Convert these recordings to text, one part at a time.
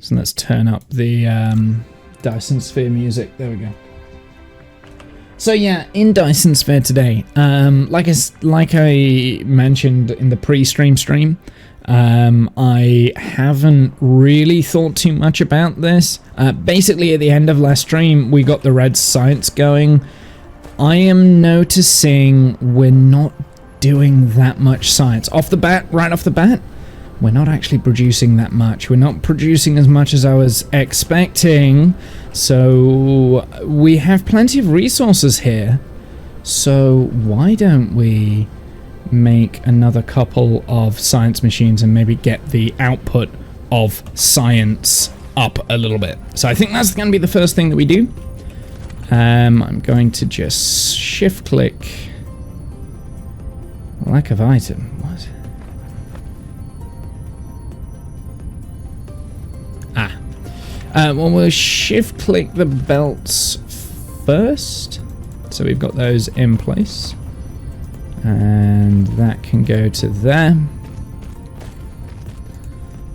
So let's turn up the Dyson Sphere music. There we go. So yeah, in Dyson Sphere today, like I mentioned in the pre-stream stream, I haven't really thought too much about this. Basically, at the end of last stream, we got the red science going. I am noticing we're not doing that much science. Right off the bat, we're not actually producing that much. We're not producing as much as I was expecting. So we have plenty of resources here. So why don't we make another couple of science machines and maybe get the output of science up a little bit. So I think that's going to be the first thing that we do. I'm going to just shift click. Lack of item. What? Well, we'll shift click the belts first. So we've got those in place. And that can go to there.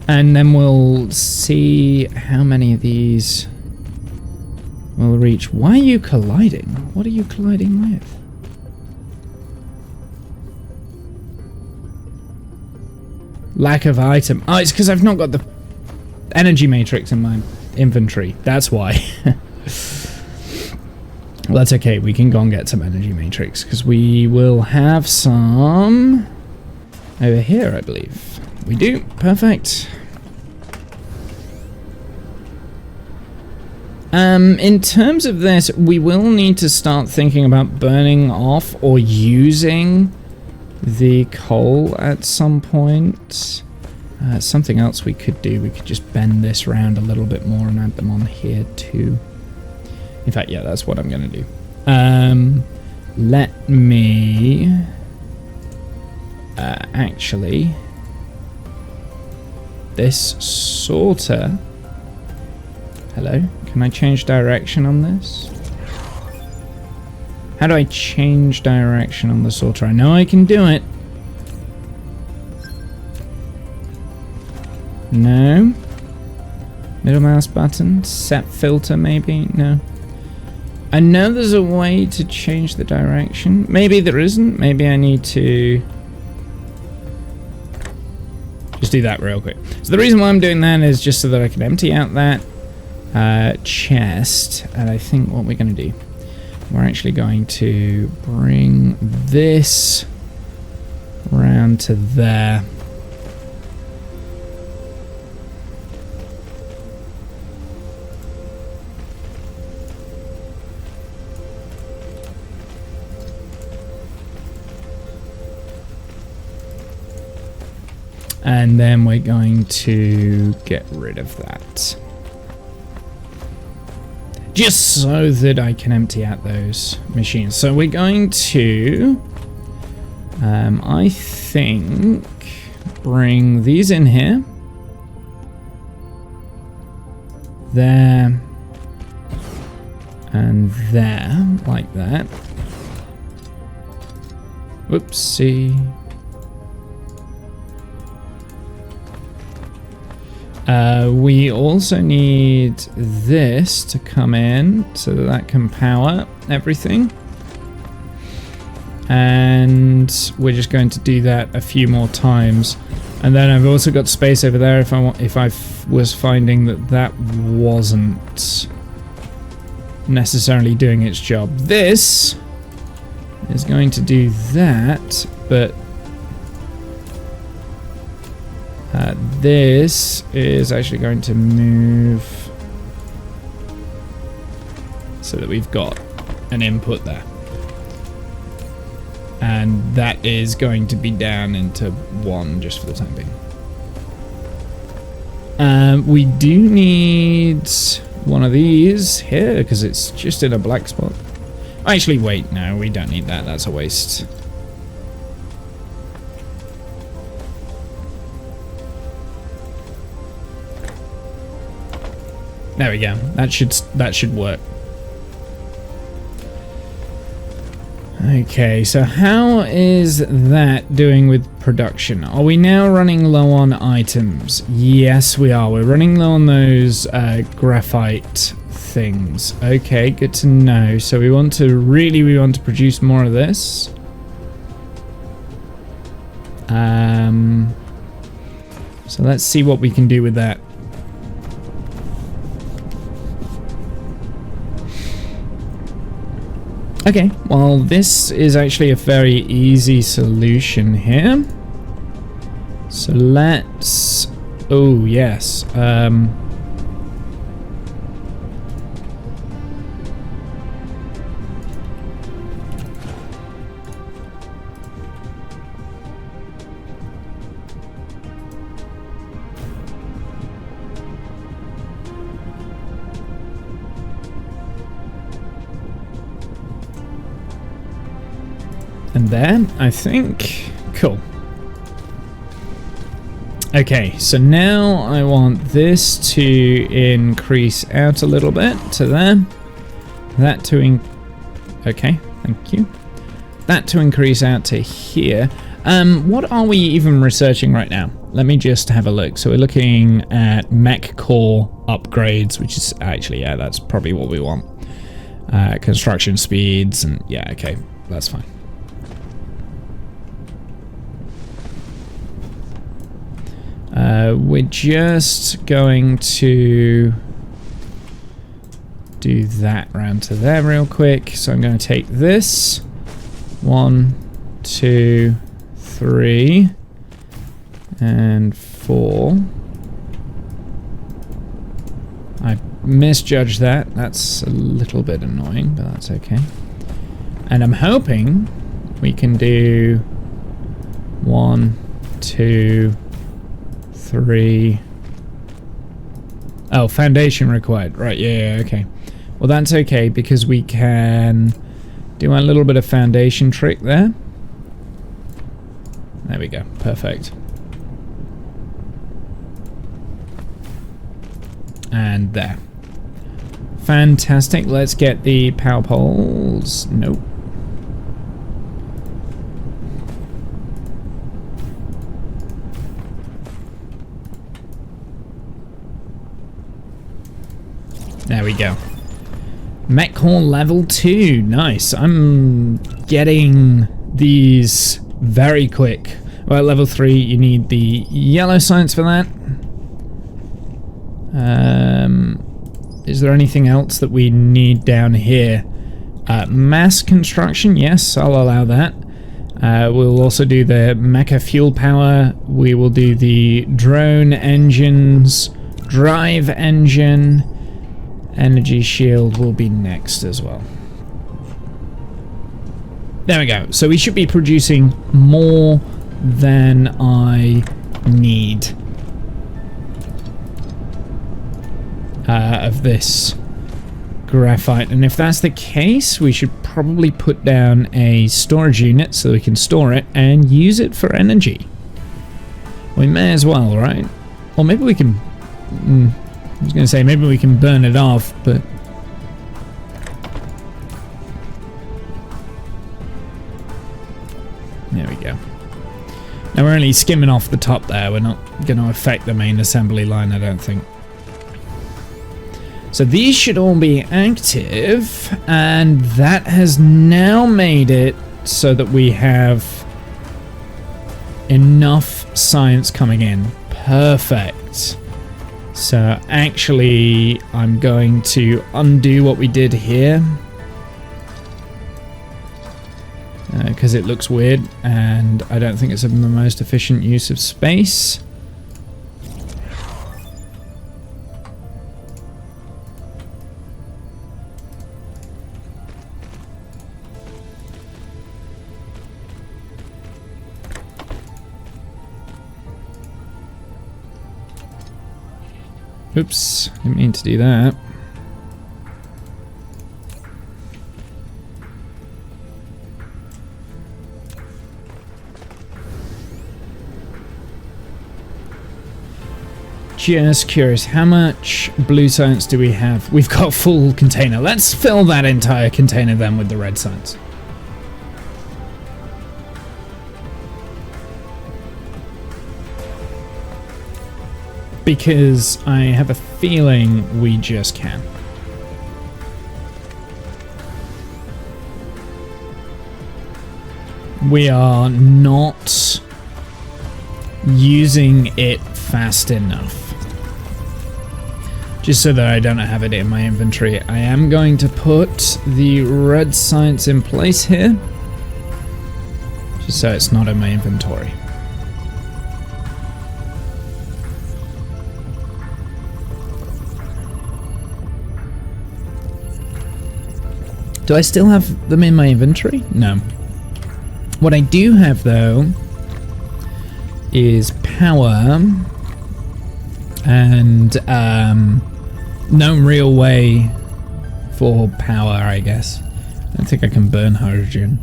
And then we'll see how many of these will reach. Why are you colliding? What are you colliding with? Lack of item. Oh, it's because I've not got the energy matrix in my inventory. That's why. Well, that's okay. We can go and get some energy matrix because we will have some over here, I believe. We do. Perfect. In terms of this, we will need to start thinking about burning off or using the coal at some point. Something else we could do, we could just bend this around a little bit more and add them on here too. In fact, yeah, that's what I'm going to do. Let me actually, this sorter. Hello, can I change direction on this? How do I change direction on the sorter? I know I can do it. No. Middle mouse button. Set filter, maybe? No. I know there's a way to change the direction. Maybe there isn't. Maybe I need to just do that real quick. So the reason why I'm doing that is just so that I can empty out that chest. And I think what we're going to do, we're actually going to bring this around to there. And then we're going to get rid of that. Just so that I can empty out those machines. So we're going to, I think, bring these in here. There. And there, like that. Whoopsie. We also need this to come in so that that can power everything. And we're just going to do that a few more times. And then I've also got space over there if I was finding that that wasn't necessarily doing its job. This is going to do that, but this is actually going to move so that we've got an input there. And that is going to be down into 1 just for the time being. We do need one of these here because it's just in a black spot. Actually, wait, no, we don't need that. That's a waste. There we go. That should work. Okay, so how is that doing with production? Are we now running low on items? Yes, we are. We're running low on those graphite things. Okay, good to know. So we want to produce more of this. So let's see what we can do with that. Okay, well, this is actually a very easy solution here. So let's... Oh, yes. And there, I think. Cool. Okay, so now I want this to increase out a little bit to there. That to okay, thank you. That to increase out to here. What are we even researching right now? Let me just have a look. So we're looking at mech core upgrades, which is actually, yeah, that's probably what we want. Construction speeds and yeah, okay, that's fine. We're just going to do that round to there real quick. So I'm going to take this. 1, 2, 3, and 4. I misjudged that. That's a little bit annoying, but that's okay. And I'm hoping we can do 1, 2, 3. Oh, foundation required. Right, yeah, okay. Well, that's okay because we can do a little bit of foundation trick there. There we go. Perfect. And there. Fantastic. Let's get the power poles. Nope. There we go. Mech core level 2. Nice. I'm getting these very quick. Well, level 3, you need the yellow science for that. Is there anything else that we need down here? Mass construction, yes, I'll allow that. We'll also do the mecha fuel power. We will do the drone engines, drive engine. Energy shield will be next as well. There we go. So we should be producing more than I need of this graphite. And if that's the case, we should probably put down a storage unit so we can store it and use it for energy. We may as well, right? Or maybe we can... I was going to say, maybe we can burn it off, but... There we go. Now we're only skimming off the top there. We're not going to affect the main assembly line, I don't think. So these should all be active, and that has now made it so that we have enough science coming in. Perfect. So actually, I'm going to undo what we did here. Because it looks weird, and I don't think it's the most efficient use of space. Oops, didn't mean to do that. Just curious, how much blue science do we have? We've got full container. Let's fill that entire container then with the red science. because I have a feeling we just can. We are not using it fast enough. Just so that I don't have it in my inventory, I am going to put the red science in place here. Just so it's not in my inventory. Do I still have them in my inventory? No. What I do have though is power and no real way for power, I guess. I don't think I can burn hydrogen.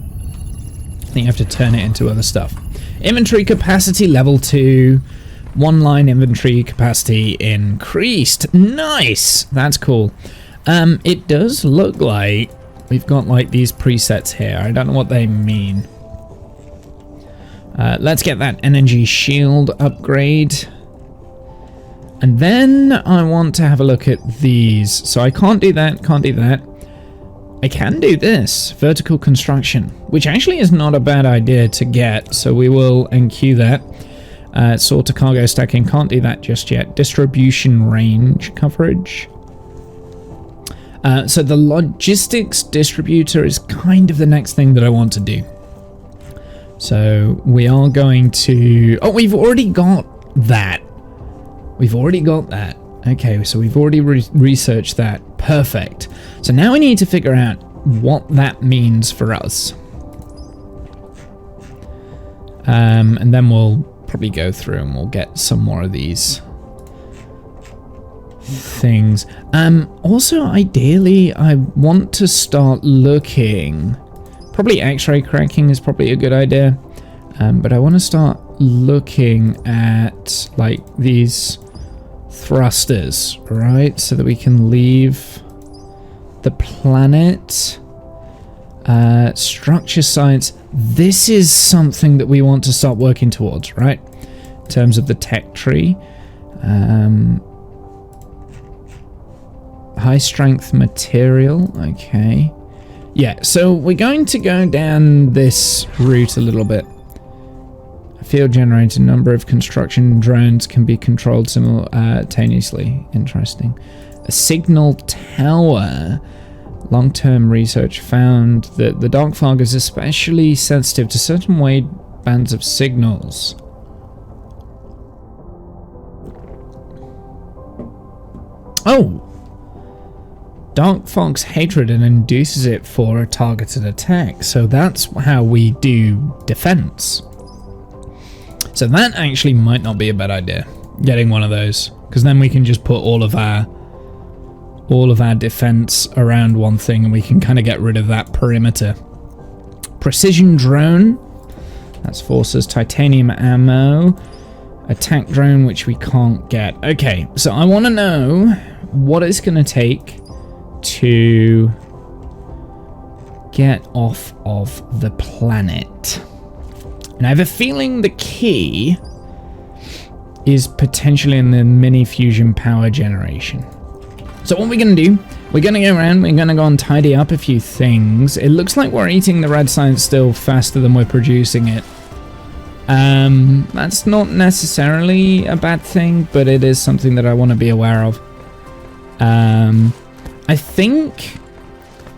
I think you have to turn it into other stuff. Inventory capacity level 2. One line inventory capacity increased. Nice! That's cool. It does look like we've got like these presets here. I don't know what they mean. Let's get that energy shield upgrade. And then I want to have a look at these. So I can't do that, can't do that. I can do this, vertical construction, which actually is not a bad idea to get. So we will enqueue that. Sort of cargo stacking, can't do that just yet. Distribution range coverage. So the logistics distributor is kind of the next thing that I want to do. So we are going to... Oh, we've already got that. We've already got that. Okay, so we've already researched that. Perfect. So now we need to figure out what that means for us. And then we'll probably go through and we'll get some more of these things. Also, ideally, I want to start looking... Probably X-ray cracking is probably a good idea. But I want to start looking at like these thrusters, right? So that we can leave the planet. Structure science. This is something that we want to start working towards, right? In terms of the tech tree. High strength material. Okay. Yeah, so we're going to go down this route a little bit. A field generator, number of construction drones can be controlled simultaneously. Interesting. A signal tower. Long-term research found that the dark fog is especially sensitive to certain wave bands of signals. Oh! Dark fog's hatred and induces it for a targeted attack. So that's how we do defense. So that actually might not be a bad idea, getting one of those, because then we can just put all of our defense around one thing and we can kind of get rid of that perimeter. Precision drone. That's forces. Titanium ammo. Attack drone, which we can't get. Okay, so I want to know what it's going to take to get off of the planet. And I have a feeling the key is potentially in the mini fusion power generation. So what we're going to do, we're going to go around, we're going to go and tidy up a few things. It looks like we're eating the red science still faster than we're producing it. That's not necessarily a bad thing, but it is something that I want to be aware of. I think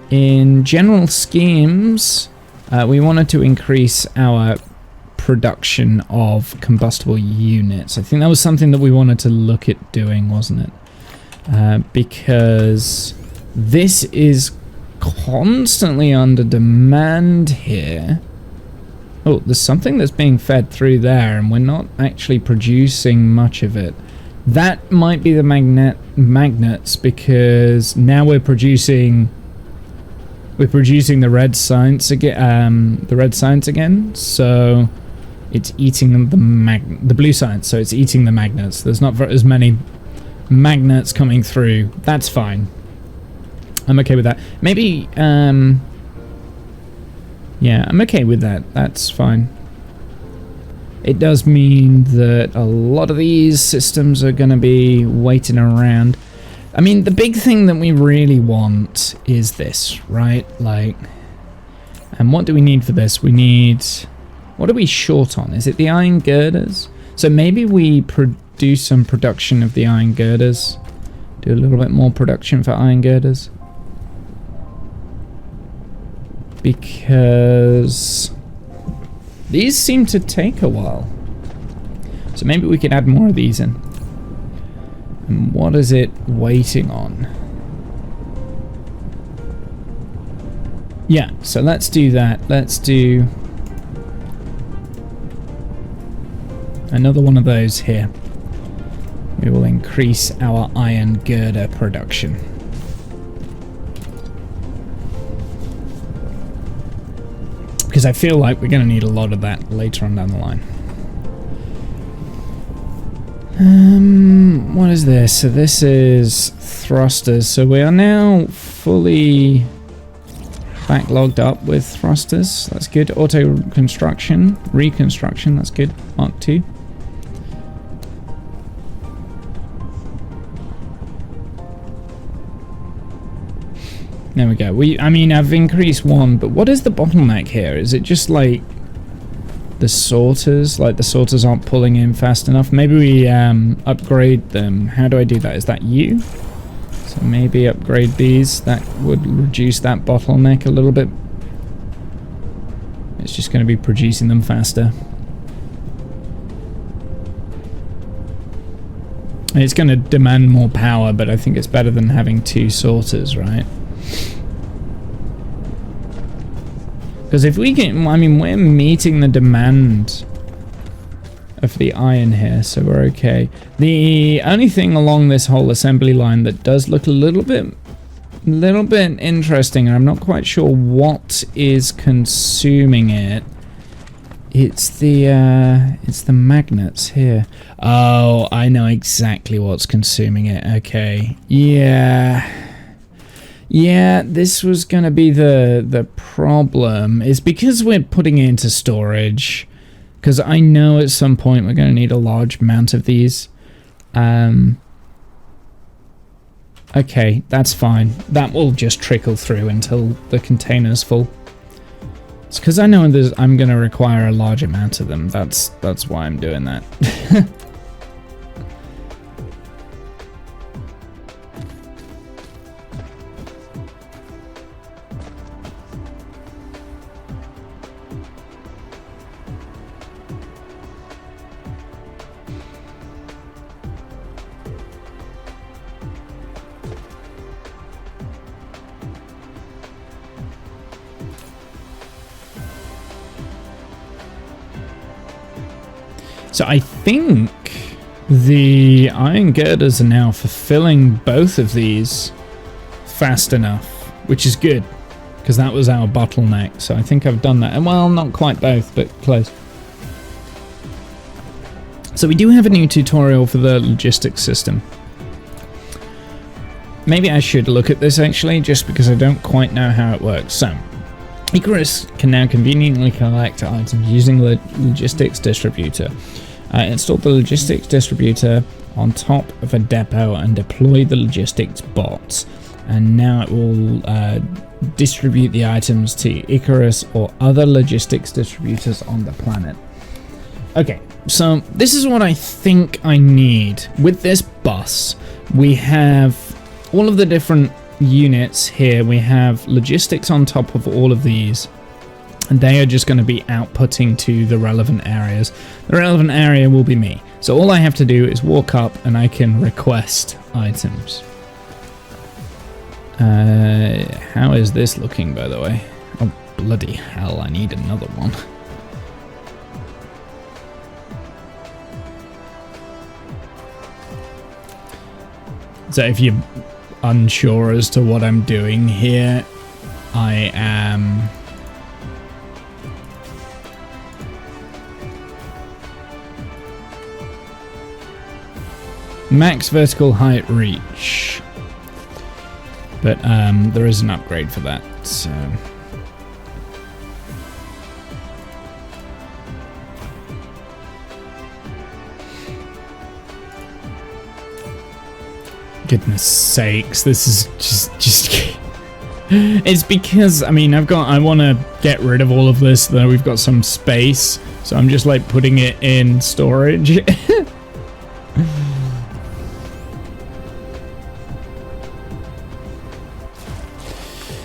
in general schemes, we wanted to increase our production of combustible units. I think that was something that we wanted to look at doing, wasn't it? Because this is constantly under demand here. Oh, there's something that's being fed through there, and we're not actually producing much of it. That might be the magnets, because now we're producing the red science again. So it's eating the blue science. So it's eating the magnets. There's not as many magnets coming through. That's fine. I'm okay with that. Maybe yeah, I'm okay with that. That's fine. it does mean that a lot of these systems are going to be waiting around. I mean, the big thing that we really want is this, right? Like, and what do we need for this? We need, what are we short on? Is it the iron girders? So maybe we do some production of the iron girders. Do a little bit more production for iron girders. Because these seem to take a while. So maybe we could add more of these in. And what is it waiting on? Yeah, so let's do that. Let's do another one of those here. We will increase our iron girder production. Because I feel like we're going to need a lot of that later on down the line. What is this? So this is thrusters. So we are now fully backlogged up with thrusters. That's good. Auto construction, reconstruction. That's good. Mark II. There we go. I mean, I've increased one, but what is the bottleneck here? Is it just like the sorters? Like the sorters aren't pulling in fast enough? Maybe we upgrade them. How do I do that? Is that you? So maybe upgrade these. That would reduce that bottleneck a little bit. It's just going to be producing them faster. It's going to demand more power, but I think it's better than having two sorters, right? Because if we can, I mean, we're meeting the demand of the iron here, so we're okay. The only thing along this whole assembly line that does look a little bit interesting, and I'm not quite sure what is consuming it. It's the magnets here. Oh, I know exactly what's consuming it. Okay, yeah, this was gonna be the problem, is because we're putting it into storage, because I know at some point we're gonna need a large amount of these. Okay, that's fine. That will just trickle through until the container's full. It's because I know I'm gonna require a large amount of them. That's why I'm doing that. So I think the iron girders are now fulfilling both of these fast enough, which is good, because that was our bottleneck. So I think I've done that. And well, not quite both, but close. So we do have a new tutorial for the logistics system. Maybe I should look at this actually, just because I don't quite know how it works. So Icarus can now conveniently collect items using the logistics distributor. Install the logistics distributor on top of a depot and deploy the logistics bots. And now it will distribute the items to Icarus or other logistics distributors on the planet. Okay, so this is what I think I need. With this bus, we have all of the different units here. We have logistics on top of all of these, and they are just going to be outputting to the relevant areas. The relevant area will be me. So all I have to do is walk up and I can request items. How is this looking, by the way? Oh, bloody hell, I need another one. So if you're unsure as to what I'm doing here, I am max vertical height reach, but there is an upgrade for that, so Goodness sakes, this is just it's because, I mean, I want to get rid of all of this so that we've got some space, so I'm just like putting it in storage.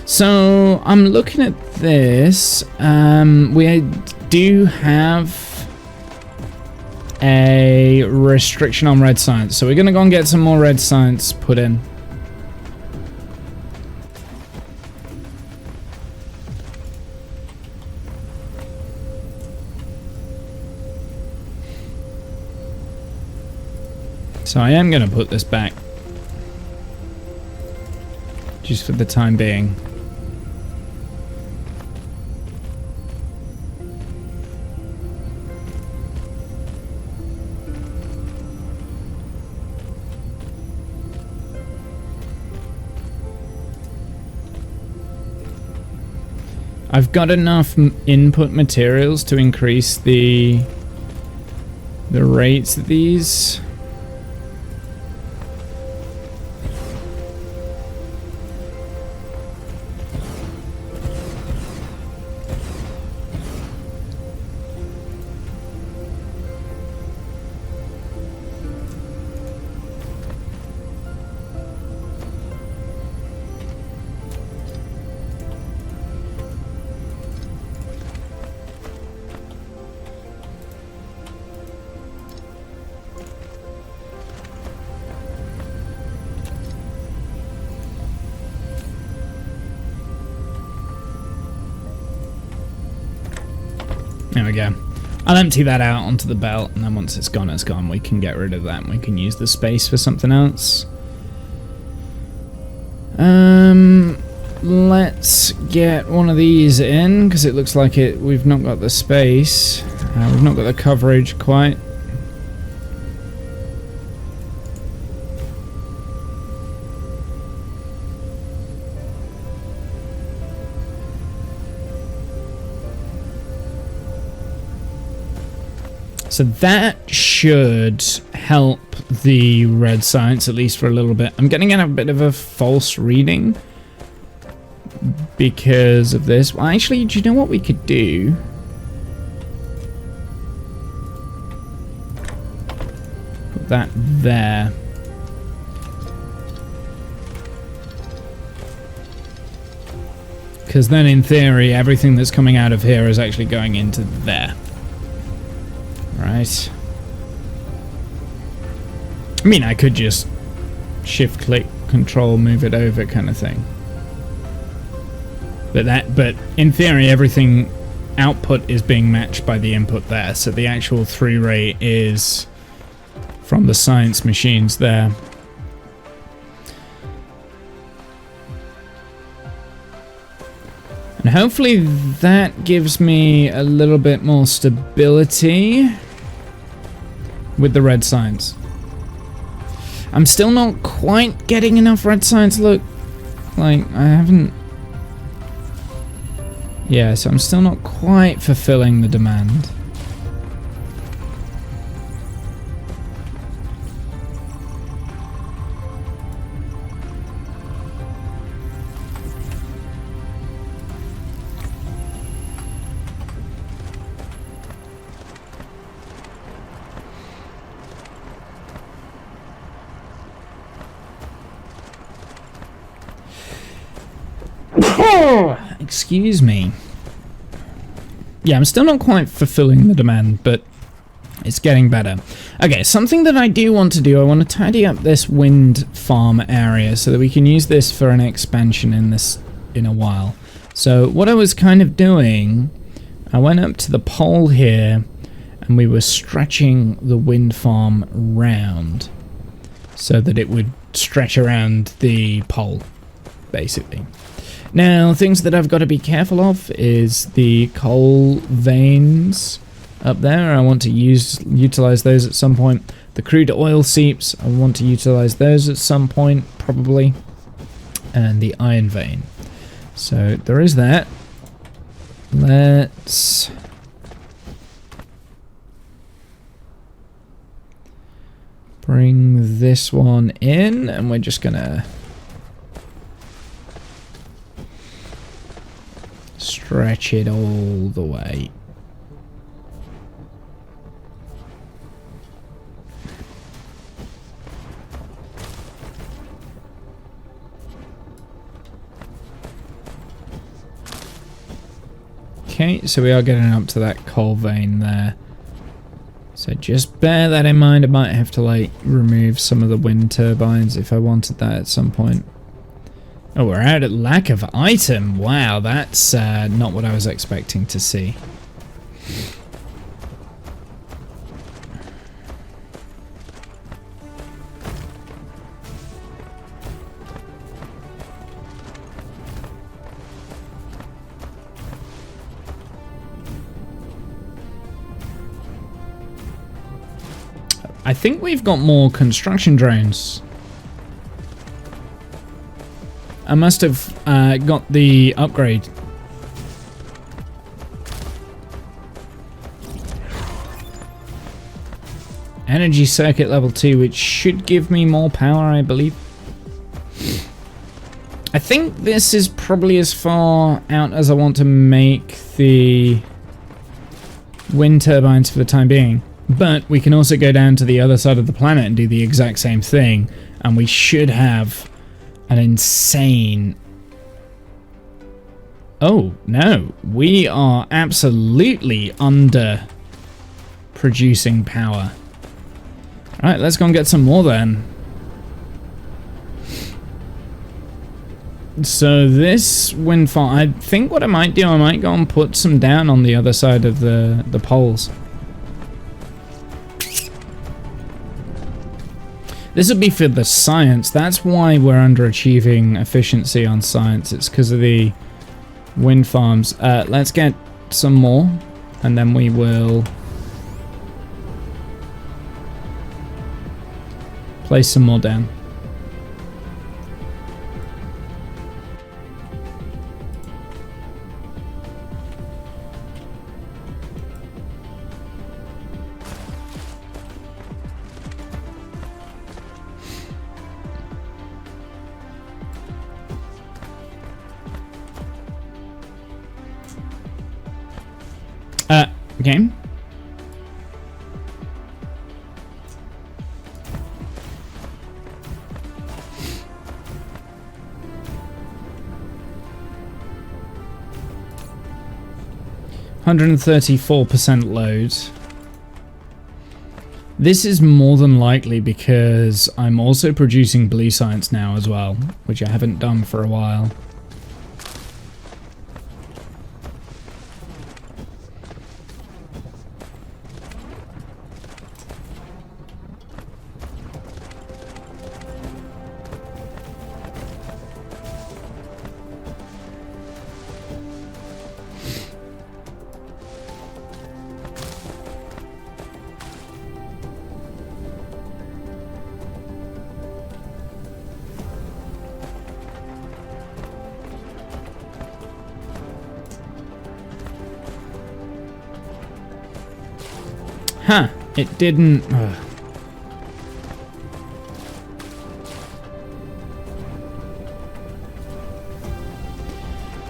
So I'm looking at this. We do have a restriction on red science, so we're gonna go and get some more red science put in. So I am gonna put this back just for the time being. I've got enough input materials to increase the rates of these. There we go. I'll empty that out onto the belt, and then once it's gone, we can get rid of that, and we can use the space for something else. Let's get one of these in, because it looks like we've not got the space. We've not got the coverage quite. So that should help the red science, at least for a little bit. I'm getting a bit of a false reading because of this. Well, actually, do you know what we could do? Put that there. Because then, in theory, everything that's coming out of here is actually going into there. Right. I mean, I could just shift-click, control, move it over kind of thing. But in theory, everything output is being matched by the input there, so the actual through rate is from the science machines there. And hopefully that gives me a little bit more stability with the red science. I'm still not quite getting enough red science. Look, like I haven't. Yeah, so I'm still not quite fulfilling the demand. Excuse me. Yeah, I'm still not quite fulfilling the demand, but it's getting better. Okay, something that I do want to do, I want to tidy up this wind farm area so that we can use this for an expansion in a while. So what I was kind of doing, I went up to the pole here and we were stretching the wind farm round so that it would stretch around the pole, basically. Now, things that I've got to be careful of is the coal veins up there. I want to utilize those at some point. The crude oil seeps, I want to utilize those at some point, probably. And the iron vein. So there is that. Let's bring this one in, and we're just gonna stretch it all the way. Okay, so we are getting up to that coal vein there. So just bear that in mind. I might have to like remove some of the wind turbines if I wanted that at some point. Oh, we're out at lack of item. Wow, that's not what I was expecting to see. I think we've got more construction drones. I must have got the upgrade. Energy circuit level 2, which should give me more power, I believe. I think this is probably as far out as I want to make the wind turbines for the time being. But we can also go down to the other side of the planet and do the exact same thing, and we should have an insane... Oh, no. We are absolutely under producing power. Alright, let's go and get some more then. So this wind farm, I think what I might do, I might go and put some down on the other side of the poles. This would be for the science. That's why we're underachieving efficiency on science. It's because of the wind farms. Let's get some more, and then we will place some more down. Okay. %134% load. This is more than likely because I'm also producing blue science now as well, which I haven't done for a while. Huh, it didn't...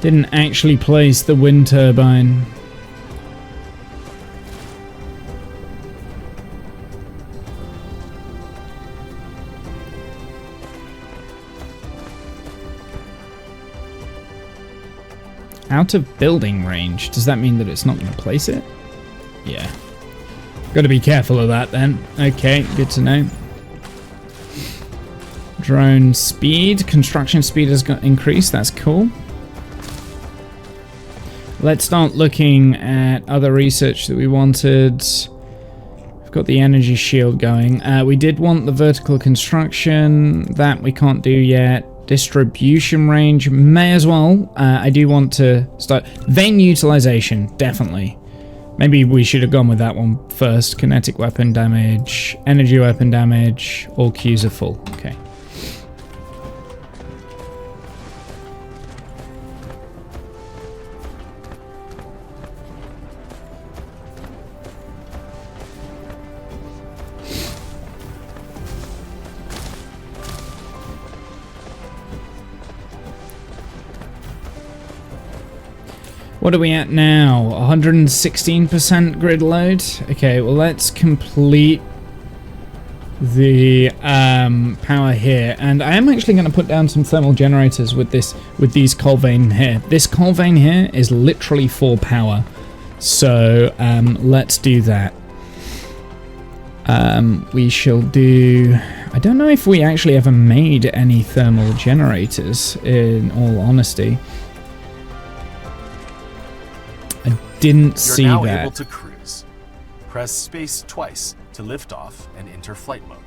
Didn't actually place the wind turbine. Out of building range. Does that mean that it's not going to place it? Yeah. Got to be careful of that then. Okay, good to know. Drone speed. Construction speed has got increased. That's cool. Let's start looking at other research that we wanted. We've got the energy shield going. We did want the vertical construction. That we can't do yet. Distribution range. May as well. I do want to start... Vein utilization. Definitely. Maybe we should have gone with that one first. Kinetic weapon damage, energy weapon damage, all queues are full. Okay. What are we at now? 116% grid load. Okay, well let's complete the power here, and I am actually going to put down some thermal generators with these coal vein here. This coal vein here is literally for power, so let's do that. We shall do. I don't know if we actually ever made any thermal generators, in all honesty. I didn't see that. You're now able to cruise. Press space twice to lift off and enter flight mode.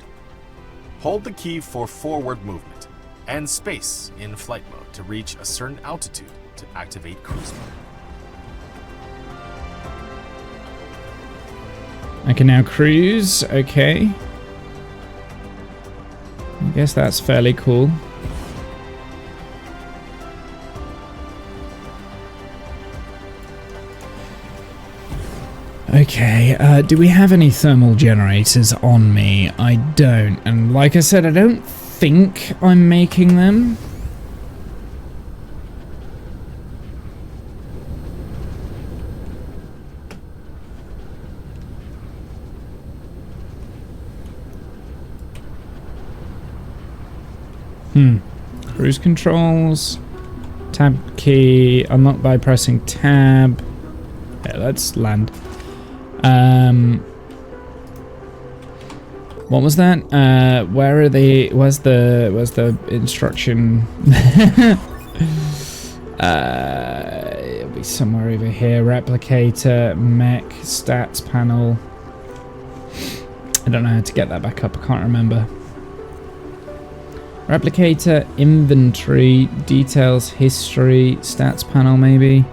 Hold the key for forward movement, and space in flight mode to reach a certain altitude to activate cruise mode. I can now cruise, okay. I guess that's fairly cool. Okay, do we have any thermal generators on me? I don't, and like I said, I don't think I'm making them. Cruise controls. Tab key. Unlock by pressing tab. Yeah, let's land. What was that? Where are the? Where's the instruction? It'll be somewhere over here. Replicator, mech, stats panel. I don't know how to get that back up. I can't remember. Replicator, inventory, details, history, stats panel maybe.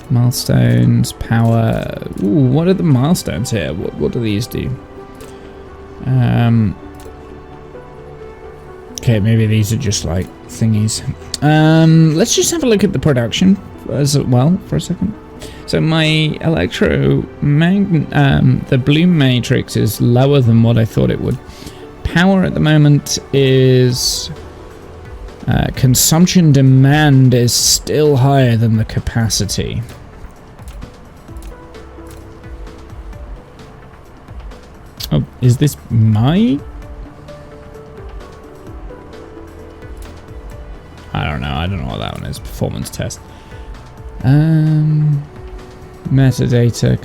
Milestones, power. Ooh, what are the milestones here? What do these do? Okay, maybe these are just like thingies. Let's just have a look at the production as well for a second. So my the bloom matrix is lower than what I thought it would. Power at the moment is consumption demand is still higher than the capacity. Oh, is this my? I don't know what that one is. Performance test. Metadata,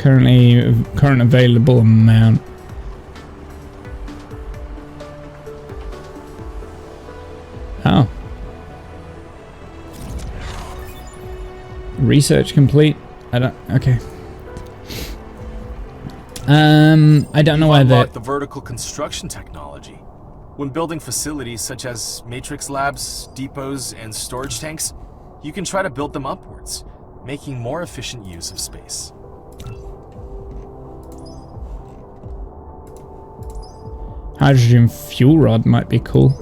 current available amount. Oh. Research complete. Okay. I don't know why the vertical construction technology. When building facilities such as matrix labs, depots, and storage tanks, you can try to build them upwards, making more efficient use of space. Hydrogen fuel rod might be cool.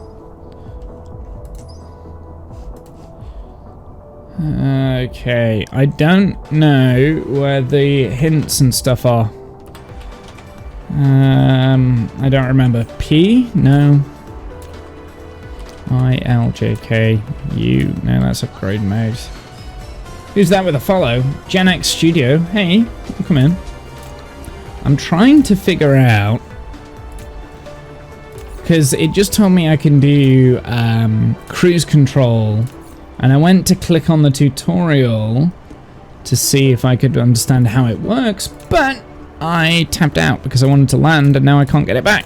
Okay, I don't know where the hints and stuff are. I don't remember. P? No. I, L, J, K, U. No, that's upgrade mode. Who's that with a follow? Gen X Studio. Hey, come in. I'm trying to figure out, because it just told me I can do cruise control, and I went to click on the tutorial to see if I could understand how it works, but I tapped out because I wanted to land, and now I can't get it back.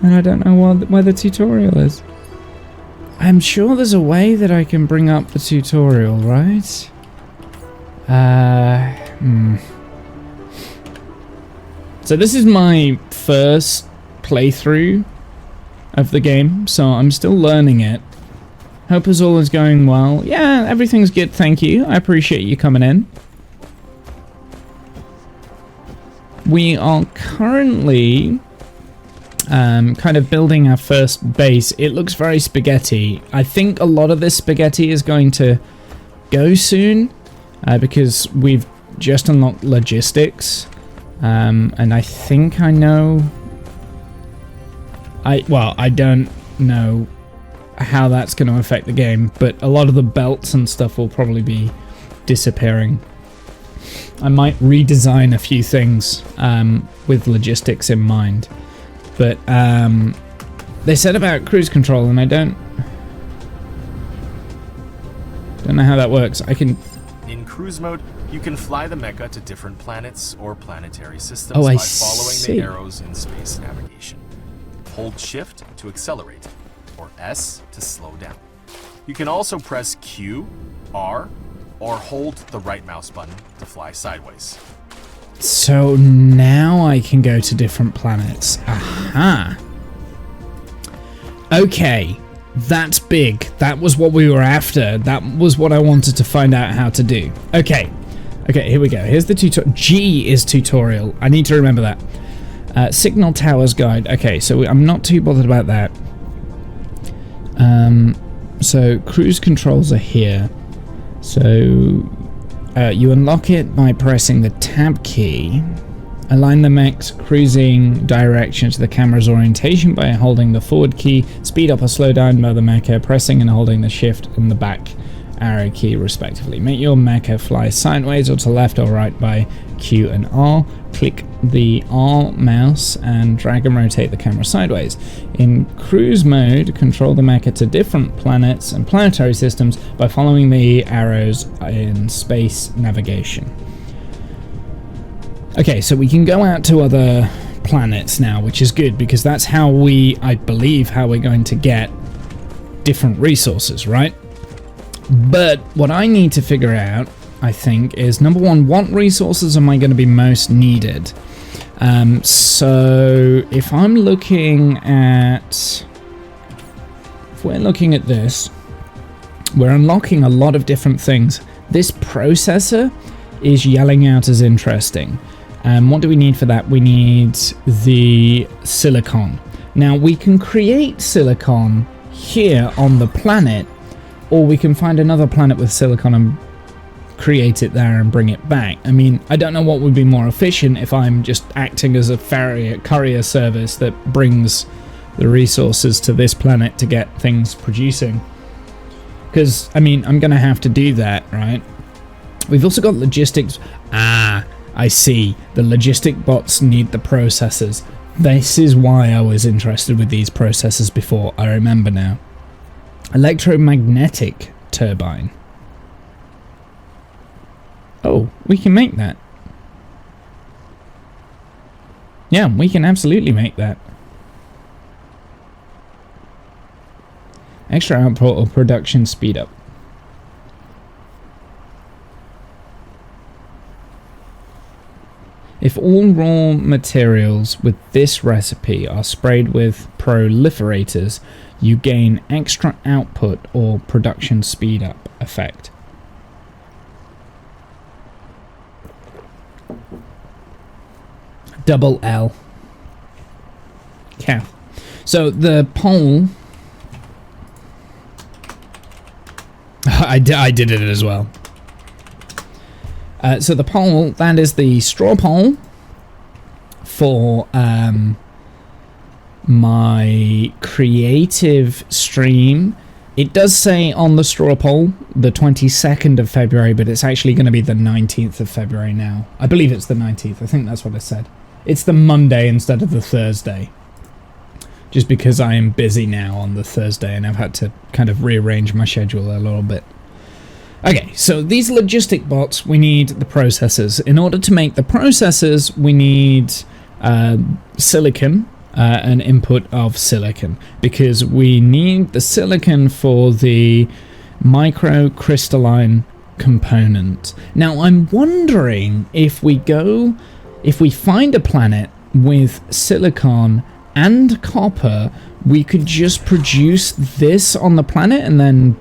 And I don't know where the tutorial is. I'm sure there's a way that I can bring up the tutorial, right? So this is my first playthrough of the game, so I'm still learning it. Hope all is going well. Yeah, everything's good, thank you. I appreciate you coming in. We are currently kind of building our first base. It looks very spaghetti. I think a lot of this spaghetti is going to go soon because we've just unlocked logistics, and I think I know. I don't know how that's going to affect the game, but a lot of the belts and stuff will probably be disappearing. I might redesign a few things with logistics in mind. But they said about cruise control, and I don't know how that works. I can... In cruise mode, you can fly the mecha to different planets or planetary systems Oh, by I following see. the arrows in space navigation. Hold Shift to accelerate, or S to slow down. You can also press Q, R, or hold the right mouse button to fly sideways. So now I can go to different planets. Aha. Okay. That's big. That was what we were after. That was what I wanted to find out how to do. Okay. Okay, here we go. Here's the tutorial. G is tutorial. I need to remember that. Signal Towers Guide. Okay, so I'm not too bothered about that. So cruise controls are here. So you unlock it by pressing the tab key. Align the mech's cruising direction to the camera's orientation by holding the forward key. Speed up or slow down by the mecha, pressing and holding the shift and the back arrow key respectively. Make your mecha fly sideways or to left or right by Q and R. Click the R mouse and drag and rotate the camera sideways. In cruise mode, control the mecha to different planets and planetary systems by following the arrows in space navigation. Okay, so we can go out to other planets now, which is good because that's how I believe how we're going to get different resources, right? But what I need to figure out, I think, is number one, what resources am I going to be most needed? So if I'm looking at, if we're looking at this, we're unlocking a lot of different things. This processor is yelling out as interesting. What do we need for that? We need the silicon. Now we can create silicon here on the planet, or we can find another planet with silicon and create it there and bring it back. I mean, I don't know what would be more efficient if I'm just acting as a courier service that brings the resources to this planet to get things producing. Because, I mean, I'm going to have to do that, right? We've also got logistics. Ah, I see. The logistic bots need the processors. This is why I was interested with these processors before. I remember now. Electromagnetic turbine. Oh, we can make that. Yeah, we can absolutely make that. Extra output or production speed up. If all raw materials with this recipe are sprayed with proliferators, you gain extra output or production speed up effect. Double L. Yeah. So the pole... I did it as well. So the pole, that is the straw pole for my creative stream. It does say on the straw poll the 22nd of February, but it's actually going to be the 19th of February now. I believe it's the 19th. I think that's what it said. It's the Monday instead of the Thursday. Just because I am busy now on the Thursday and I've had to kind of rearrange my schedule a little bit. Okay, so these logistic bots, we need the processors. In order to make the processors, we need silicon, an input of silicon, because we need the silicon for the microcrystalline component. Now, I'm wondering if we find a planet with silicon and copper, we could just produce this on the planet and then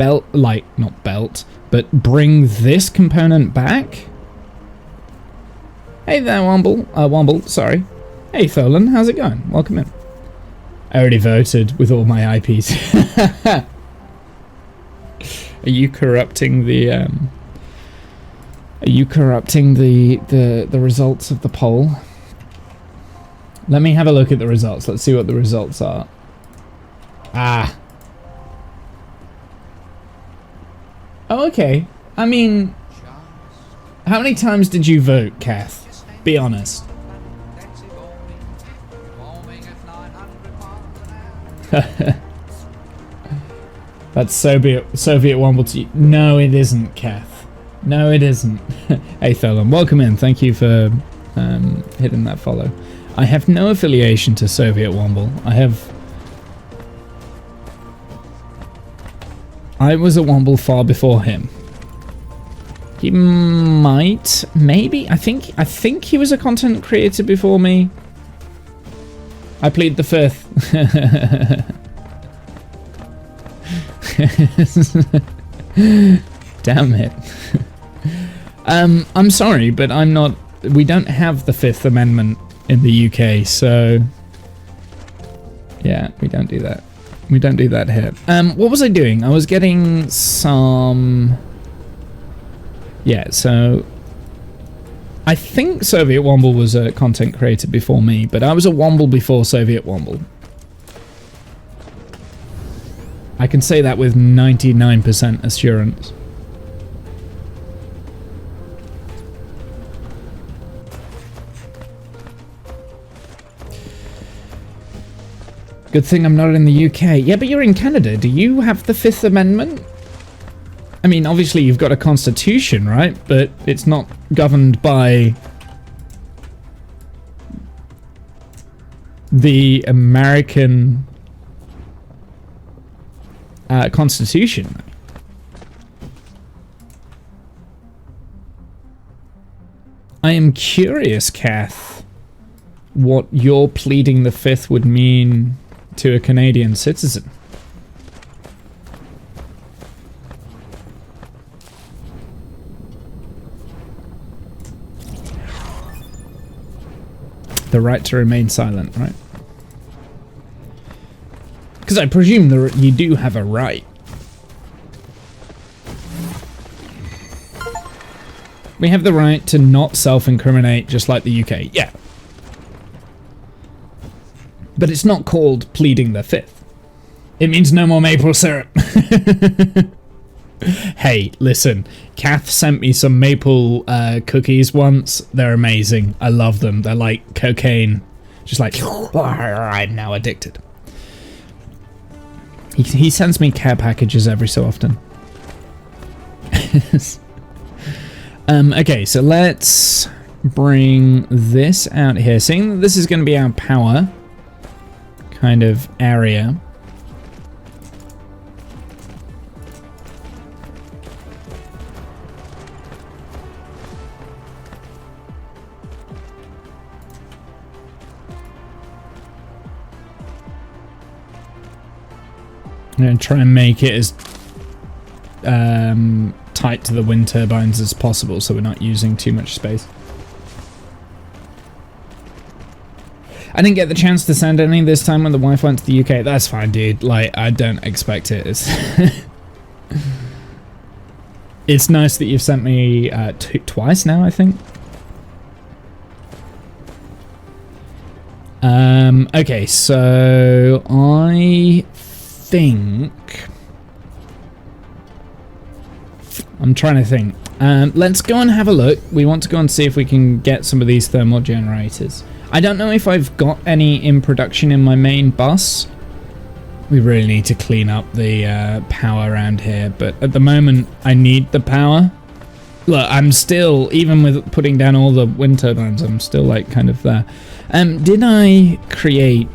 bring this component back? Hey there, Womble, sorry. Hey, Tholan, how's it going? Welcome in. I already voted with all my IPs. Are you corrupting the, the results of the poll? Let me have a look at the results. Let's see what the results are. Ah. Oh, okay. I mean, How many times did you vote, Kath? Be honest. That's Soviet Womble. No, it isn't, Kath. No, it isn't. Hey, Tholan, welcome in. Thank you for hitting that follow. I have no affiliation to Soviet Womble. I was a Womble far before him. He might, maybe. I think he was a content creator before me. I plead the fifth. Damn it. I'm sorry, but I'm not. We don't have the Fifth Amendment in the UK, so yeah, we don't do that. We don't do that here. What was I doing? I was getting some. Yeah, so I think Soviet Womble was a content creator before me, but I was a Womble before Soviet Womble. I can say that with 99% assurance. Good thing I'm not in the UK. Yeah, but you're in Canada. Do you have the Fifth Amendment? I mean, obviously you've got a constitution, right? But it's not governed by the American constitution. I am curious, Kath, what your pleading the fifth would mean to a Canadian citizen. The right to remain silent, right? Because I presume you do have a right. We have the right to not self-incriminate, just like the UK. Yeah. But it's not called pleading the fifth. It means no more maple syrup. Hey, listen. Kath sent me some maple cookies once. They're amazing. I love them. They're like cocaine. Just like, I'm now addicted. He sends me care packages every so often. Okay, so let's bring this out here. Seeing that this is going to be our power kind of area. I'm going to try and make it as tight to the wind turbines as possible so we're not using too much space. I didn't get the chance to send any this time when the wife went to the UK. That's fine, dude. Like, I don't expect it. It's nice that you've sent me twice now, I think. Okay, so I think... I'm trying to think. Let's go and have a look. We want to go and see if we can get some of these thermal generators. I don't know if I've got any in production in my main bus. We really need to clean up the power around here, but at the moment I need the power. Look, I'm still, even with putting down all the wind turbines, I'm still like kind of there. Did I create...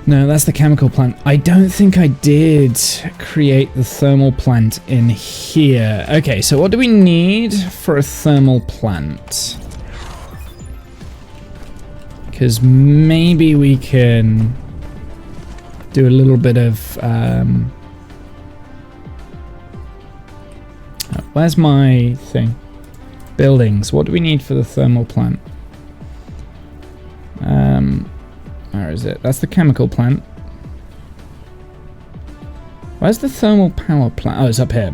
No, that's the chemical plant. I don't think I did create the thermal plant in here. Okay, so what do we need for a thermal plant? Because maybe we can do a little bit of... where's my thing? Buildings. What do we need for the thermal plant? Where is it? That's the chemical plant. Where's the thermal power plant? Oh, it's up here.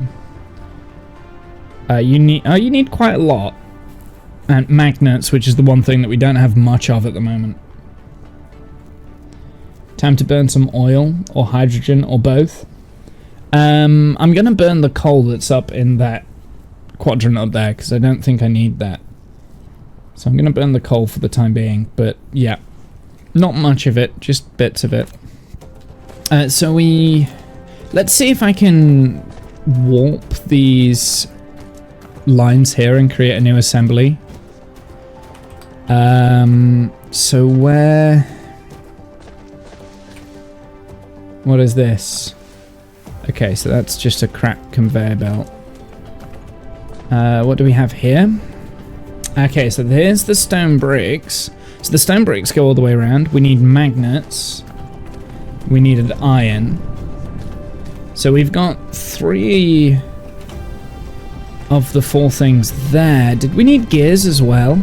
You need quite a lot. And magnets, which is the one thing that we don't have much of at the moment. Time to burn some oil or hydrogen or both. I'm gonna burn the coal that's up in that quadrant up there because I don't think I need that. So I'm going to burn the coal for the time being, but yeah, not much of it, just bits of it. So let's see if I can warp these lines here and create a new assembly. So what is this? Okay, so that's just a crap conveyor belt. What do we have here? Okay, so here's the stone bricks. So the stone bricks go all the way around. We need magnets. We needed iron. So we've got 3 of the 4 things there. Did we need gears as well?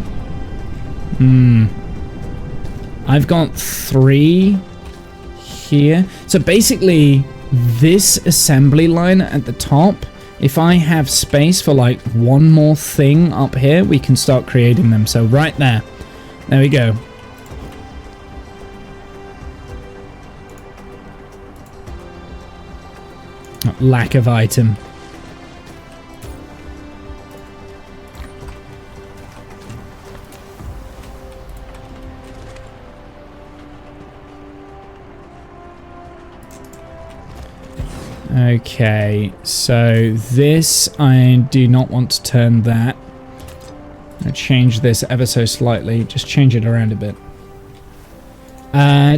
I've got 3 here. So basically, this assembly line at the top, if I have space for like one more thing up here, we can start creating them. So right there. There we go. Lack of item. Okay, so this, I do not want to turn that. I'm going to change this ever so slightly, just change it around a bit.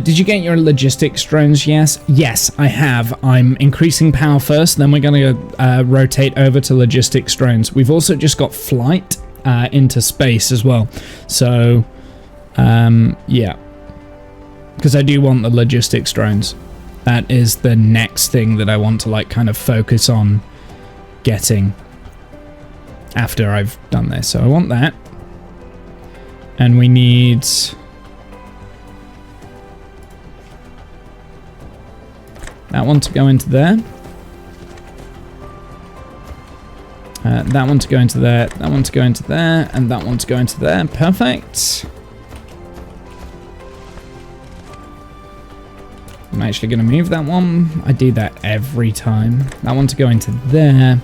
Did you get your logistics drones? Yes. Yes, I have. I'm increasing power first, then we're going to rotate over to logistics drones. We've also just got flight into space as well. So, yeah. Because I do want the logistics drones. That is the next thing that I want to like kind of focus on getting after I've done this. So I want that. And we need that one to go into there. That one to go into there. That one to go into there. And that one to go into there. Perfect. I'm actually going to move that one. I do that every time. That one to go into there.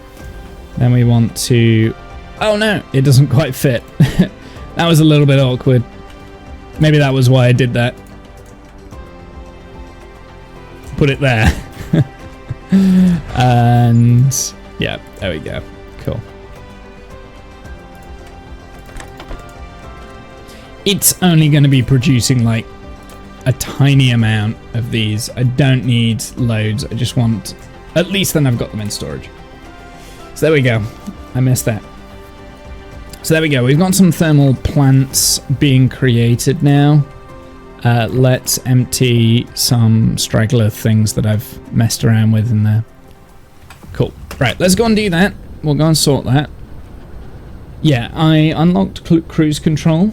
Then we want to... Oh no, it doesn't quite fit. That was a little bit awkward. Maybe that was why I did that. Put it there. And... yeah, there we go. Cool. It's only going to be producing like a tiny amount of these. I don't need loads. I just want... at least then I've got them in storage. So there we go. I missed that. So there we go. We've got some thermal plants being created now. Let's empty some straggler things that I've messed around with in there. Cool. Right, let's go and do that. We'll go and sort that. Yeah, I unlocked cruise control.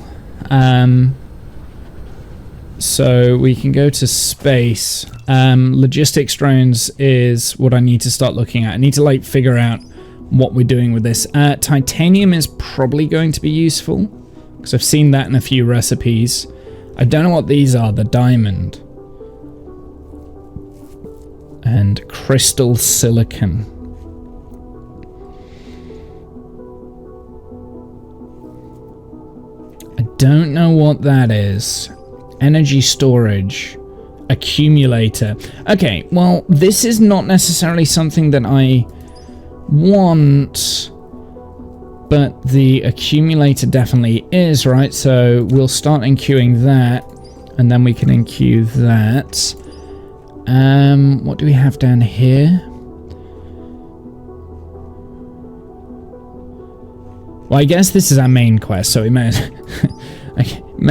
So we can go to space. Logistics drones is what I need to start looking at. I need to like figure out what we're doing with this. Titanium is probably going to be useful because I've seen that in a few recipes. I don't know what these are. The diamond and crystal silicon. I don't know what that is. Energy storage. Accumulator. Okay, well, this is not necessarily something that I want, but the accumulator definitely is, right? So we'll start enqueuing that, and then we can enqueue that. What do we have down here? Well, I guess this is our main quest, so we may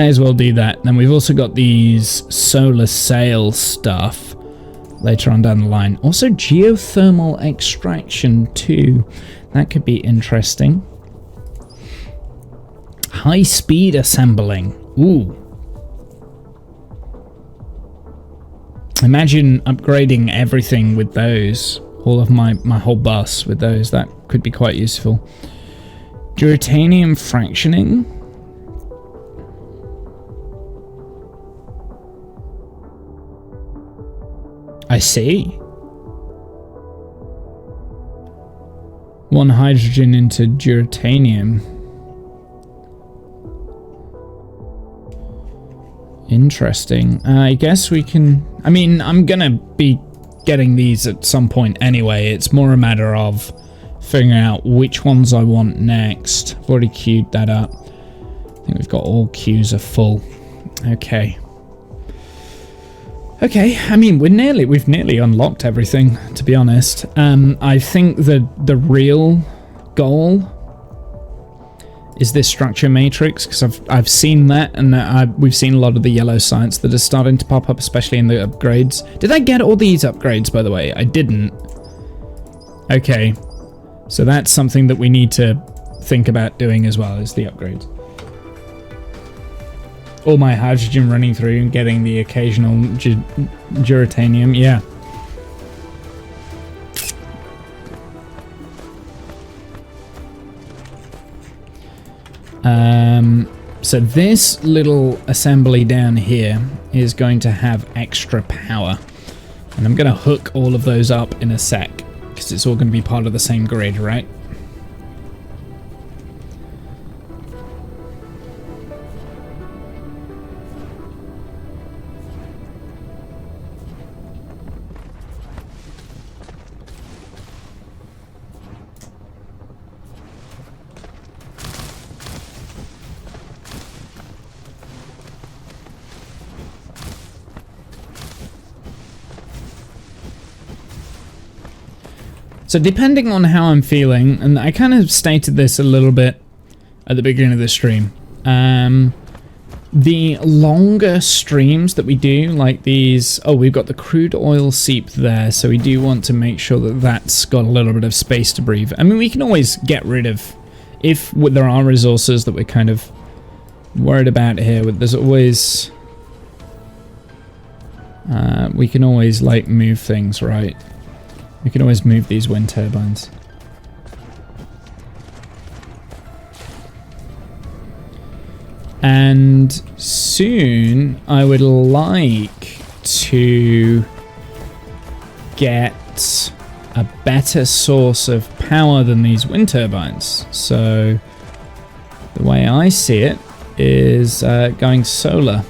as well do that. Then we've also got these solar sail stuff later on down the line. Also geothermal extraction too. That could be interesting. High speed assembling. Ooh. Imagine upgrading everything with those. All of my whole bus with those. That could be quite useful. Durtanium fractioning. I see. 1 hydrogen into deuterium. Interesting. I guess we can... I mean, I'm gonna be getting these at some point anyway. It's more a matter of figuring out which ones I want next. I've already queued that up. I think we've got all queues are full. Okay. Okay, I mean, we've nearly unlocked everything, to be honest. I think the real goal is this structure matrix, because I've seen that, and we've seen a lot of the yellow sites that are starting to pop up, especially in the upgrades. Did I get all these upgrades, by the way? I didn't. Okay, so that's something that we need to think about doing as well, is the upgrades. All my hydrogen running through and getting the occasional deuterium, yeah. So this little assembly down here is going to have extra power. And I'm going to hook all of those up in a sec, because it's all going to be part of the same grid, right? So depending on how I'm feeling, and I kind of stated this a little bit at the beginning of the stream, the longer streams that we do, like these, oh, we've got the crude oil seep there, so we do want to make sure that that's got a little bit of space to breathe. I mean, we can always get rid of, if there are resources that we're kind of worried about here, there's always, we can always like move things, right? We can always move these wind turbines. And soon I would like to get a better source of power than these wind turbines. So the way I see it is going solar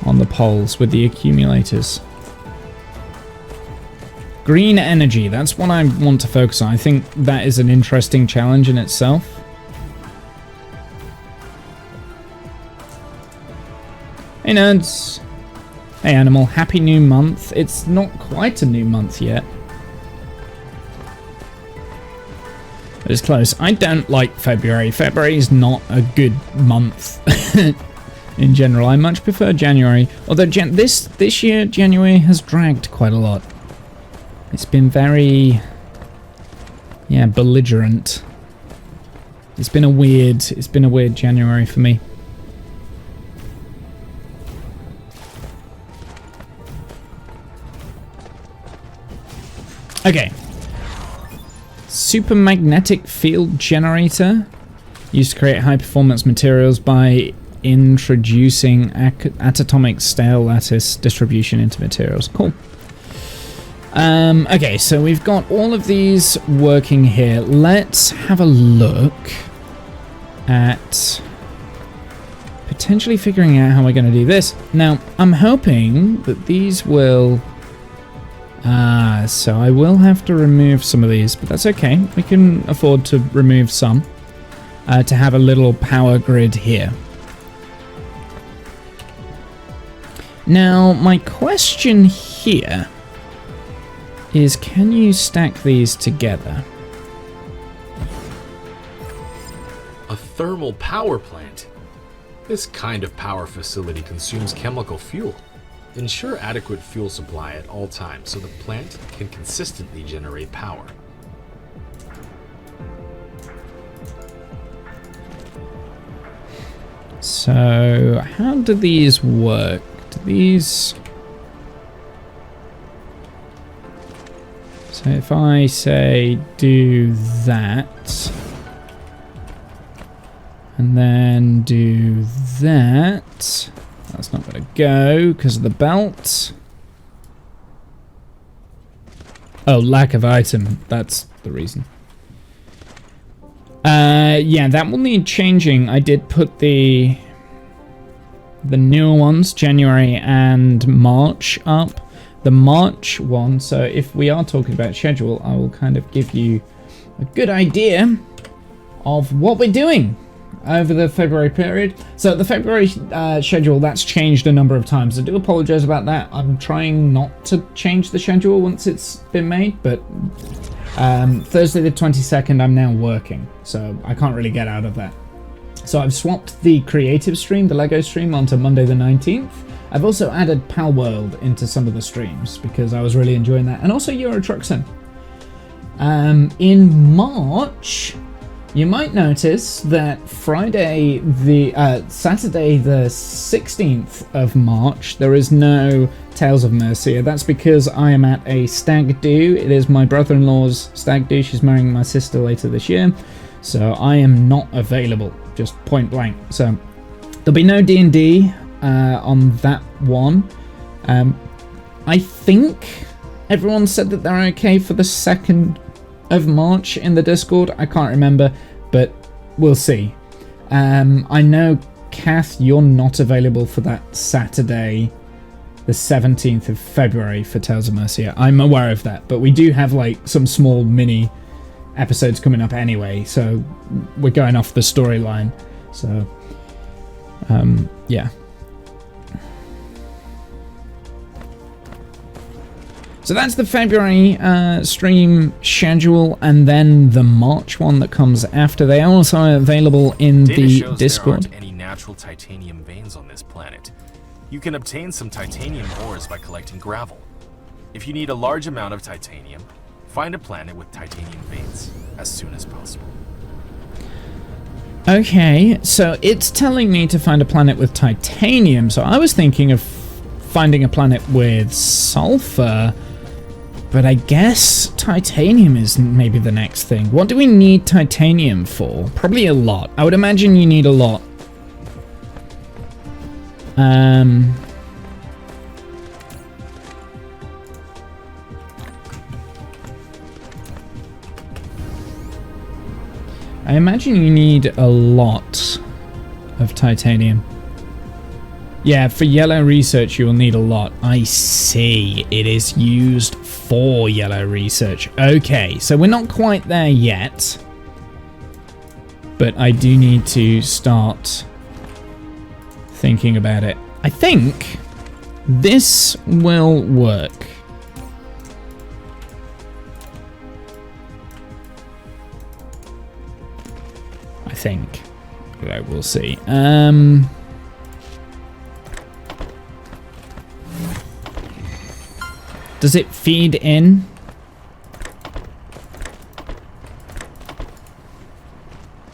on the poles with the accumulators. Green energy, that's what I want to focus on. I think that is an interesting challenge in itself. Hey nerds! Hey animal, happy new month. It's not quite a new month yet. But it's close. I don't like February. February is not a good month in general. I much prefer January. Although this year, January has dragged quite a lot. It's been very, yeah, belligerent. It's been a weird January for me. Okay. Supermagnetic field generator. Used to create high performance materials by introducing atomic scale lattice distribution into materials. Cool. Okay, so we've got all of these working here. Let's have a look at potentially figuring out how we're going to do this. Now, I'm hoping that these will... so I will have to remove some of these, but that's okay. We can afford to remove some to have a little power grid here. Now, my question here is, can you stack these together? A thermal power plant. This kind of power facility consumes chemical fuel. Ensure adequate fuel supply at all times so the plant can consistently generate power. So, how do these work? Do these... So if I say do that, and then do that, that's not going to go because of the belt. Oh, lack of item. That's the reason. Yeah, that will need changing. I did put the newer ones, January and March, up. The March one, so if we are talking about schedule, I will kind of give you a good idea of what we're doing over the February period. So the February schedule, that's changed a number of times. I do apologize about that. I'm trying not to change the schedule once it's been made, but Thursday the 22nd I'm now working, so I can't really get out of that. So I've swapped the creative stream, the Lego stream, onto Monday the 19th. I've also added Pal World into some of the streams because I was really enjoying that, and also Euro Truck Sim. In March, you might notice that Saturday the 16th of March, there is no Tales of Mercia. That's because I am at a stag do. It is my brother-in-law's stag do. She's marrying my sister later this year, so I am not available, just point blank. So there'll be no D&D on that one. I think everyone said that they're okay for the 2nd of March in the Discord. I can't remember, but we'll see. I know, Kath, you're not available for that Saturday, the 17th of February for Tales of Mercia. I'm aware of that, but we do have like some small mini episodes coming up anyway, so we're going off the storyline. So, yeah. So that's the February stream schedule, and then the March one that comes after. They are also available in the Discord. There aren't any natural titanium veins on this planet. You can obtain some titanium ores by collecting gravel. If you need a large amount of titanium, find a planet with titanium veins as soon as possible. Okay, so it's telling me to find a planet with titanium, so I was thinking of finding a planet with sulfur. But I guess titanium is maybe the next thing. What do we need titanium for? Probably a lot. I would imagine you need a lot. I imagine you need a lot of titanium. Yeah, for yellow research you will need a lot. I see. It is used for yellow research. Okay, so we're not quite there yet. But I do need to start thinking about it. I think this will work. I think. Right, we'll see. Does it feed in?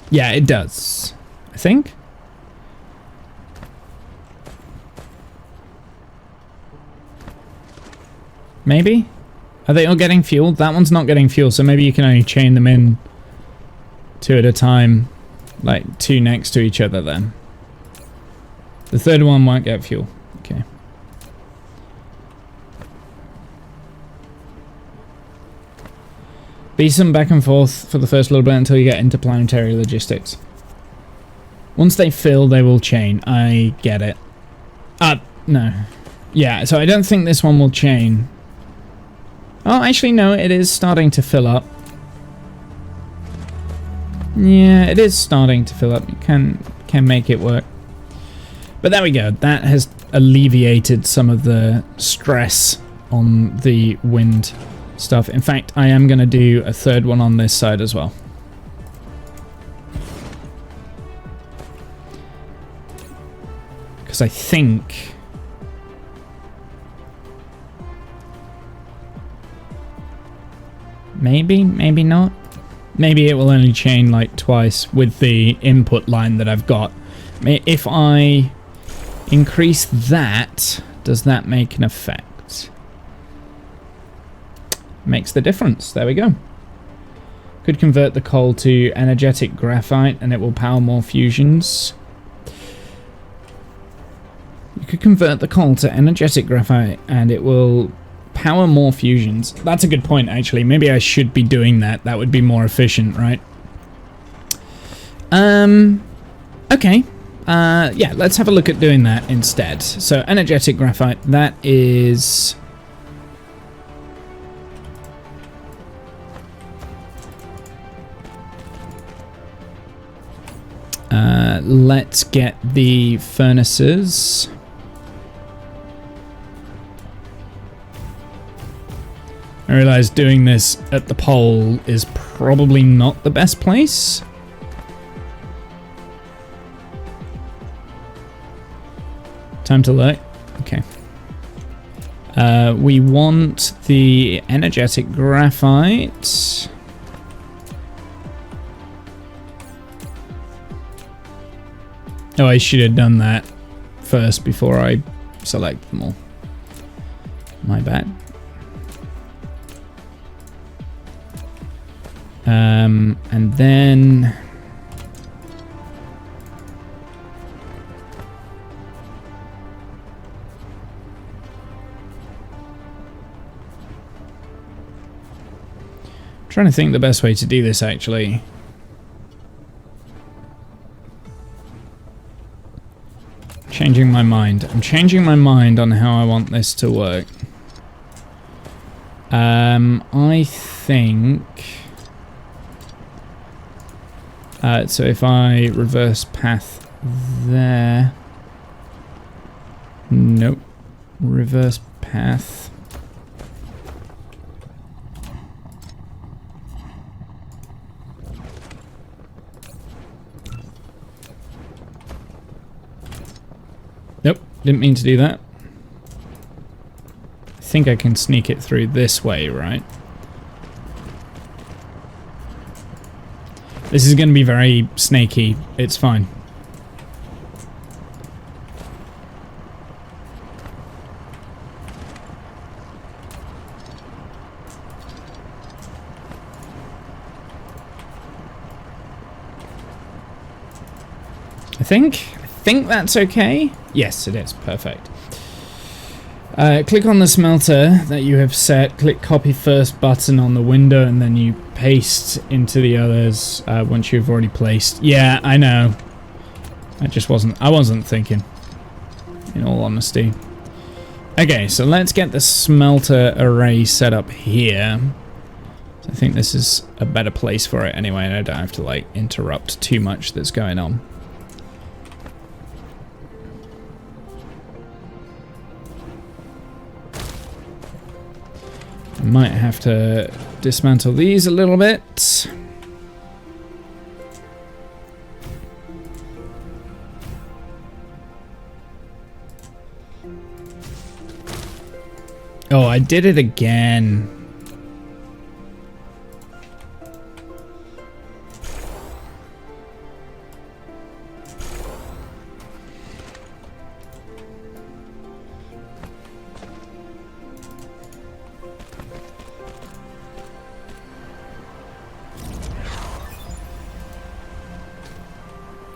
Yeah, it does. I think. Maybe? Are they all getting fuel? That one's not getting fuel, so maybe you can only chain them in 2 at a time. Like 2 next to each other then. The third one won't get fuel. Okay. Be some back and forth for the first little bit until you get interplanetary logistics. Once they fill, they will chain. I get it. No. Yeah, so I don't think this one will chain. Oh, actually, no, it is starting to fill up. Yeah, it is starting to fill up. You can make it work. But there we go. That has alleviated some of the stress on the wind stuff. In fact, I am going to do a third one on this side as well. Because I think... maybe not. Maybe it will only chain like twice with the input line that I've got. If I increase that, does that make an effect? Makes the difference. There we go. Could convert the coal to energetic graphite and it will power more fusions. You could convert the coal to energetic graphite and it will power more fusions. That's a good point, actually. Maybe I should be doing that. That would be more efficient, right? Okay. Yeah, let's have a look at doing that instead. So, energetic graphite, that is... let's get the furnaces. I realize doing this at the pole is probably not the best place. Time to look. Okay. We want the energetic graphite. Oh, I should have done that first before I select them all. My bad. And then... trying to think the best way to do this, actually. Changing my mind. I'm changing my mind on how I want this to work. I think... so if I reverse path there... Nope. Reverse path. Nope, didn't mean to do that. I think I can sneak it through this way, right? This is going to be very snaky. It's fine. I think that's okay. Yes, it is. Perfect. Click on the smelter that you have set. Click copy first button on the window, and then you paste into the others once you've already placed. Yeah, I know. I wasn't thinking, in all honesty. Okay, so let's get the smelter array set up here. I think this is a better place for it anyway, and I don't have to like interrupt too much that's going on. Might have to dismantle these a little bit. Oh, I did it again.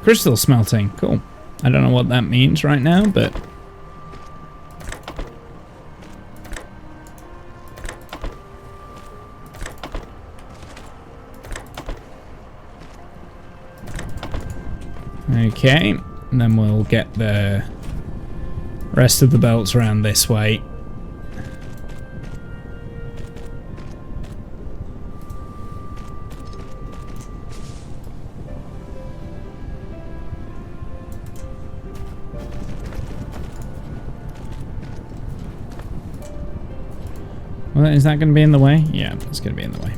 Crystal smelting, cool. I don't know what that means right now, but... Okay, and then we'll get the rest of the belts around this way. Well, is that going to be in the way? Yeah, it's going to be in the way.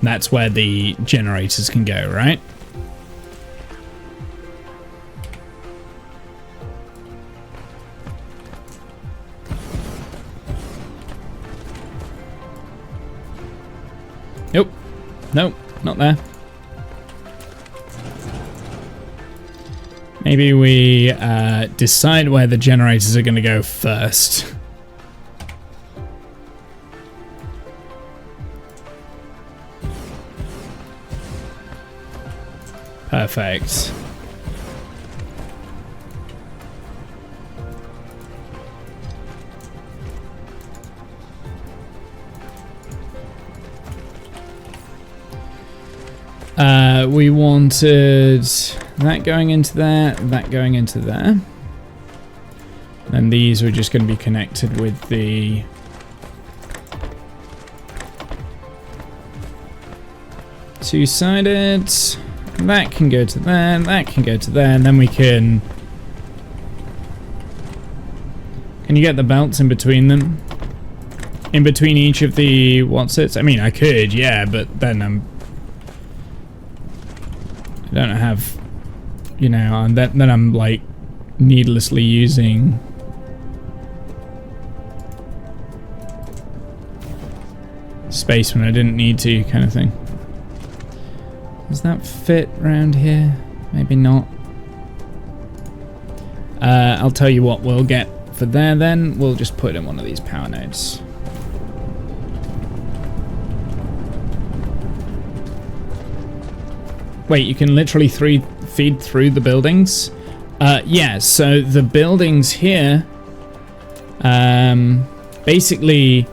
That's where the generators can go, right? Nope. Nope, not there. Maybe we decide where the generators are going to go first. Perfect. We wanted that going into there, that going into there. And these were just going to be connected with the two-sided. That can go to there, that can go to there, and then we can... Can you get the belts in between them? In between each of the what's-its? I mean, I could, yeah, but then I don't have, you know, and then I'm like needlessly using space when I didn't need to, kind of thing. Does that fit around here? Maybe not. I'll tell you what we'll get for there then. We'll just put in one of these power nodes. Wait, you can literally feed through the buildings? Yeah, so the buildings here, basically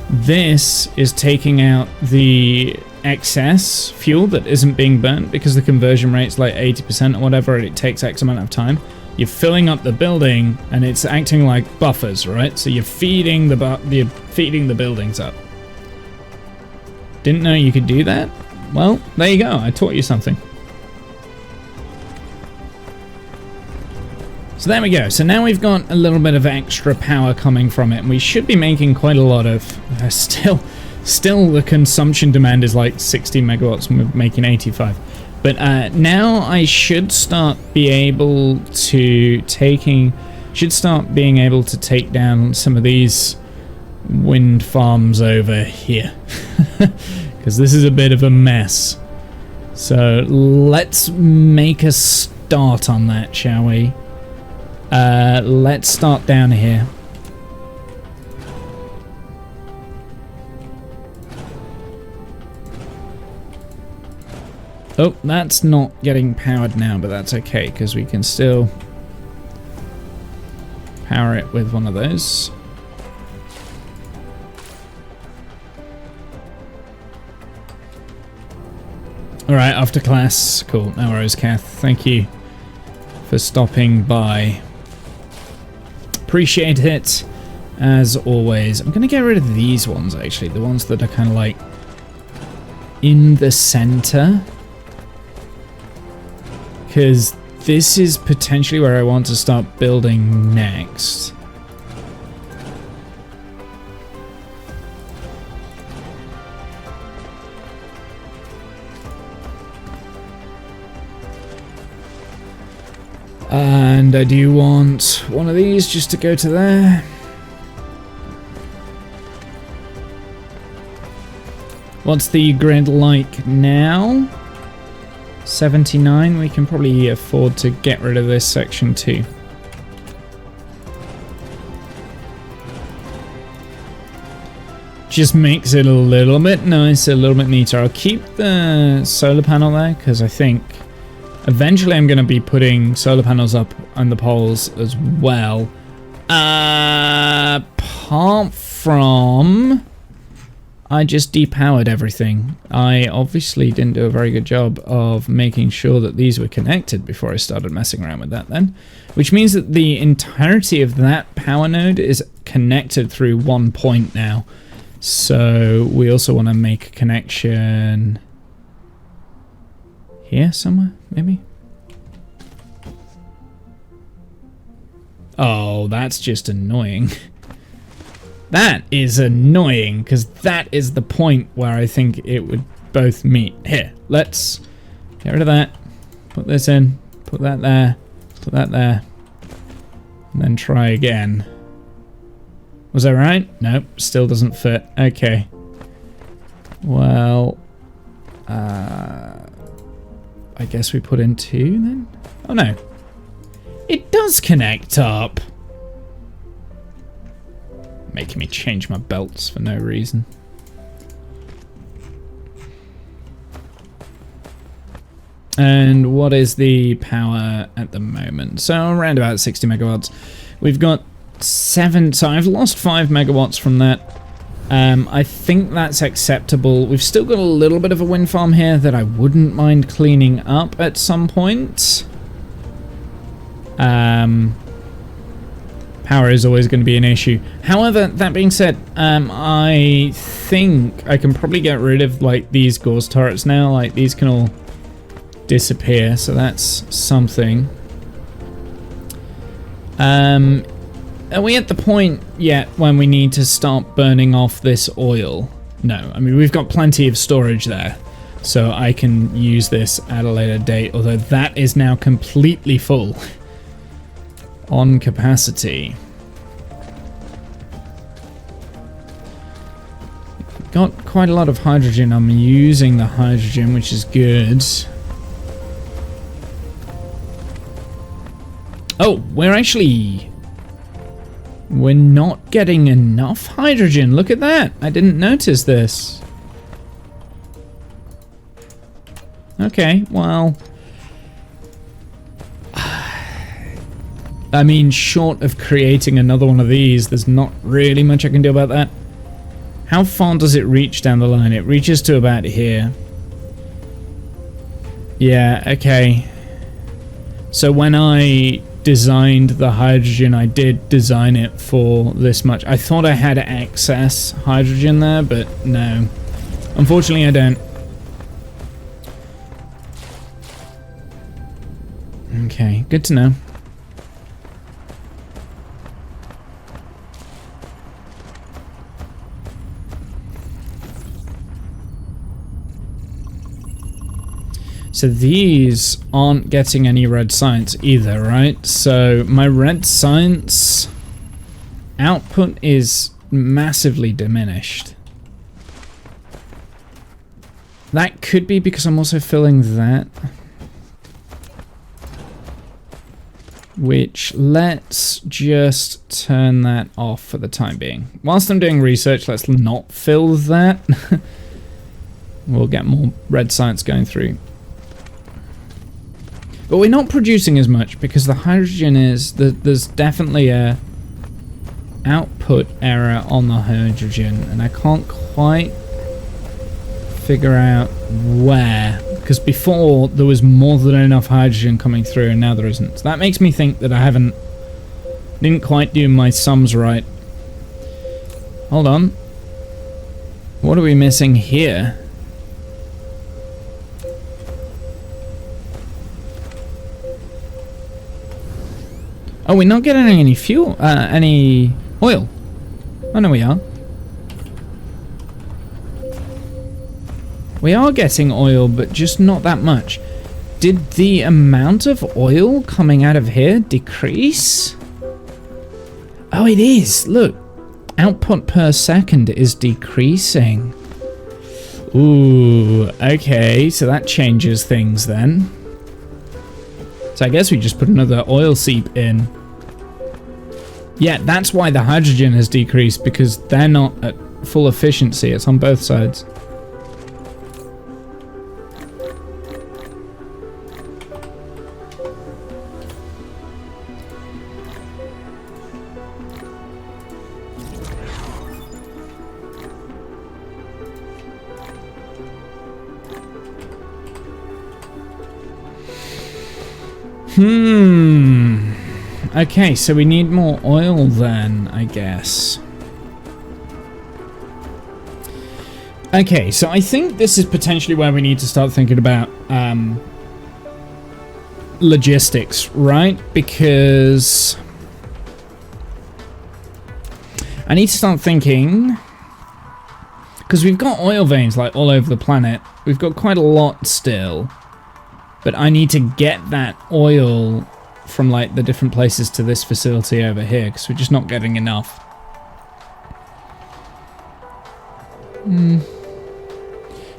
this is taking out the excess fuel that isn't being burnt because the conversion rate's like 80% or whatever, and it takes X amount of time. You're filling up the building and it's acting like buffers, right? So you're feeding the buildings up. Didn't know you could do that? Well, there you go. I taught you something. So there we go. So now we've got a little bit of extra power coming from it, and we should be making quite a lot of... Still the consumption demand is like 60 megawatts, and we're making 85. But now I should start being able to take down some of these wind farms over here. Because this is a bit of a mess. So let's make a start on that, shall we? Let's start down here. Oh, that's not getting powered now, but that's okay, because we can still power it with one of those. Alright, after class. Cool. No worries, Kath. Thank you for stopping by. Appreciate it, as always. I'm going to get rid of these ones, actually. The ones that are kind of like in the center. Because this is potentially where I want to start building next. And I do want one of these just to go to there. What's the grid like now? 79. We can probably afford to get rid of this section too. Just makes it a little bit nicer, a little bit neater. I'll keep the solar panel there because I think eventually I'm going to be putting solar panels up on the poles as well. Apart from... I just depowered everything. I obviously didn't do a very good job of making sure that these were connected before I started messing around with that then. Which means that the entirety of that power node is connected through one point now. So we also want to make a connection here somewhere, maybe? Oh, that's just annoying. That is annoying, because that is the point where I think it would both meet. Here, let's get rid of that. Put this in. Put that there. Put that there. And then try again. Was that right? Nope, still doesn't fit. Okay. Well, I guess we put in 2 then? Oh no. It does connect up. Making me change my belts for no reason. And what is the power at the moment? So around about 60 megawatts. We've got 7, so I've lost 5 megawatts from that. I think that's acceptable. We've still got a little bit of a wind farm here that I wouldn't mind cleaning up at some point. Power is always going to be an issue. However, that being said, I think I can probably get rid of like these gauze turrets now. Like these can all disappear, so that's something. Are we at the point yet when we need to start burning off this oil? No, I mean we've got plenty of storage there, so I can use this at a later date, although that is now completely full on capacity. Got quite a lot of hydrogen. I'm using the hydrogen, which is good. Oh, we're not getting enough hydrogen. Look at that. I didn't notice this. Okay, well, I mean, short of creating another one of these, there's not really much I can do about that. How far does it reach down the line? It reaches to about here. Yeah, okay. So when I designed the hydrogen, I did design it for this much. I thought I had excess hydrogen there, but no. Unfortunately, I don't. Okay, good to know. So these aren't getting any red science either, right? So my red science output is massively diminished. That could be because I'm also filling that. Which, let's just turn that off for the time being. Whilst I'm doing research, let's not fill that. We'll get more red science going through. But we're not producing as much because the hydrogen is... There's definitely a output error on the hydrogen, and I can't quite figure out where. Because before there was more than enough hydrogen coming through, and now there isn't. So that makes me think that I didn't quite do my sums right. Hold on. What are we missing here? Oh, we're not getting any fuel, any oil. Oh, no, we are. We are getting oil, but just not that much. Did the amount of oil coming out of here decrease? Oh, it is. Look, output per second is decreasing. Ooh, okay, so that changes things then. So I guess we just put another oil seep in. Yeah, that's why the hydrogen has decreased, because they're not at full efficiency. It's on both sides. Okay, so we need more oil then, I guess. Okay, so I think this is potentially where we need to start thinking about logistics, right? Because I need to start thinking, because we've got oil veins like all over the planet. We've got quite a lot still, but I need to get that oil from like the different places to this facility over here, because we're just not getting enough.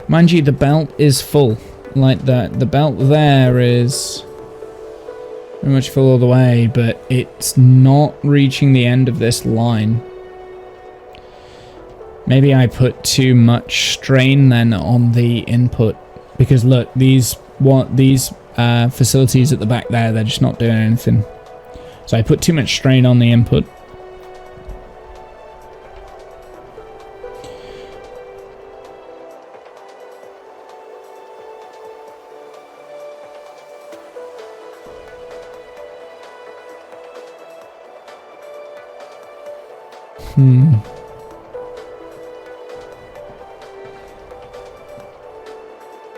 Mind you, the belt is full. Like the belt there is pretty much full all the way, but it's not reaching the end of this line. Maybe I put too much strain then on the input. Because look, these facilities at the back there, they're just not doing anything. So I put too much strain on the input.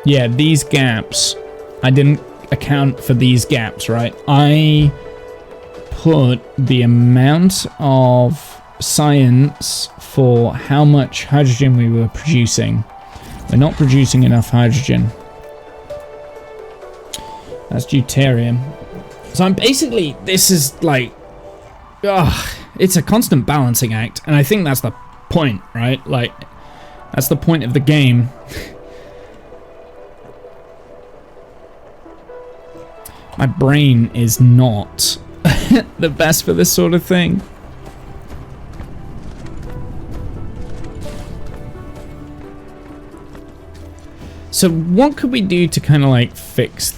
Yeah, these gaps. I didn't account for these gaps, right? I put the amount of science for how much hydrogen we were producing. We're not producing enough hydrogen. That's deuterium. So I'm basically, this is like, it's a constant balancing act, and I think that's the point, right? Like, that's the point of the game. My brain is not the best for this sort of thing. So what could we do to kind of like fix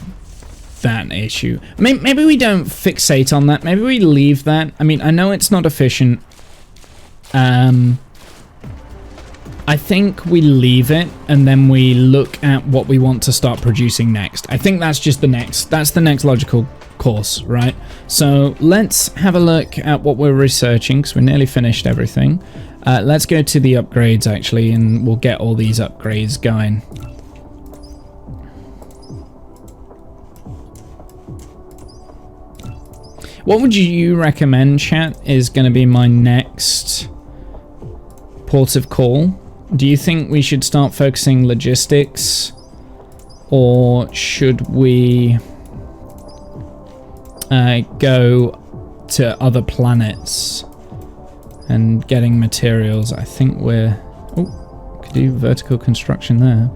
that issue? Maybe we don't fixate on that. Maybe we leave that. I mean, I know it's not efficient. I think we leave it and then we look at what we want to start producing next. I think that's just the next logical course, right? So let's have a look at what we're researching, because we're nearly finished everything. Let's go to the upgrades actually, and we'll get all these upgrades going. What would you recommend, chat, is going to be my next port of call? Do you think we should start focusing logistics, or should we go to other planets and getting materials? I think we're... Oh, could do vertical construction there.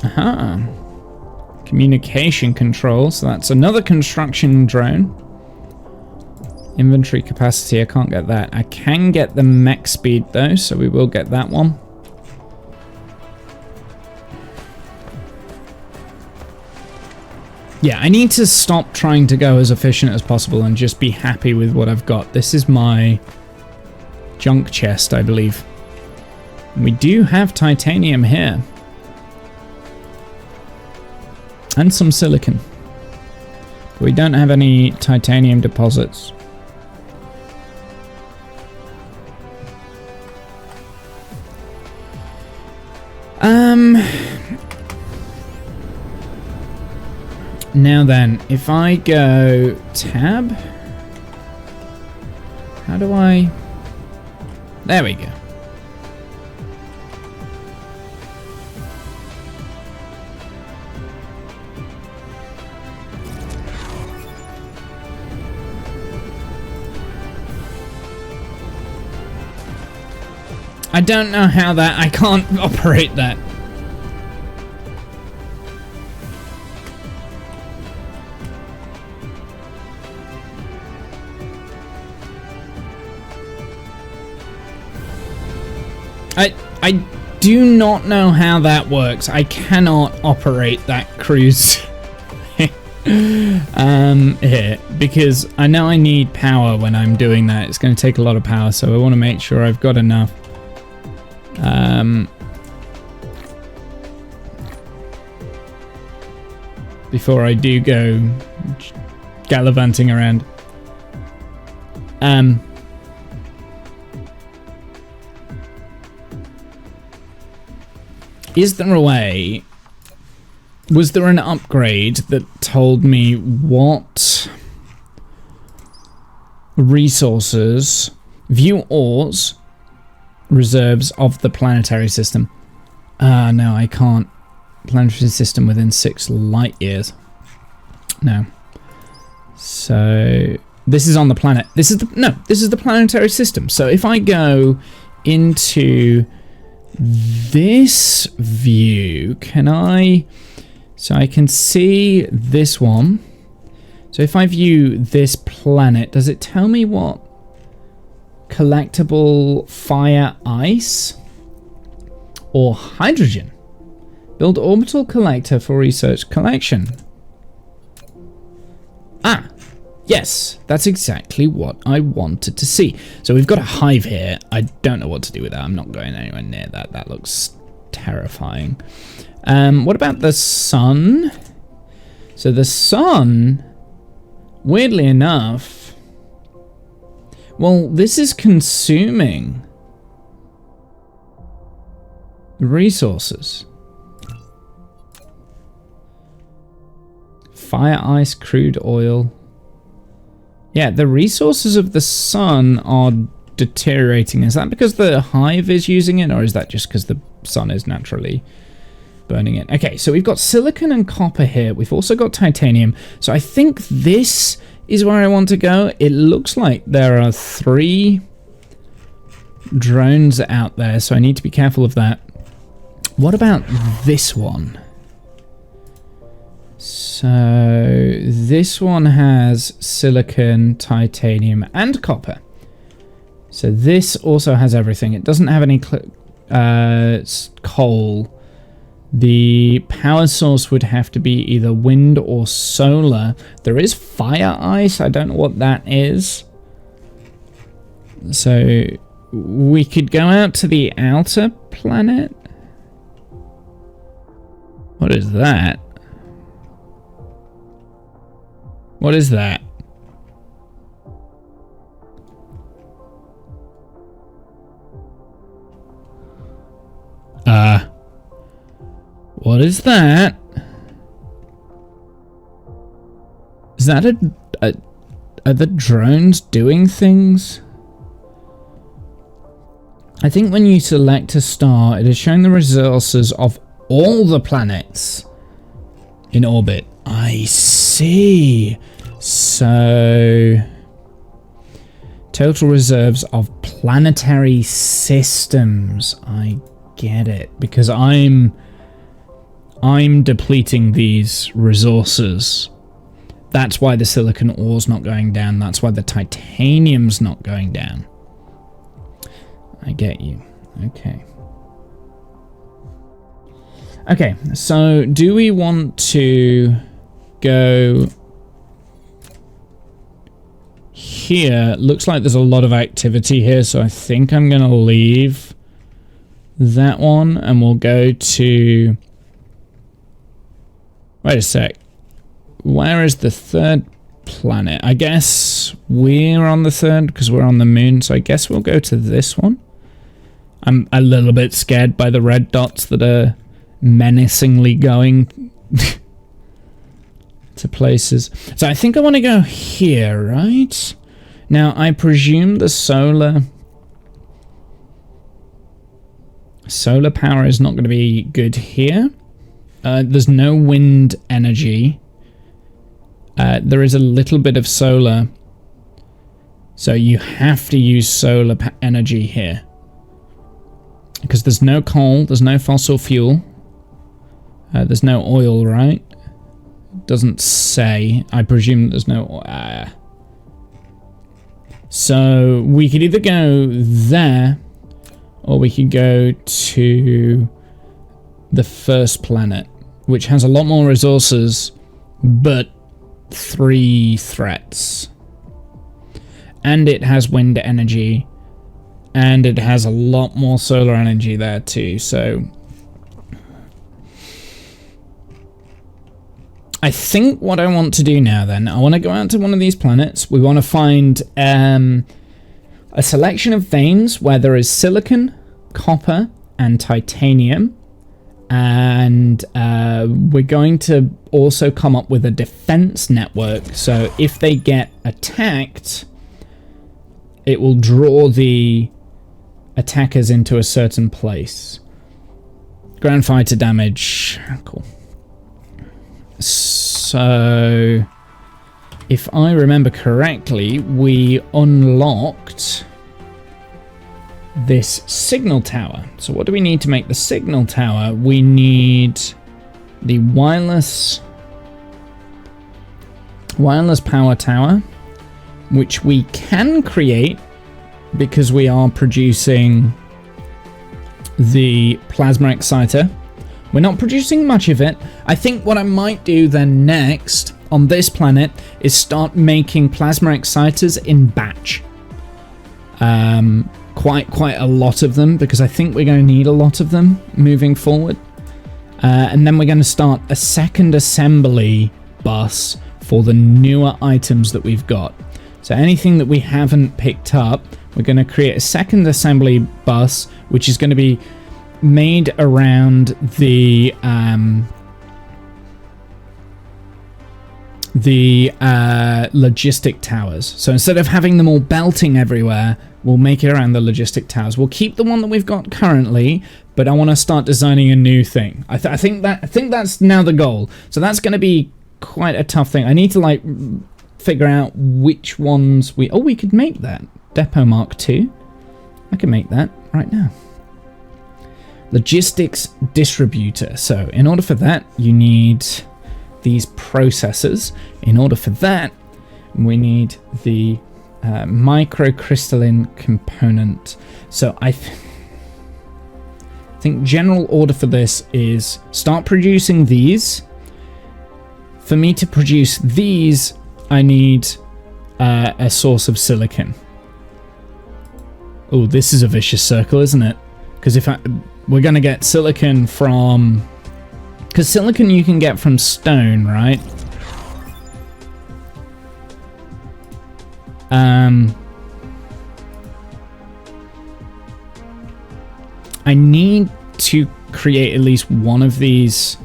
Aha. Communication control, so that's another construction drone. Inventory capacity, I can't get that. I can get the mech speed though, so we will get that one. Yeah, I need to stop trying to go as efficient as possible and just be happy with what I've got. This is my junk chest, I believe. We do have titanium here. And some silicon. But we don't have any titanium deposits. Now then, if I go tab, how do I... There we go. I don't know how that... I can't operate that. I do not know how that works. I cannot operate that cruise here, because I know I need power when I'm doing that. It's going to take a lot of power, so I want to make sure I've got enough. Before I do go gallivanting around. Is there a way... Was there an upgrade that told me what resources, view ores, reserves of the planetary system? No, I can't. Planetary system within 6 light years. No. So this is on the planet. This is the planetary system. So if I go into this view, can I So I can see this one. So if I view this planet, does it tell me what collectible fire ice or hydrogen? Build orbital collector for research collection. Ah, yes, that's exactly what I wanted to see. So we've got a hive here. I don't know what to do with that. I'm not going anywhere near that. That looks terrifying. What about the sun? So the sun, weirdly enough, well, this is consuming resources. Fire, ice, crude oil. Yeah, the resources of the sun are deteriorating. Is that because the hive is using it, or is that just because the sun is naturally burning it? Okay, so we've got silicon and copper here. We've also got titanium. So I think this is where I want to go. It looks like there are 3 drones out there, so I need to be careful of that. What about this one? So this one has silicon, titanium, and copper. So this also has everything. It doesn't have any coal. The power source would have to be either wind or solar. There is fire ice. I don't know what that is. So we could go out to the outer planet. What is that? What is that? What is that? Is that are the drones doing things? I think when you select a star, it is showing the resources of all the planets in orbit. I see. So total reserves of planetary systems. I get it, because I'm depleting these resources. That's why the silicon ore's not going down. That's why the titanium's not going down. I get you. Okay. Okay, so do we want to go here? Looks like there's a lot of activity here, so I think I'm going to leave that one and we'll go to... Wait a sec. Where is the 3rd planet? I guess we're on the 3rd because we're on the moon, so I guess we'll go to this one. I'm a little bit scared by the red dots that are menacingly going to places. So I think I want to go here, right? Now, I presume the solar power is not going to be good here. There's no wind energy. There is a little bit of solar. So you have to use solar energy here. Because there's no coal, there's no fossil fuel. There's no oil, right? Doesn't say. I presume there's no... So we could either go there, or we could go to the first planet, which has a lot more resources, but 3 threats. And it has wind energy, and it has a lot more solar energy there too, so... I think what I want to do now then, I want to go out to one of these planets. We want to find a selection of veins where there is silicon, copper, and titanium. And we're going to also come up with a defense network. So if they get attacked, it will draw the attackers into a certain place. Ground fighter damage. Cool. So, if I remember correctly, we unlocked this signal tower. So what do we need to make the signal tower? We need the wireless power tower, which we can create because we are producing the plasma exciter. We're not producing much of it. I think what I might do then next on this planet is start making plasma exciters in batch. Quite a lot of them, because I think we're going to need a lot of them moving forward. And then we're going to start a second assembly bus for the newer items that we've got. So anything that we haven't picked up, we're going to create a second assembly bus, which is going to be made around the logistic towers. So instead of having them all belting everywhere, we'll make it around the logistic towers. We'll keep the one that we've got currently, but I want to start designing a new thing. I think that's now the goal. So that's going to be quite a tough thing. I need to like figure out which ones we could make that depot mark II. I can make that right now. Logistics distributor. So in order for that, you need these processors. In order for that, we need the microcrystalline component. So I think general order for this is start producing these. For me to produce these, I need a source of silicon. Oh, this is a vicious circle, isn't it? Because we're going to get silicon from... Because silicon you can get from stone, right? I need to create at least one of these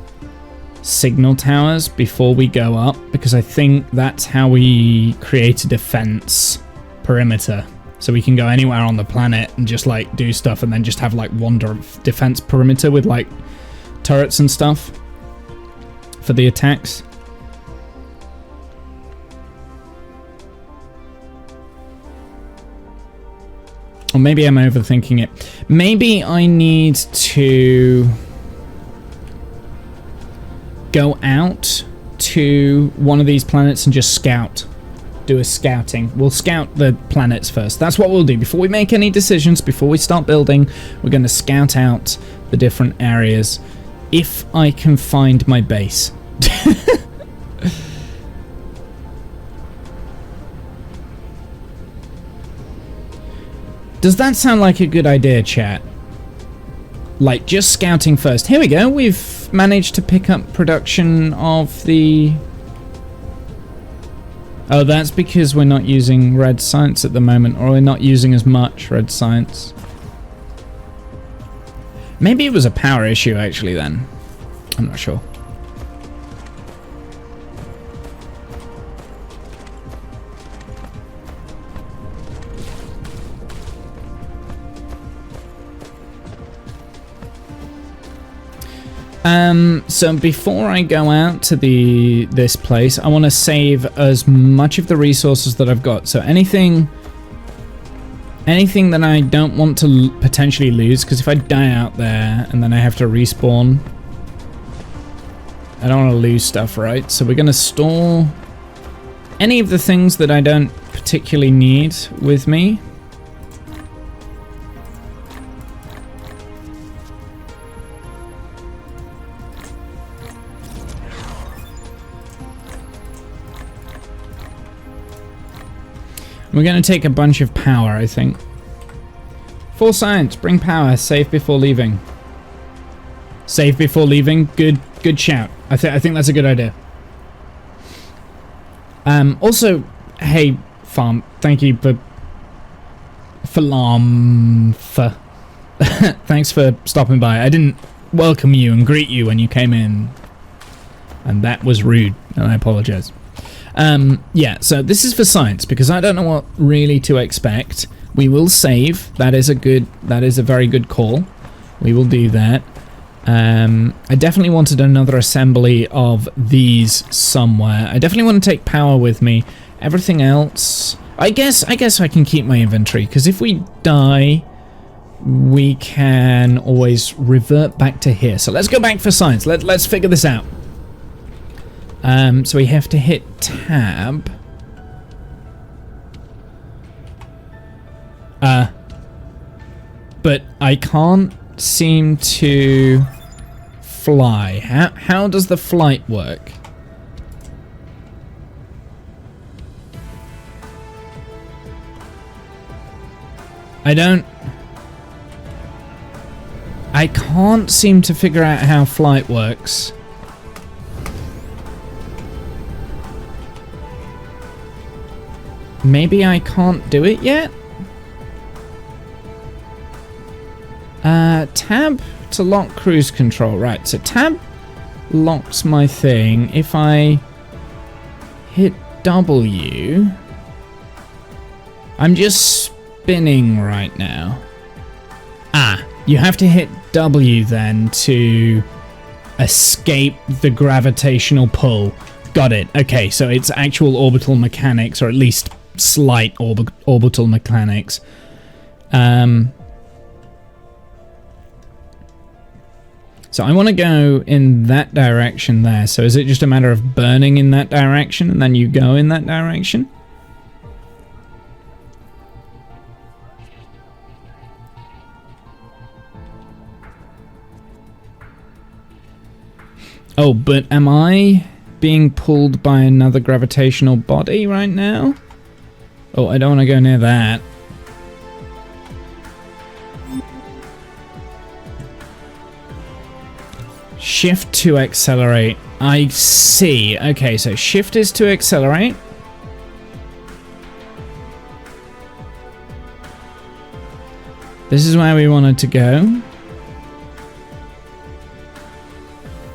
signal towers before we go up, because I think that's how we create a defense perimeter. So we can go anywhere on the planet and just like do stuff and then just have like one defense perimeter with like turrets and stuff for the attacks. Or maybe I'm overthinking it. Maybe I need to go out to one of these planets and just scout. Do a scouting. We'll scout the planets first. That's what we'll do. Before we make any decisions, before we start building, we're going to scout out the different areas. If I can find my base. Does that sound like a good idea, chat? Like, just scouting first. Here we go. We've managed to pick up production of the... Oh, that's because we're not using red science at the moment, or we're not using as much red science. Maybe it was a power issue, actually, then. I'm not sure. So before I go out to this place, I want to save as much of the resources that I've got. So anything that I don't want to potentially lose, because if I die out there and then I have to respawn, I don't want to lose stuff, right? So we're going to store any of the things that I don't particularly need with me. We're going to take a bunch of power, I think. Full science, bring power, save before leaving. Save before leaving, good shout. I think that's a good idea. Also, hey, Farm, thank you for thanks for stopping by. I didn't welcome you and greet you when you came in, and that was rude, and I apologize. Yeah, so this is for science, because I don't know what really to expect. We will save. That is a very good call. We will do that. I definitely wanted another assembly of these somewhere. I definitely want to take power with me. Everything else, I guess I can keep my inventory, because if we die, we can always revert back to here. So let's go back for science. Let's figure this out. So we have to hit tab. But I can't seem to fly. How does the flight work? I can't seem to figure out how flight works. Maybe I can't do it yet? Tab to lock cruise control. Right, so tab locks my thing. If I hit W... I'm just spinning right now. Ah, you have to hit W then to escape the gravitational pull. Got it. Okay, so it's actual orbital mechanics, or at least slight orbital mechanics. So I want to go in that direction there. So is it just a matter of burning in that direction and then you go in that direction? Oh, but am I being pulled by another gravitational body right now? Oh, I don't want to go near that. Shift to accelerate. I see. Okay, so shift is to accelerate. This is where we wanted to go.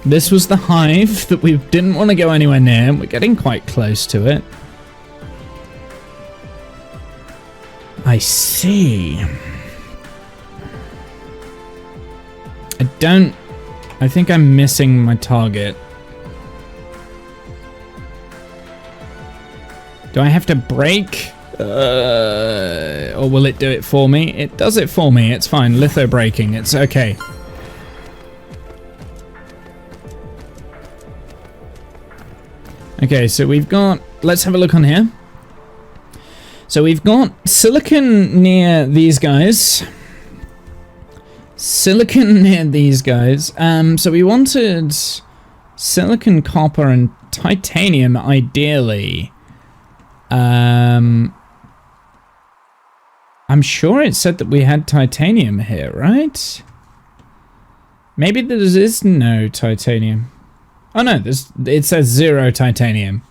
This was the hive that we didn't want to go anywhere near. We're getting quite close to it. I see. I think I'm missing my target. Do I have to brake? Or will it do it for me? It does it for me. It's fine. Litho braking. It's okay. Okay, so we've got... Let's have a look on here. So we've got silicon near these guys. Silicon near these guys. So we wanted silicon, copper, and titanium, ideally. I'm sure it said that we had titanium here, right? Maybe there is no titanium. Oh no, it says 0 titanium.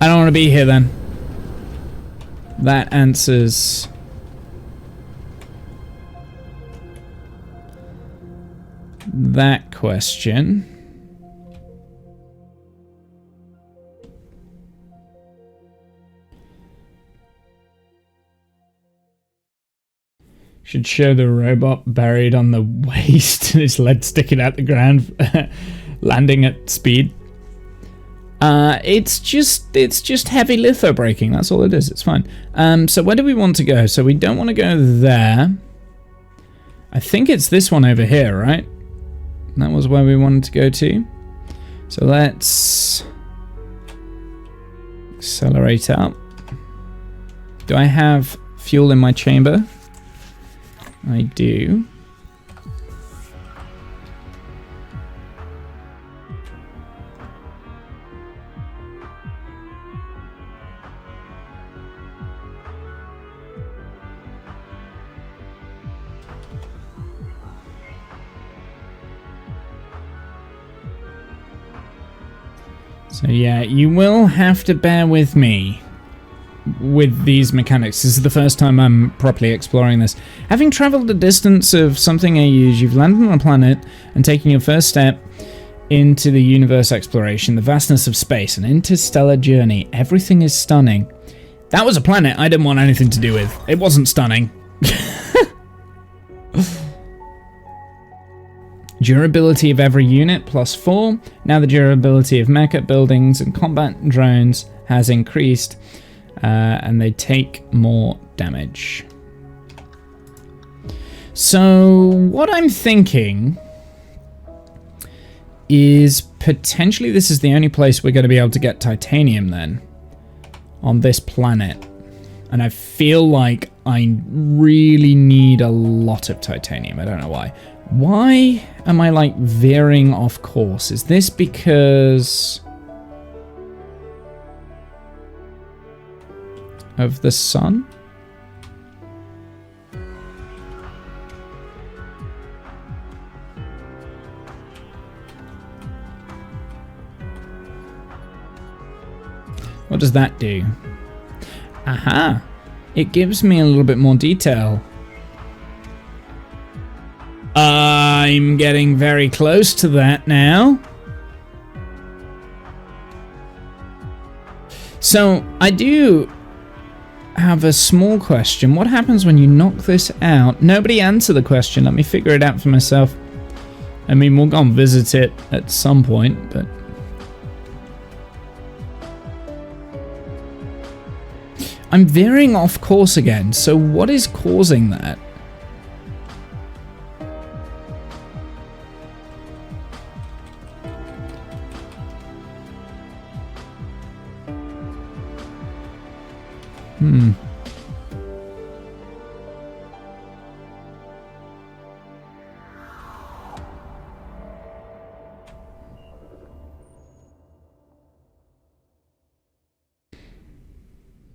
I don't want to be here then. That answers... that question. Should show the robot buried on the waist and his lead sticking out the ground, landing at speed. It's just heavy litho braking. That's all it is. It's fine. So where do we want to go? So we don't want to go there. I think it's this one over here, right? That was where we wanted to go to. So let's accelerate up. Do I have fuel in my chamber? I do. So yeah, you will have to bear with me with these mechanics. This is the first time I'm properly exploring this. Having traveled a distance of something AUs, you've landed on a planet and taken your first step into the universe exploration, the vastness of space, an interstellar journey. Everything is stunning. That was a planet I didn't want anything to do with. It wasn't stunning. Durability of every unit +4. Now the durability of mecha buildings and combat drones has increased. and they take more damage. So what I'm thinking is potentially this is the only place we're going to be able to get titanium then on this planet. And I feel like I really need a lot of titanium. I don't know why. Why am I like veering off course? Is this because of the sun? What does that do? Aha! It gives me a little bit more detail. I'm getting very close to that now. So, I do have a small question. What happens when you knock this out? Nobody answer the question. Let me figure it out for myself. I mean, we'll go and visit it at some point, but... I'm veering off course again, so what is causing that?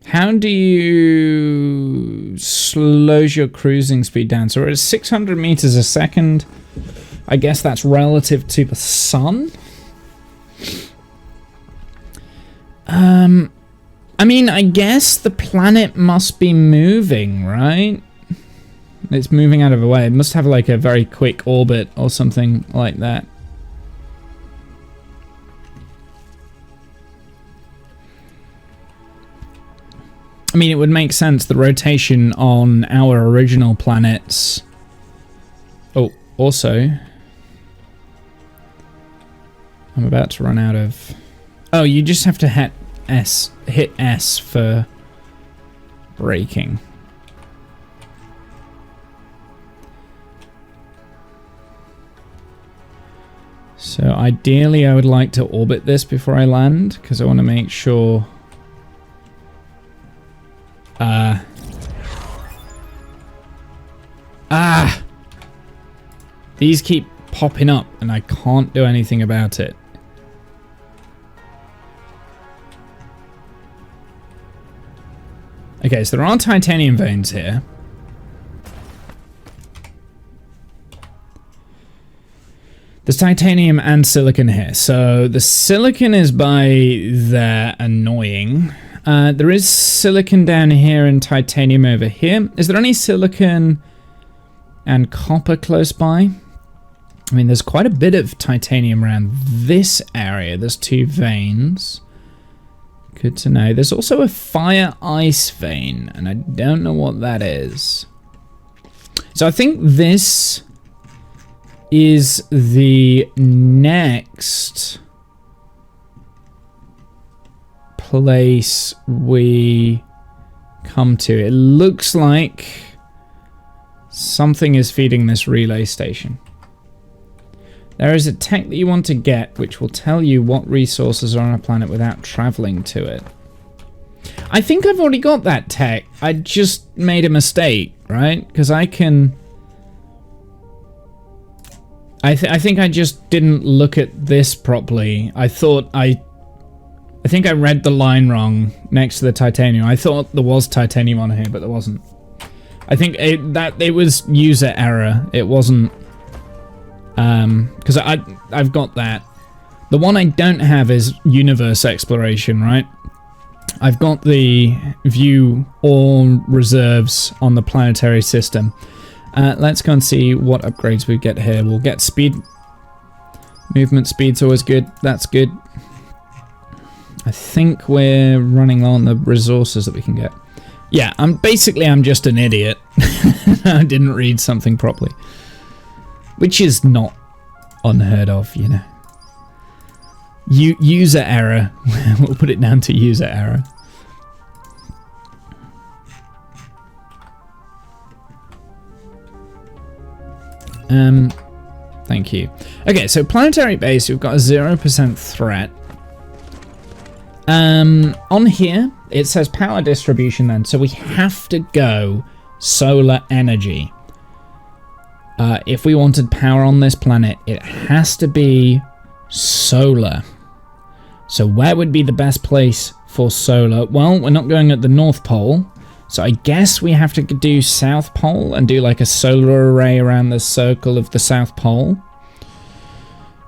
How do you slow your cruising speed down? So we're at 600 meters a second. I guess that's relative to the sun. I mean, I guess the planet must be moving, right? It's moving out of the way. It must have like a very quick orbit or something like that. I mean, it would make sense. The rotation on our original planets. Oh, also, I'm about to run out of... Oh, you just have to hit S for braking. So ideally, I would like to orbit this before I land, because I want to make sure... These keep popping up and I can't do anything about it. Okay, so there are titanium veins here. There's titanium and silicon here. So the silicon is by there, annoying. There is silicon down here and titanium over here. Is there any silicon and copper close by? I mean, there's quite a bit of titanium around this area. There's 2 veins. Good to know. There's also a fire ice vein, and I don't know what that is. So I think this is the next place we come to. It looks like something is feeding this relay station. There is a tech that you want to get which will tell you what resources are on a planet without traveling to it. I think I've already got that tech. I just made a mistake, right? Because I can... I think I just didn't look at this properly. I think I read the line wrong next to the titanium. I thought there was titanium on here, but there wasn't. I think it was user error. It wasn't... because I've got that. The one I don't have is universe exploration, right? I've got the view all reserves on the planetary system. Let's go and see what upgrades we get here. We'll get speed. Movement speed's always good. That's good. I think we're running low on the resources that we can get. Yeah, I'm just an idiot. I didn't read something properly. Which is not unheard of, you know. User error. We'll put it down to user error. Thank you. Okay, so planetary base, we've got a 0% threat. On here, it says power distribution then, so we have to go solar energy. If we wanted power on this planet, it has to be solar. So where would be the best place for solar? Well, we're not going at the North Pole, so I guess we have to do South Pole and do like a solar array around the circle of the South Pole.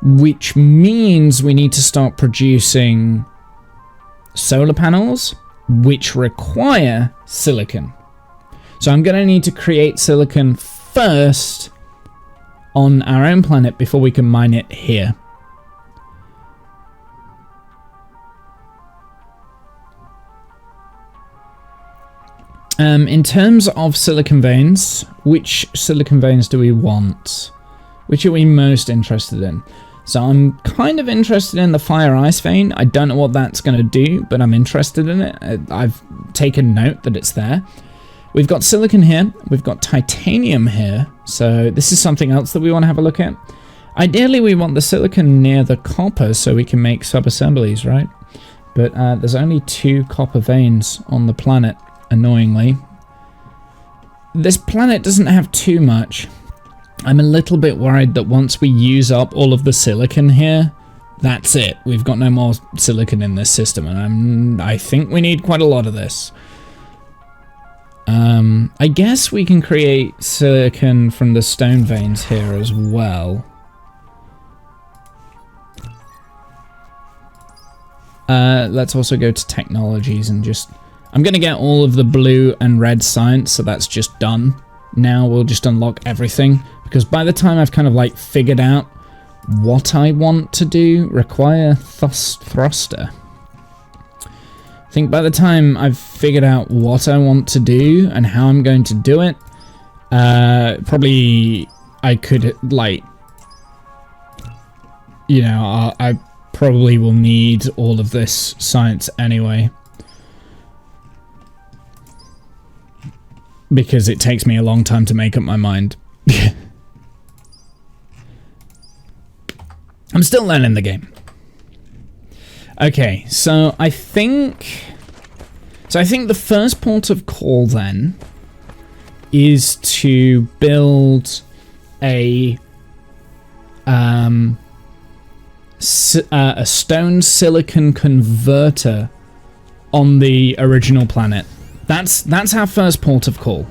Which means we need to start producing solar panels, which require silicon. So I'm going to need to create silicon first on our own planet before we can mine it here. In terms of silicon veins, which silicon veins do we want? Which are we most interested in? So I'm kind of interested in the fire ice vein. I don't know what that's going to do, but I'm interested in it. I've taken note that it's there. We've got silicon here. We've got titanium here. So this is something else that we want to have a look at. Ideally, we want the silicon near the copper so we can make sub-assemblies, right? But there's only 2 copper veins on the planet, annoyingly. This planet doesn't have too much. I'm a little bit worried that once we use up all of the silicon here, that's it. We've got no more silicon in this system, and I think we need quite a lot of this. I guess we can create silicon from the stone veins here as well. Let's also go to technologies and just... I'm going to get all of the blue and red science, so that's just done. Now we'll just unlock everything, because by the time I've kind of like figured out what I want to do, require thruster. I think by the time I've figured out what I want to do and how I'm going to do it, probably I could like, you know, I probably will need all of this science anyway. Because it takes me a long time to make up my mind. I'm still learning the game. Okay, so I think the first port of call then is to build a stone silicon converter on the original planet. That's our first port of call.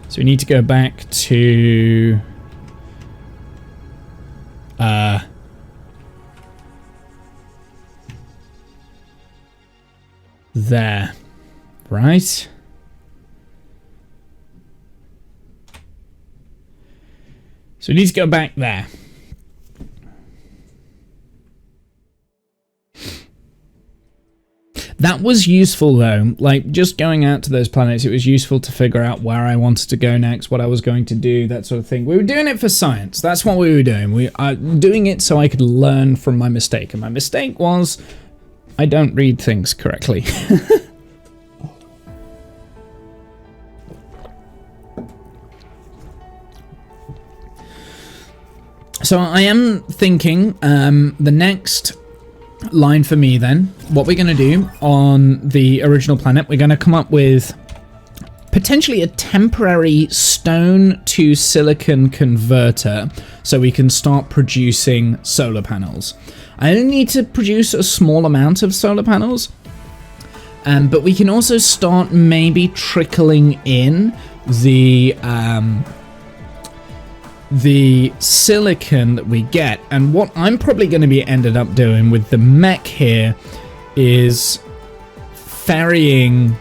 So we need to go back to there, right? So we need to go back there. That was useful though, like just going out to those planets, it was useful to figure out where I wanted to go next, what I was going to do, that sort of thing. We were doing it for science, that's what we were doing. We are doing it so I could learn from my mistake, and my mistake was I don't read things correctly. So I am thinking the next line for me then, what we're going to do on the original planet, we're going to come up with potentially a temporary stone to silicon converter so we can start producing solar panels. I only need to produce a small amount of solar panels, but we can also start maybe trickling in the silicon that we get. And what I'm probably going to be ended up doing with the mech here is ferrying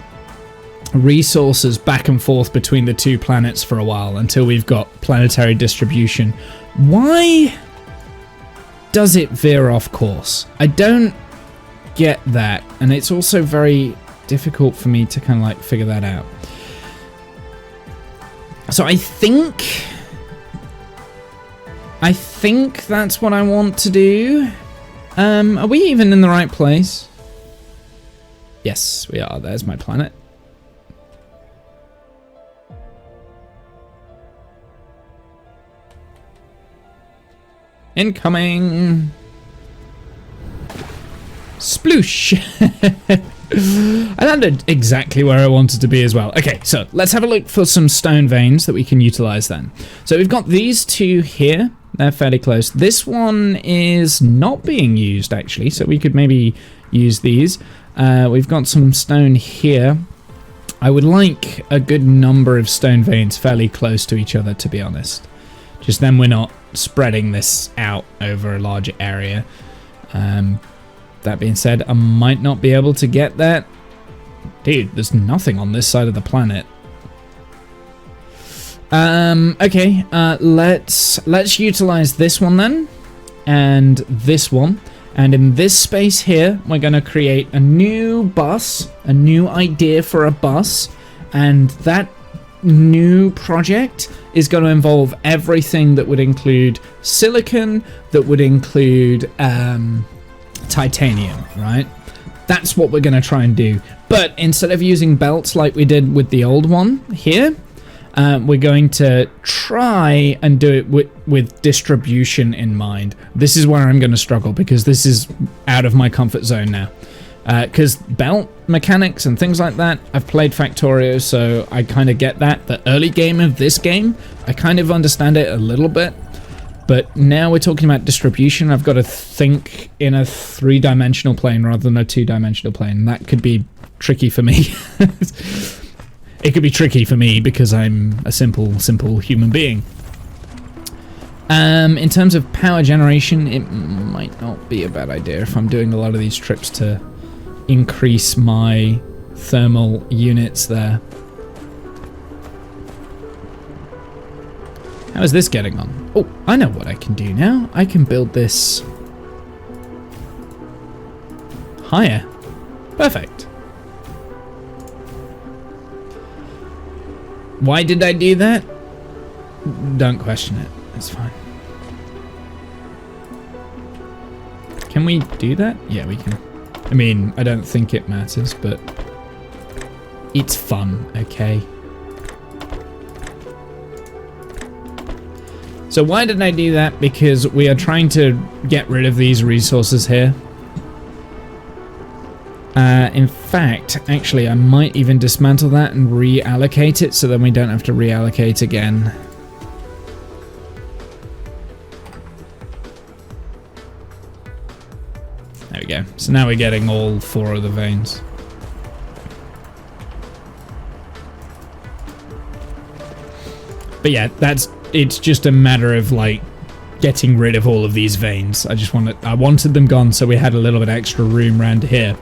resources back and forth between the 2 planets for a while until we've got planetary distribution. Why does it veer off course? I don't get that, and it's also very difficult for me to kind of like figure that out. So I think that's what I want to do. Are we even in the right place? Yes, we are. There's my planet. Incoming! Sploosh! I landed exactly where I wanted to be as well. Okay, so let's have a look for some stone veins that we can utilize then. So we've got these two here. They're fairly close. This one is not being used, actually, so we could maybe use these. We've got some stone here. I would like a good number of stone veins fairly close to each other, to be honest. Just then we're not spreading this out over a larger area. That being said, I might not be able to get that. Dude, there's nothing on this side of the planet. Okay, let's utilize this one then, and this one. And in this space here, we're going to create a new bus, a new idea for a bus, and that new project is going to involve everything that would include silicon, that would include titanium, right? That's what we're going to try and do. But instead of using belts like we did with the old one here, we're going to try and do it with distribution in mind. This is where I'm going to struggle because this is out of my comfort zone now. Because belt mechanics and things like that, I've played Factorio, so I kind of get that. The early game of this game, I kind of understand it a little bit. But now we're talking about distribution. I've got to think in a 3-dimensional plane rather than a 2-dimensional plane. That could be tricky for me. It could be tricky for me because I'm a simple human being. In terms of power generation, it might not be a bad idea if I'm doing a lot of these trips to increase my thermal units there. How is this getting on? Oh, I know what I can do now. I can build this higher. Perfect. Why did I do that? Don't question it. It's fine. Can we do that? Yeah, we can. I mean, I don't think it matters, but it's fun, okay? So why did I do that? Because we are trying to get rid of these resources here. In fact, actually, I might even dismantle that and reallocate it so then we don't have to reallocate again. There we go. So now we're getting all 4 of the veins. But yeah, it's just a matter of like getting rid of all of these veins. I wanted them gone so we had a little bit extra room around here.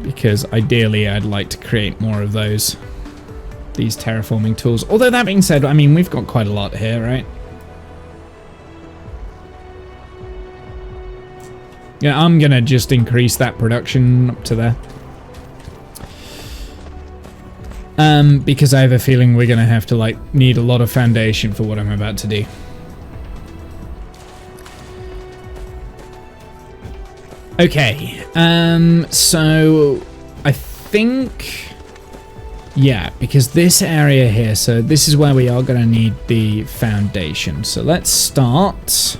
Because ideally I'd like to create more of these terraforming tools. Although that being said, I mean, we've got quite a lot here, right? Yeah, I'm gonna just increase that production up to there. Because I have a feeling we're gonna have to need a lot of foundation for what I'm about to do. Okay, so I think, yeah, because this area here, so this is where we are going to need the foundation. So let's start.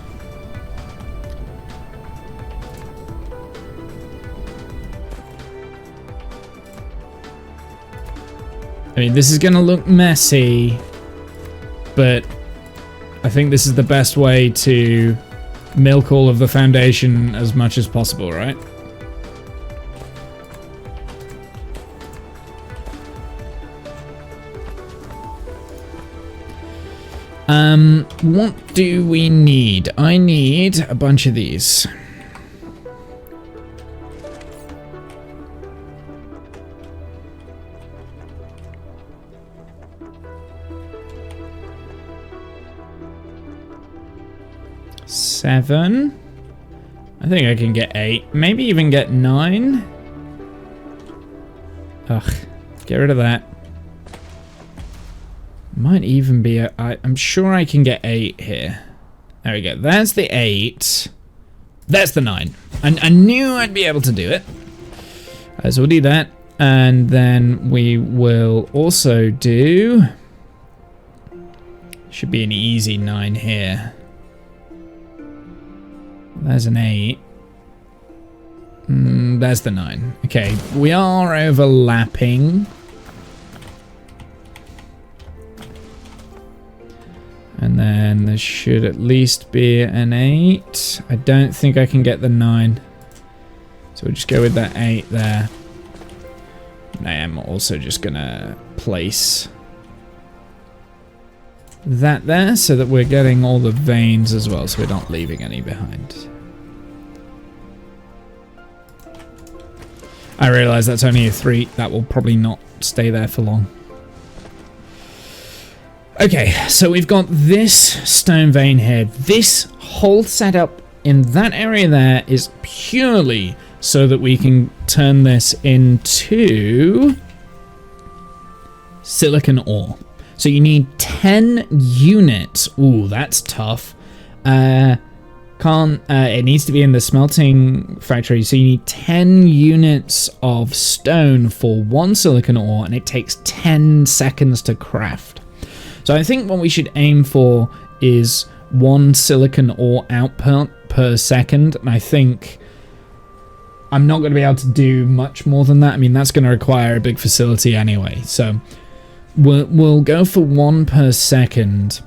I mean, this is going to look messy, but I think this is the best way to milk all of the foundation as much as possible, right? What do we need? I need a bunch of these. Seven. I think I can get 8. Maybe even get 9. Ugh. Get rid of that. Might even be I'm sure I can get 8 here. There we go. That's the 8. That's the 9. And I knew I'd be able to do it. So we'll do that. And then we will also do... Should be an easy 9 here. There's an 8. There's the 9. Okay, we are overlapping. And then there should at least be an 8. I don't think I can get the 9. So we'll just go with that 8 there. And I am also just going to place that there so that we're getting all the veins as well, so we're not leaving any behind. I realise that's only a 3. That will probably not stay there for long. Okay, so we've got this stone vein here. This whole setup in that area there is purely so that we can turn this into silicon ore. So you need 10 units. Ooh, that's tough. It needs to be in the smelting factory, so you need 10 units of stone for 1 silicon ore, and it takes 10 seconds to craft. So I think what we should aim for is 1 silicon ore output per second, and I think I'm not going to be able to do much more than that. I mean, that's going to require a big facility anyway, so we'll go for 1 per second.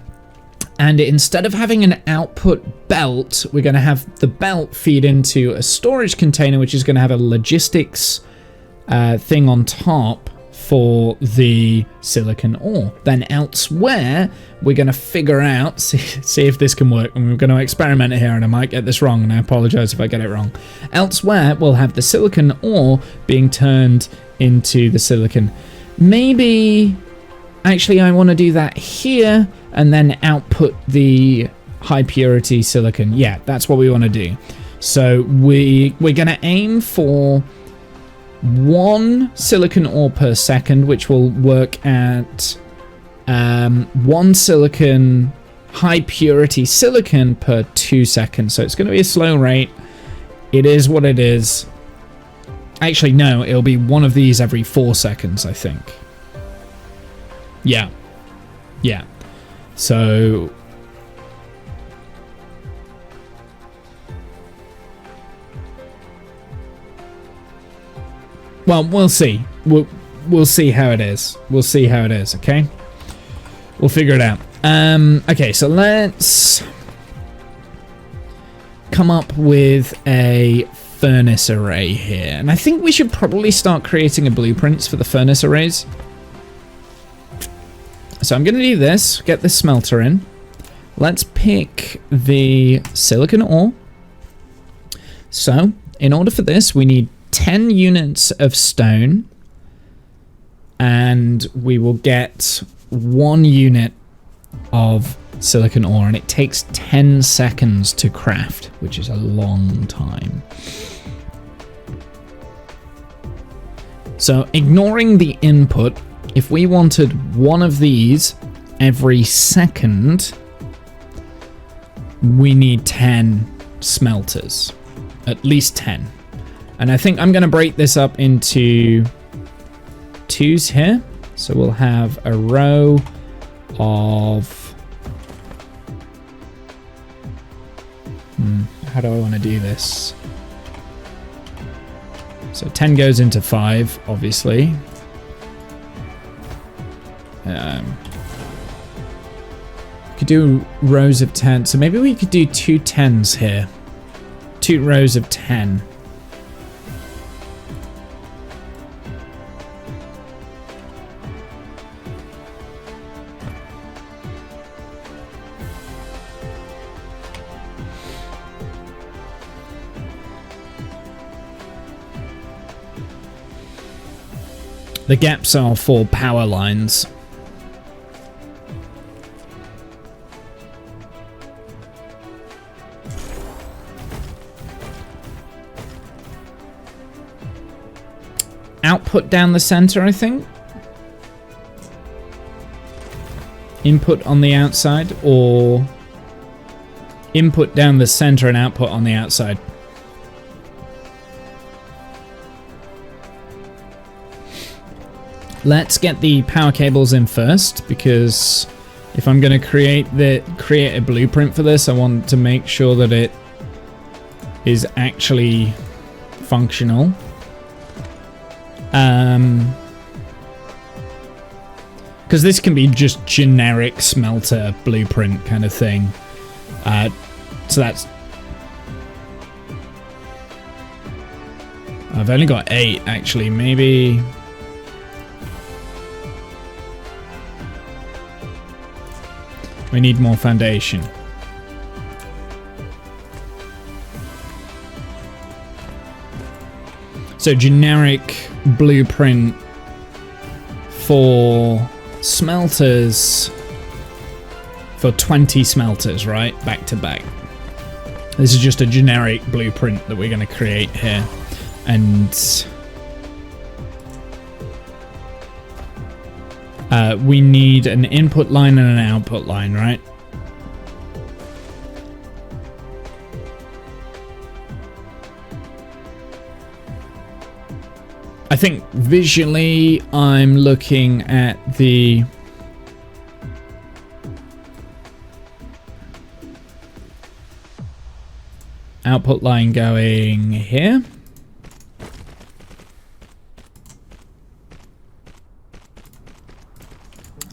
And instead of having an output belt, we're going to have the belt feed into a storage container, which is going to have a logistics thing on top for the silicon ore. Then elsewhere, we're going to figure out, see if this can work. And we're going to experiment here, and I might get this wrong, and I apologize if I get it wrong. Elsewhere, we'll have the silicon ore being turned into the silicon. Maybe... Actually, I want to do that here and then output the high purity silicon. Yeah, that's what we want to do. So we're going to aim for 1 silicon ore per second, which will work at 1 silicon high purity silicon per 2 seconds. So it's going to be a slow rate. It is what it is. Actually, no, it'll be 1 of these every 4 seconds, I think. Yeah. Yeah. So... Well, we'll see. We'll see how it is. We'll see how it is, okay? We'll figure it out. Okay, so let's come up with a furnace array here. And I think we should probably start creating a blueprints for the furnace arrays. So I'm going to do this, get the smelter in. Let's pick the silicon ore. So, in order for this, we need 10 units of stone. And we will get 1 unit of silicon ore. And it takes 10 seconds to craft, which is a long time. So, ignoring the input... If we wanted 1 of these every second, we need 10 smelters. At least 10. And I think I'm going to break this up into 2s here. So we'll have a row of... how do I want to do this? So 10 goes into 5, obviously. Could do rows of 10, so maybe we could do 2 10s here. 2 rows of 10. The gaps are for power lines. Output down the center, I think. Input on the outside, or input down the center and output on the outside. let's get the power cables in first, because if I'm going to create a blueprint for this, I want to make sure that it is actually functional. Because this can be just generic smelter blueprint kind of thing. So that's... I've only got 8 actually, maybe... We need more foundation. So generic blueprint for smelters, for 20 smelters, right? Back to back. This is just a generic blueprint that we're going to create here. And we need an input line and an output line, right? I think visually I'm looking at the output line going here.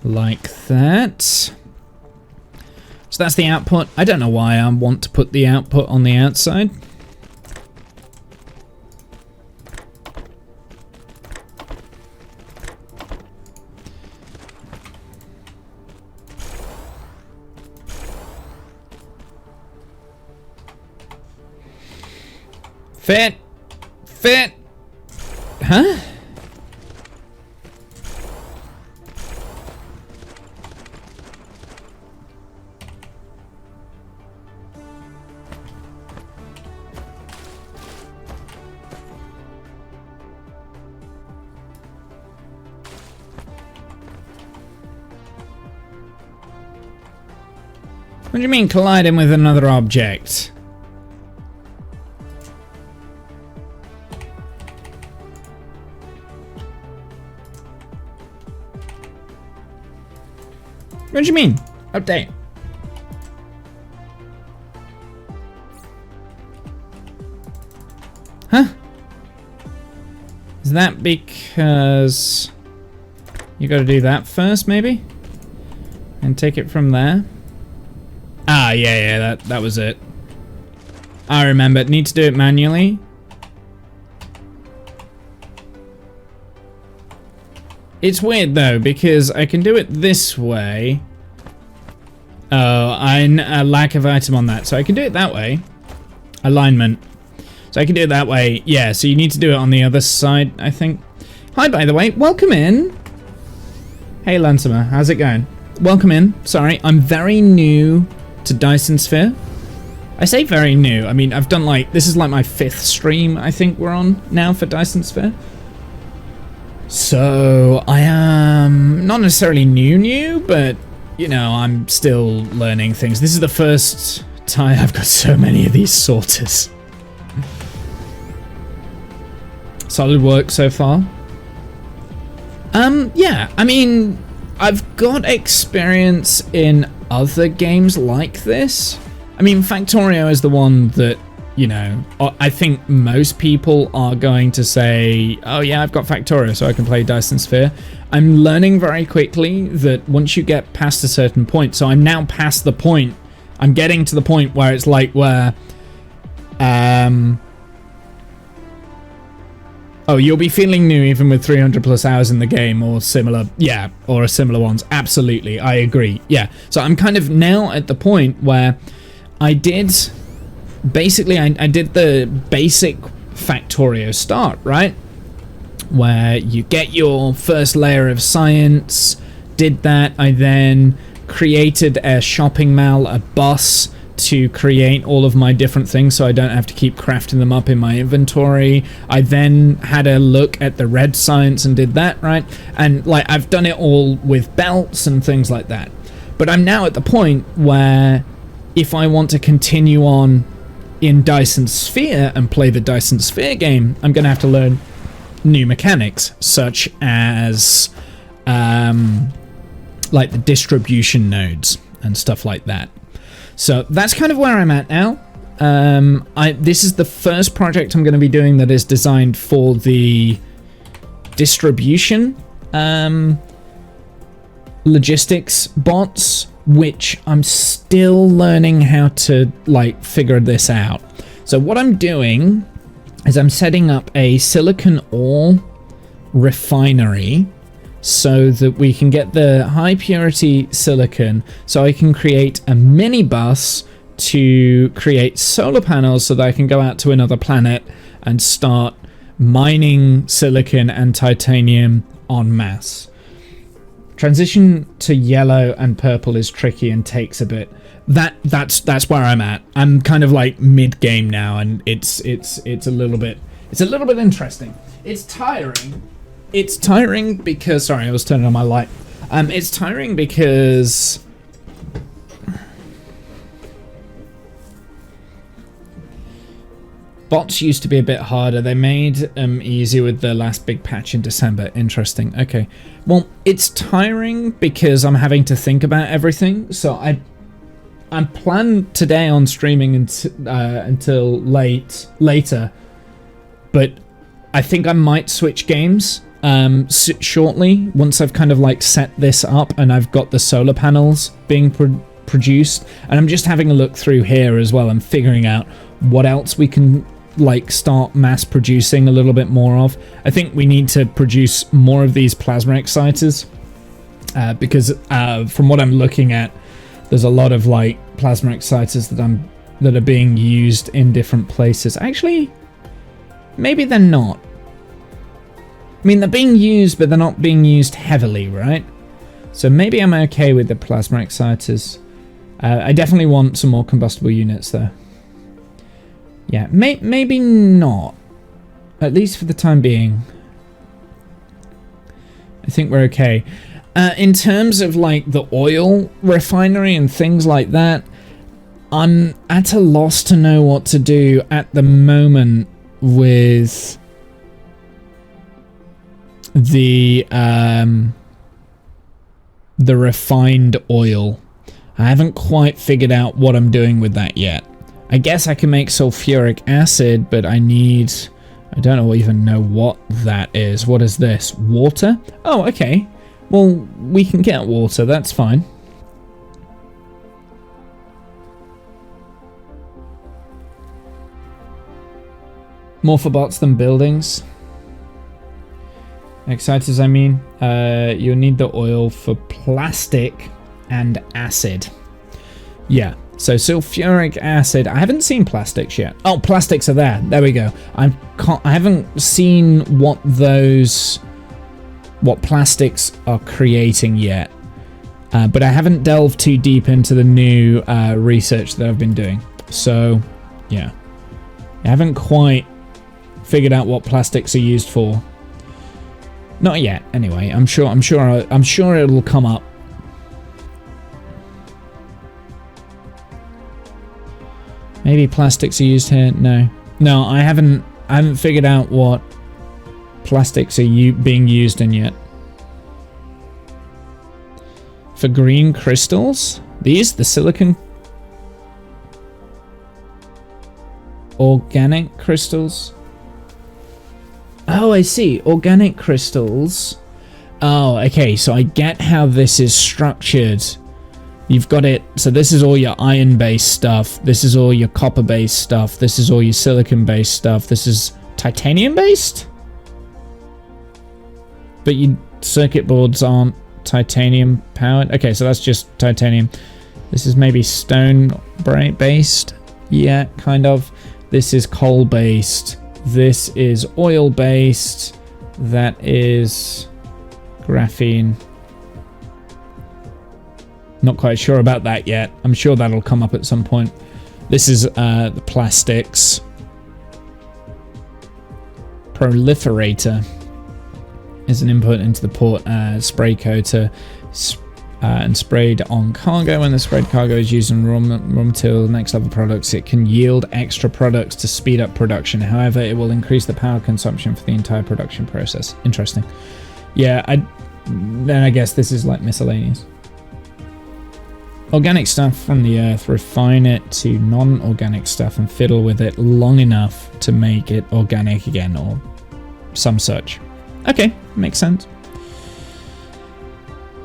Like that. So that's the output. I don't know why I want to put the output on the outside. Fit. Huh? What do you mean colliding with another object? What do you mean? Update. Huh? Is that because you gotta do that first, maybe? And take it from there? Ah, yeah, that was it. I remember. Need to do it manually. It's weird though, because I can do it this way. Oh, a lack of item on that. So I can do it that way. Alignment. So I can do it that way. Yeah, so you need to do it on the other side, I think. Hi, by the way. Welcome in. Hey, Lantimer. How's it going? Welcome in. Sorry, I'm very new to Dyson Sphere. I say very new. I mean, I've done like... This is like my 5th stream, I think we're on now for Dyson Sphere. So, I am not necessarily new, but, you know, I'm still learning things. This is the first time I've got so many of these sorters. Solid work so far. Yeah, I mean, I've got experience in other games like this. I mean, Factorio is the one that, you know, I think most people are going to say, oh yeah, I've got Factorio, so I can play Dyson Sphere. I'm learning very quickly that once you get past a certain point, so I'm now past the point, I'm getting to the point where it's like where, oh, you'll be feeling new even with 300 plus hours in the game or similar, yeah, or similar ones. Absolutely, I agree, yeah. So I'm kind of now at the point where I did... Basically, I did the basic Factorio start, right? Where you get your first layer of science, did that, I then created a shopping mall, a bus, to create all of my different things so I don't have to keep crafting them up in my inventory. I then had a look at the red science and did that, right? And like I've done it all with belts and things like that. But I'm now at the point where if I want to continue on in Dyson Sphere and play the Dyson Sphere game, I'm going to have to learn new mechanics, such as like the distribution nodes and stuff like that. So that's kind of where I'm at now. This is the first project I'm going to be doing that is designed for the distribution logistics bots, which I'm still learning how to like figure this out. So what I'm doing is I'm setting up a silicon ore refinery so that we can get the high purity silicon, so I can create a mini bus to create solar panels so that I can go out to another planet and start mining silicon and titanium en masse. Transition to yellow and purple is tricky and takes a bit. That's where I'm at. I'm kind of like mid game now, and it's a little bit interesting. It's tiring. It's tiring because, sorry, I was turning on my light. It's tiring because bots used to be a bit harder. They made them easy with the last big patch in December. Interesting. Okay. Well, it's tiring because I'm having to think about everything. So I'm planned today on streaming until later, but I think I might switch games shortly once I've kind of like set this up and I've got the solar panels being produced, and I'm just having a look through here as well and figuring out what else we can like start mass producing a little bit more of. I think we need to produce more of these plasma exciters because from what I'm looking at, there's a lot of like plasma exciters that are being used in different places. Actually, maybe they're not. I mean, they're being used, but they're not being used heavily, right? So maybe I'm okay with the plasma exciters. I definitely want some more combustible units, though. Yeah, maybe not. At least for the time being. I think we're okay. In terms of, like, the oil refinery and things like that, I'm at a loss to know what to do at the moment with the refined oil. I haven't quite figured out what I'm doing with that yet. I guess I can make sulfuric acid, but I don't even know what that is. What is this? Water? Oh, okay. Well, we can get water, that's fine. More for bots than buildings. Exciters, I mean. You'll need the oil for plastic and acid. Yeah, so sulfuric acid. I haven't seen plastics yet. Oh, plastics are there. There we go. I haven't seen what plastics are creating yet. But I haven't delved too deep into the new research that I've been doing. So, yeah. I haven't quite figured out what plastics are used for. Not yet, anyway. I'm sure it'll come up. Maybe plastics are used here. No, I haven't figured out what plastics are being used in yet. For green crystals, the silicon organic crystals. Oh, I see. Organic crystals. Oh, okay. So I get how this is structured. You've got it. So this is all your iron-based stuff. This is all your copper-based stuff. This is all your silicon-based stuff. This is titanium-based? But your circuit boards aren't titanium-powered. Okay, so that's just titanium. This is maybe stone-based. Yeah, kind of. This is coal-based. This is oil-based. That is graphene. Not quite sure about that yet. I'm sure that'll come up at some point. This is the plastics. Proliferator is an input into the port spray coater. and sprayed on cargo. When the sprayed cargo is used in raw material, next level products, it can yield extra products to speed up production. However, it will increase the power consumption for the entire production process. Interesting. Yeah, then I guess this is like miscellaneous. Organic stuff from the earth, refine it to non-organic stuff and fiddle with it long enough to make it organic again, or some such. Okay, makes sense,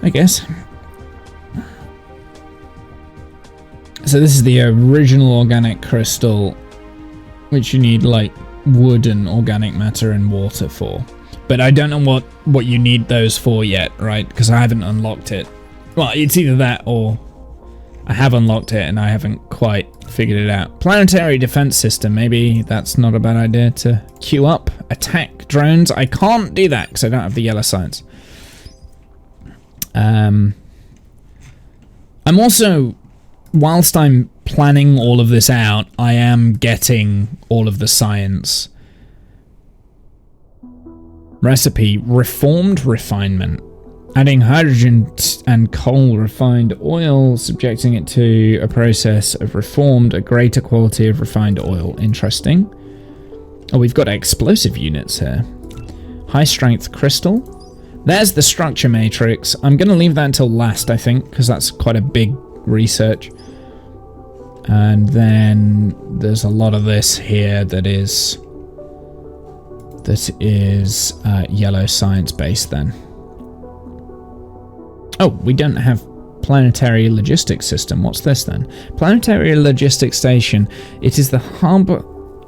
I guess. So this is the original organic crystal, which you need like wood and organic matter and water for. But I don't know what you need those for yet, right? Because I haven't unlocked it. Well, it's either that or I have unlocked it and I haven't quite figured it out. Planetary defense system. Maybe that's not a bad idea to queue up. Attack drones. I can't do that because I don't have the yellow science. I'm also, whilst I'm planning all of this out, I am getting all of the science. Recipe. Reformed refinement. Adding hydrogen and coal refined oil, subjecting it to a process of reformed, a greater quality of refined oil. Interesting. Oh, we've got explosive units here. High strength crystal. There's the structure matrix. I'm going to leave that until last, I think, because that's quite a big research. And then there's a lot of this here that is yellow science based then. Oh, we don't have planetary logistics system. What's this then? Planetary logistics station. It is the hub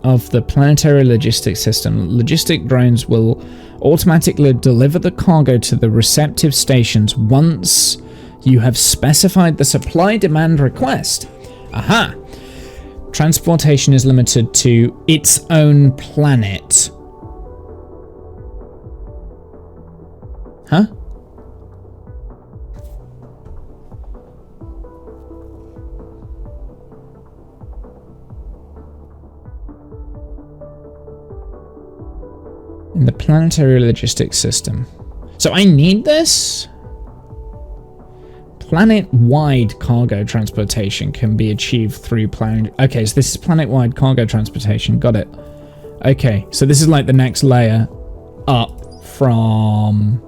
of the planetary logistics system. Logistic drones will automatically deliver the cargo to the receptive stations once you have specified the supply-demand request. Aha! Transportation is limited to its own planet. Huh? In the planetary logistics system. So I need this? Planet-wide cargo transportation can be achieved through planet... Okay, so this is planet-wide cargo transportation. Got it. Okay, so this is like the next layer up from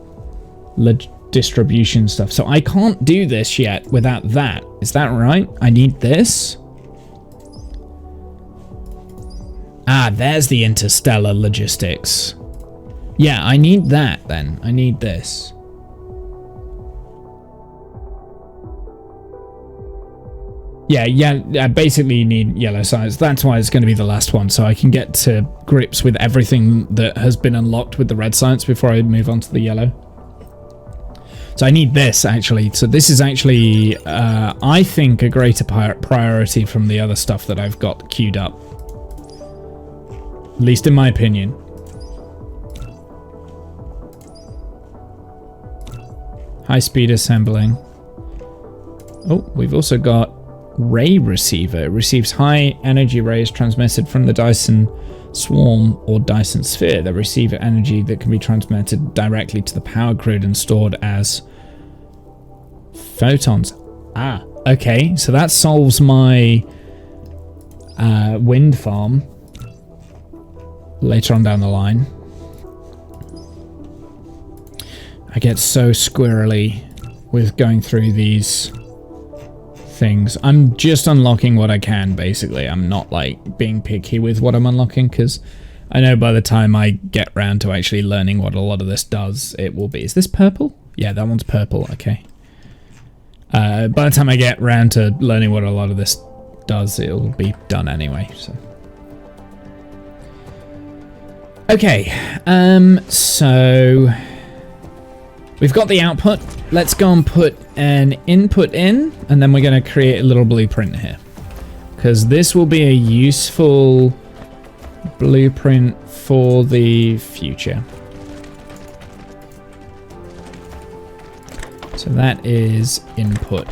distribution stuff. So I can't do this yet without that. Is that right? I need this? Ah, there's the interstellar logistics. Yeah, I need that then. I need this. Yeah, I basically need yellow science. That's why it's going to be the last one, so I can get to grips with everything that has been unlocked with the red science before I move on to the yellow. So I need this, actually. So this is actually, I think, a greater priority from the other stuff that I've got queued up. At least in my opinion. High-speed assembling. Oh, we've also got ray receiver. It receives high energy rays transmitted from the Dyson swarm or Dyson sphere. They receive energy that can be transmitted directly to the power grid and stored as photons. Ah, okay. So that solves my wind farm later on down the line. I get so squirrely with going through these things. I'm just unlocking what I can, basically. I'm not like being picky with what I'm unlocking, because I know by the time I get round to actually learning what a lot of this does, it will be... Is this purple? Yeah, that one's purple. Okay. By the time I get round to learning what a lot of this does, it'll be done anyway, so... Okay, so... We've got the output. Let's go and put an input in, and then we're going to create a little blueprint here. Because this will be a useful blueprint for the future. So that is input.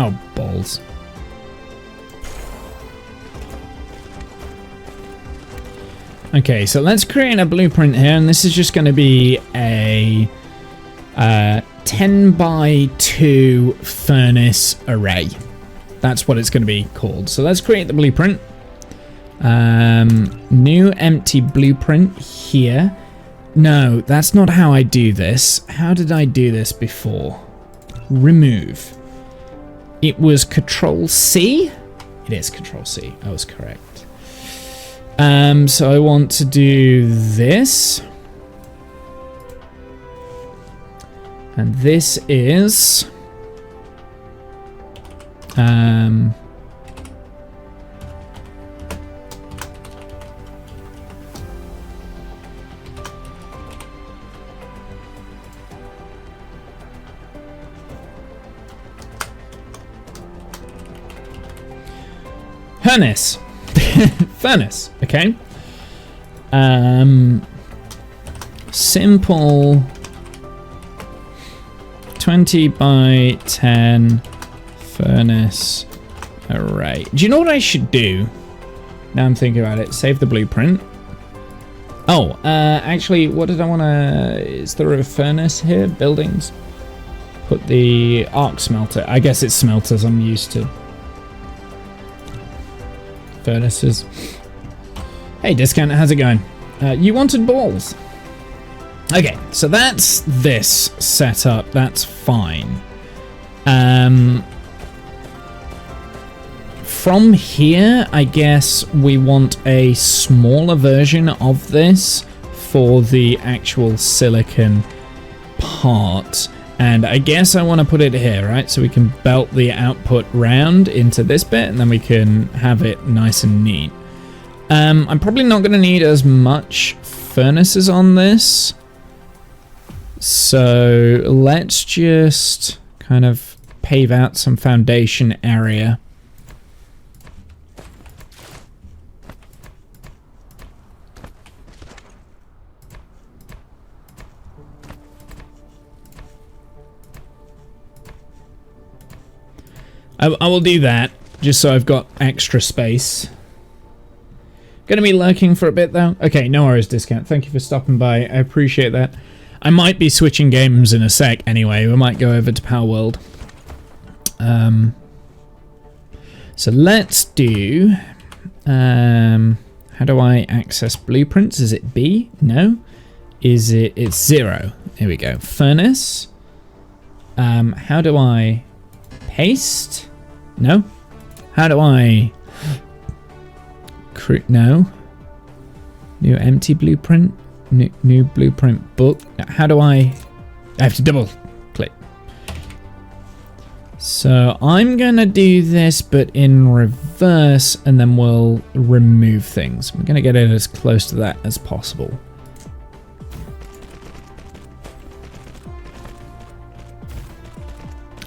Oh, balls. Okay, so let's create a blueprint here, and this is just going to be a 10 by 2 furnace array. That's what it's going to be called. So let's create the blueprint. New empty blueprint here. No, that's not how I do this. How did I do this before? Remove. It was Control C. It is Control C. I was correct. So I want to do this. And this is furnace. Furnace, okay. Simple 20 by 10 furnace array. Do you know what I should do? Now I'm thinking about it. Save the blueprint. Oh, actually, what did I want to... Is there a furnace here? Buildings. Put the arc smelter. I guess it's smelters. I'm used to furnaces. Hey, Discount, how's it going? You wanted balls. Okay, so that's this setup. That's fine. From here, I guess we want a smaller version of this for the actual silicon part. And I guess I want to put it here, right? So we can belt the output round into this bit, and then we can have it nice and neat. I'm probably not going to need as much furnaces on this. So let's just kind of pave out some foundation area. I will do that, just so I've got extra space. Gonna be lurking for a bit, though. Okay, no worries, Discount. Thank you for stopping by. I appreciate that. I might be switching games in a sec anyway. We might go over to Power World. So let's do... how do I access blueprints? Is it B? No. Is it... It's 0. Here we go. Furnace. How do I... Paste? No. How do I... No. New empty blueprint. New blueprint book. How do I have to double click. So I'm gonna do this, but in reverse, and then we'll remove things. I'm gonna get it as close to that as possible.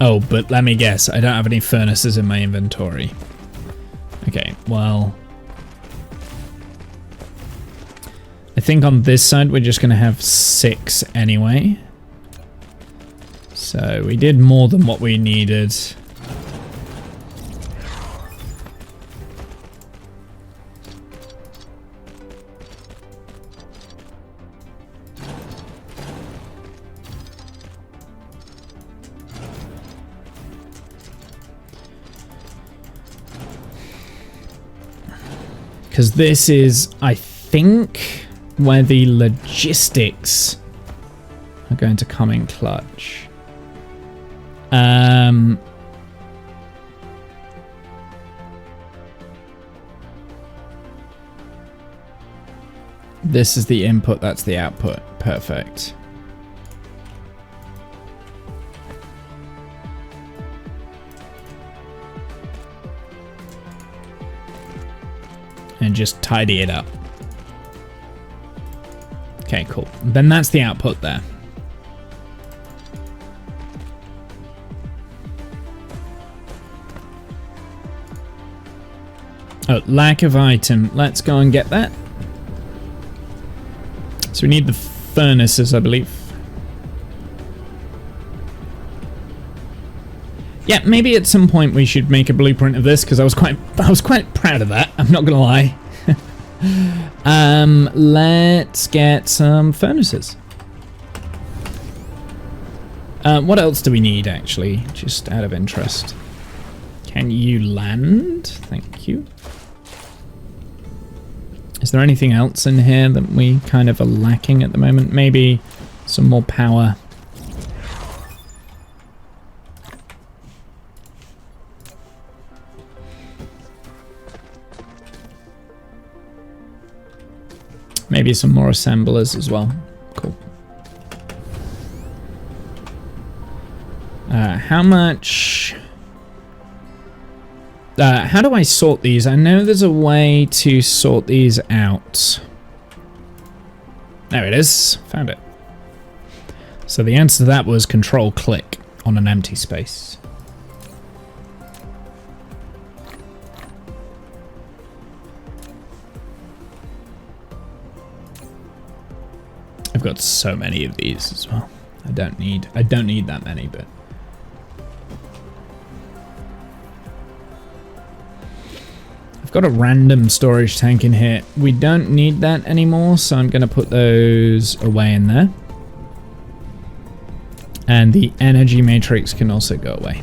Oh, but let me guess. I don't have any furnaces in my inventory. Okay, well... I think on this side we're just going to have 6 anyway. So we did more than what we needed. Because this is, I think... where the logistics are going to come in clutch. This is the input, that's the output. Perfect. And just tidy it up. Okay, cool. Then that's the output there. Oh, lack of item. Let's go and get that. So we need the furnaces, I believe. Yeah, maybe at some point we should make a blueprint of this, because I was quite proud of that. I'm not gonna lie. Let's get some furnaces. What else do we need, actually? Just out of interest. Can you land? Thank you. Is there anything else in here that we kind of are lacking at the moment? Maybe some more power. Maybe some more assemblers as well. Cool. How much... how do I sort these? I know there's a way to sort these out. There it is. Found it. So the answer to that was Control-click on an empty space. I've got so many of these as well. I don't need that many, but I've got a random storage tank in here. We don't need that anymore, so I'm going to put those away in there. And the energy matrix can also go away.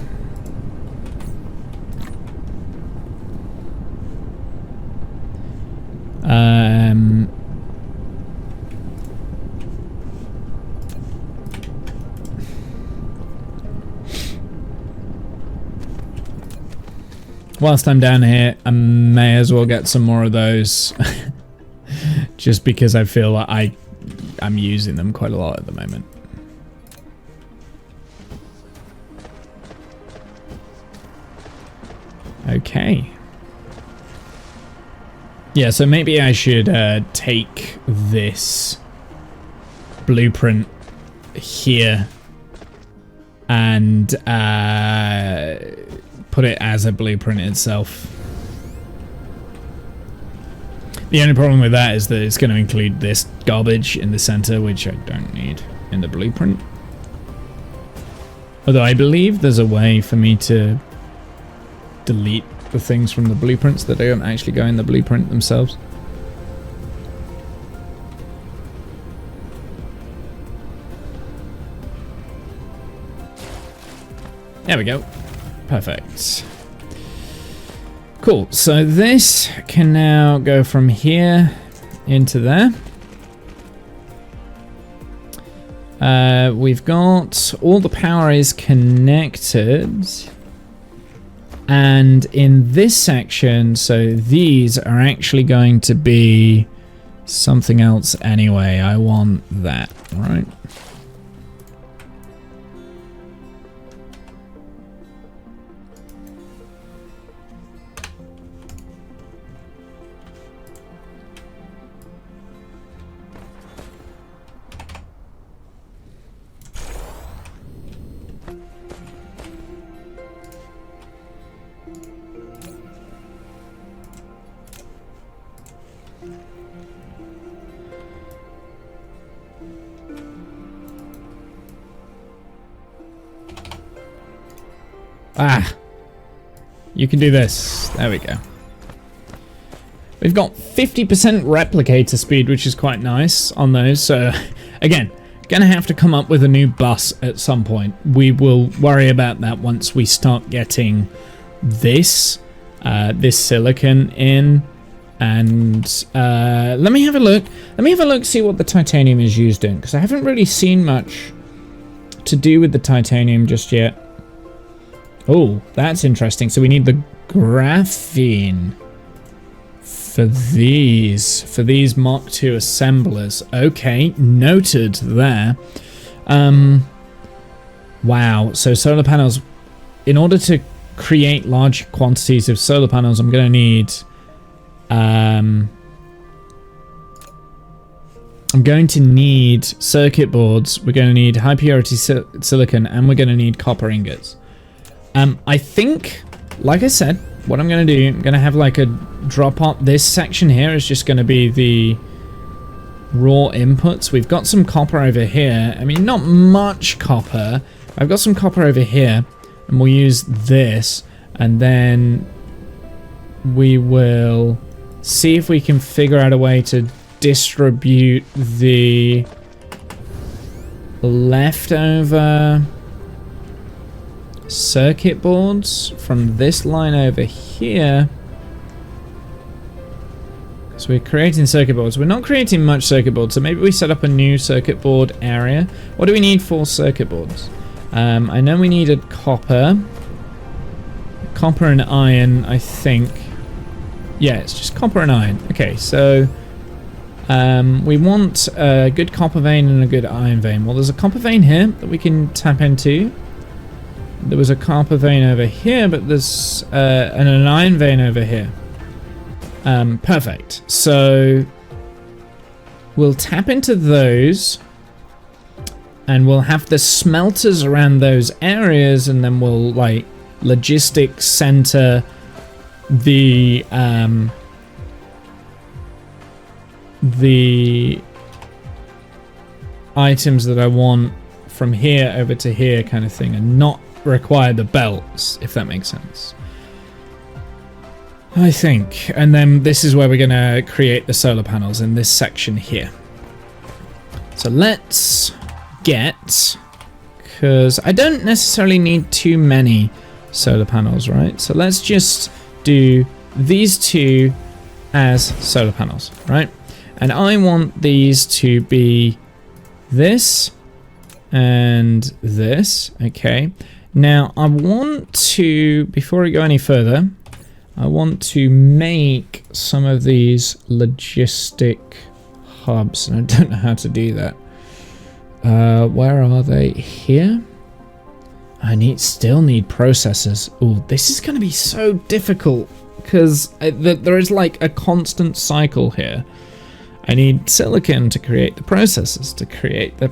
Whilst I'm down here, I may as well get some more of those. Just because I feel like I'm using them quite a lot at the moment. Okay. Yeah, so maybe I should take this blueprint here and put it as a blueprint itself. The only problem with that is that it's going to include this garbage in the center, which I don't need in the blueprint. Although I believe there's a way for me to delete the things from the blueprints that don't actually go in the blueprint themselves. There we go. Perfect. Cool, so this can now go from here into there. We've got all the power is connected. And in this section, so these are actually going to be something else anyway. I want that, right? Ah, you can do this. There we go. We've got 50% replicator speed, which is quite nice on those. So again, gonna have to come up with a new bus at some point. We will worry about that once we start getting this silicon in. And let me have a look. Let me have a look, see what the titanium is used in, because I haven't really seen much to do with the titanium just yet. Oh, that's interesting. So we need the graphene for these Mark II assemblers. Okay, noted there. Wow, so solar panels. In order to create large quantities of solar panels, I'm going to need... I'm going to need circuit boards. We're going to need high purity silicon, and we're going to need copper ingots. I think, like I said, what I'm going to do, I'm going to have like a drop up. This section here is just going to be the raw inputs. We've got some copper over here. I mean, not much copper. I've got some copper over here. and we'll use this, and then we will see if we can figure out a way to distribute the leftover circuit boards from this line over here. So we're creating circuit boards. We're not creating much circuit boards, so maybe we set up a new circuit board area. What do we need for circuit boards? I know we needed copper and iron, I think. Yeah, it's just copper and iron. Okay, so we want a good copper vein and a good iron vein. Well, there's a copper vein here that we can tap into. There was a copper vein over here, but there's and an iron vein over here. Perfect. So we'll tap into those, and we'll have the smelters around those areas, and then we'll like logistics center the items that I want from here over to here kind of thing, and not require the belts, if that makes sense. I think. And then this is where we're going to create the solar panels, in this section here. So let's get, because I don't necessarily need too many solar panels, right? So let's just do these two as solar panels, right? And I want these to be this and this. Okay. Now I want to, before I go any further, I want to make some of these logistic hubs, and I don't know how to do that. Where are they? Here? I still need processors. Oh, this is going to be so difficult because there is like a constant cycle here. I need silicon to create the processors, to create the...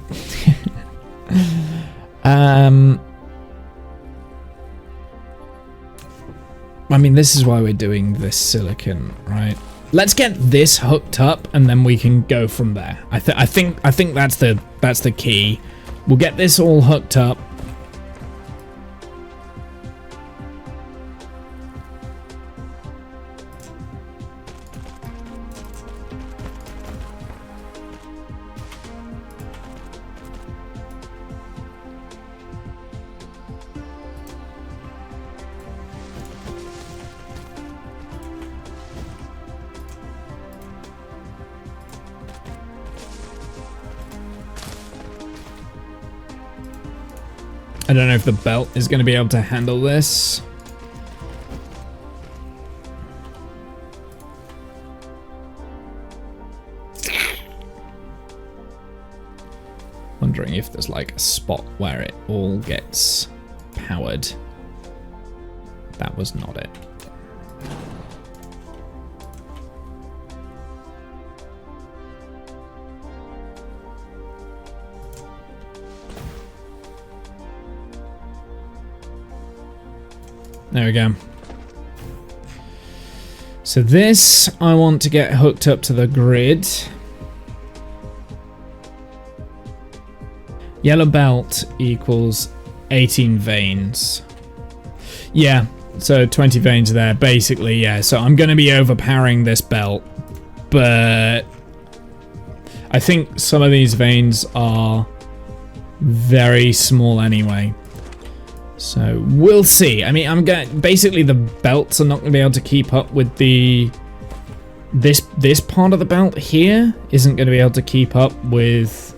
I mean, this is why we're doing this silicon, right? Let's get this hooked up, and then we can go from there. I think that's the key. We'll get this all hooked up. I don't know if the belt is going to be able to handle this. Wondering if there's like a spot where it all gets powered. That was not it. There we go. So this, I want to get hooked up to the grid. Yellow belt equals 18 veins. Yeah, so 20 veins there, basically, yeah. So I'm going to be overpowering this belt, but I think some of these veins are very small anyway. So we'll see. I mean, basically the belts are not going to be able to keep up with this part of the belt here isn't going to be able to keep up with.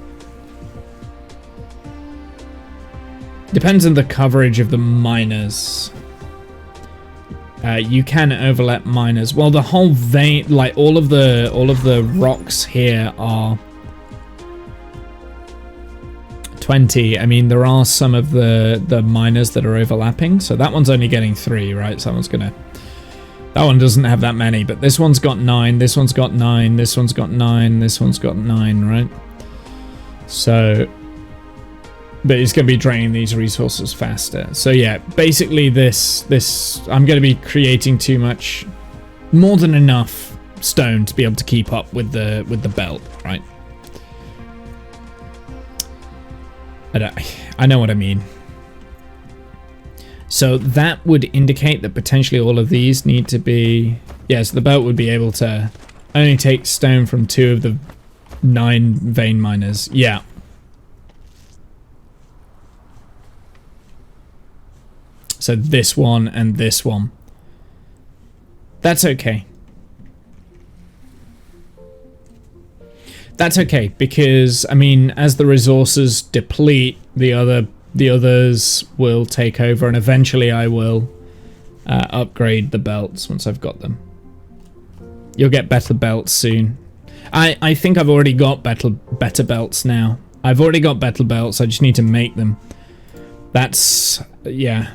Depends on the coverage of the miners. You can overlap miners. Well, the whole vein, like all of the rocks here are 20. I mean, there are some of the miners that are overlapping, so that one's only getting 3, right? So that one doesn't have that many, but this one's got 9, this one's got 9, this one's got 9, this one's got 9, right? So, but it's going to be draining these resources faster. So yeah, basically this I'm going to be creating more than enough stone to be able to keep up with the belt, right? I know what I mean. So that would indicate that potentially all of these need to be... Yeah, so the belt would be able to only take stone from 2 of the 9 vein miners. Yeah. So this one and this one. That's okay. That's okay, because, I mean, as the resources deplete, the others will take over, and eventually I will upgrade the belts once I've got them. You'll get better belts soon. I think I've already got better belts now. I've already got better belts, I just need to make them. That's... yeah.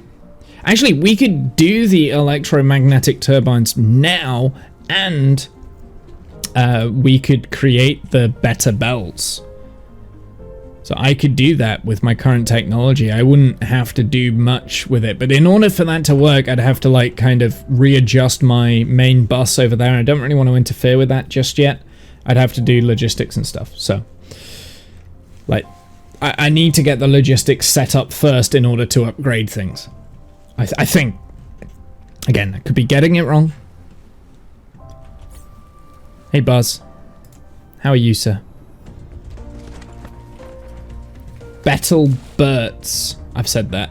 Actually, we could do the electromagnetic turbines now, and we could create the better belts. So I could do that with my current technology. I wouldn't have to do much with it. But in order for that to work, I'd have to like kind of readjust my main bus over there. I don't really want to interfere with that just yet. I'd have to do logistics and stuff. So like I need to get the logistics set up first in order to upgrade things. I think. Again, I could be getting it wrong. Hey Buzz. How are you, sir? Bettel Berts. I've said that.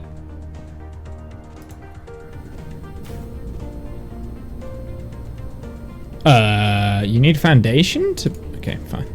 You need foundation to... Okay, fine.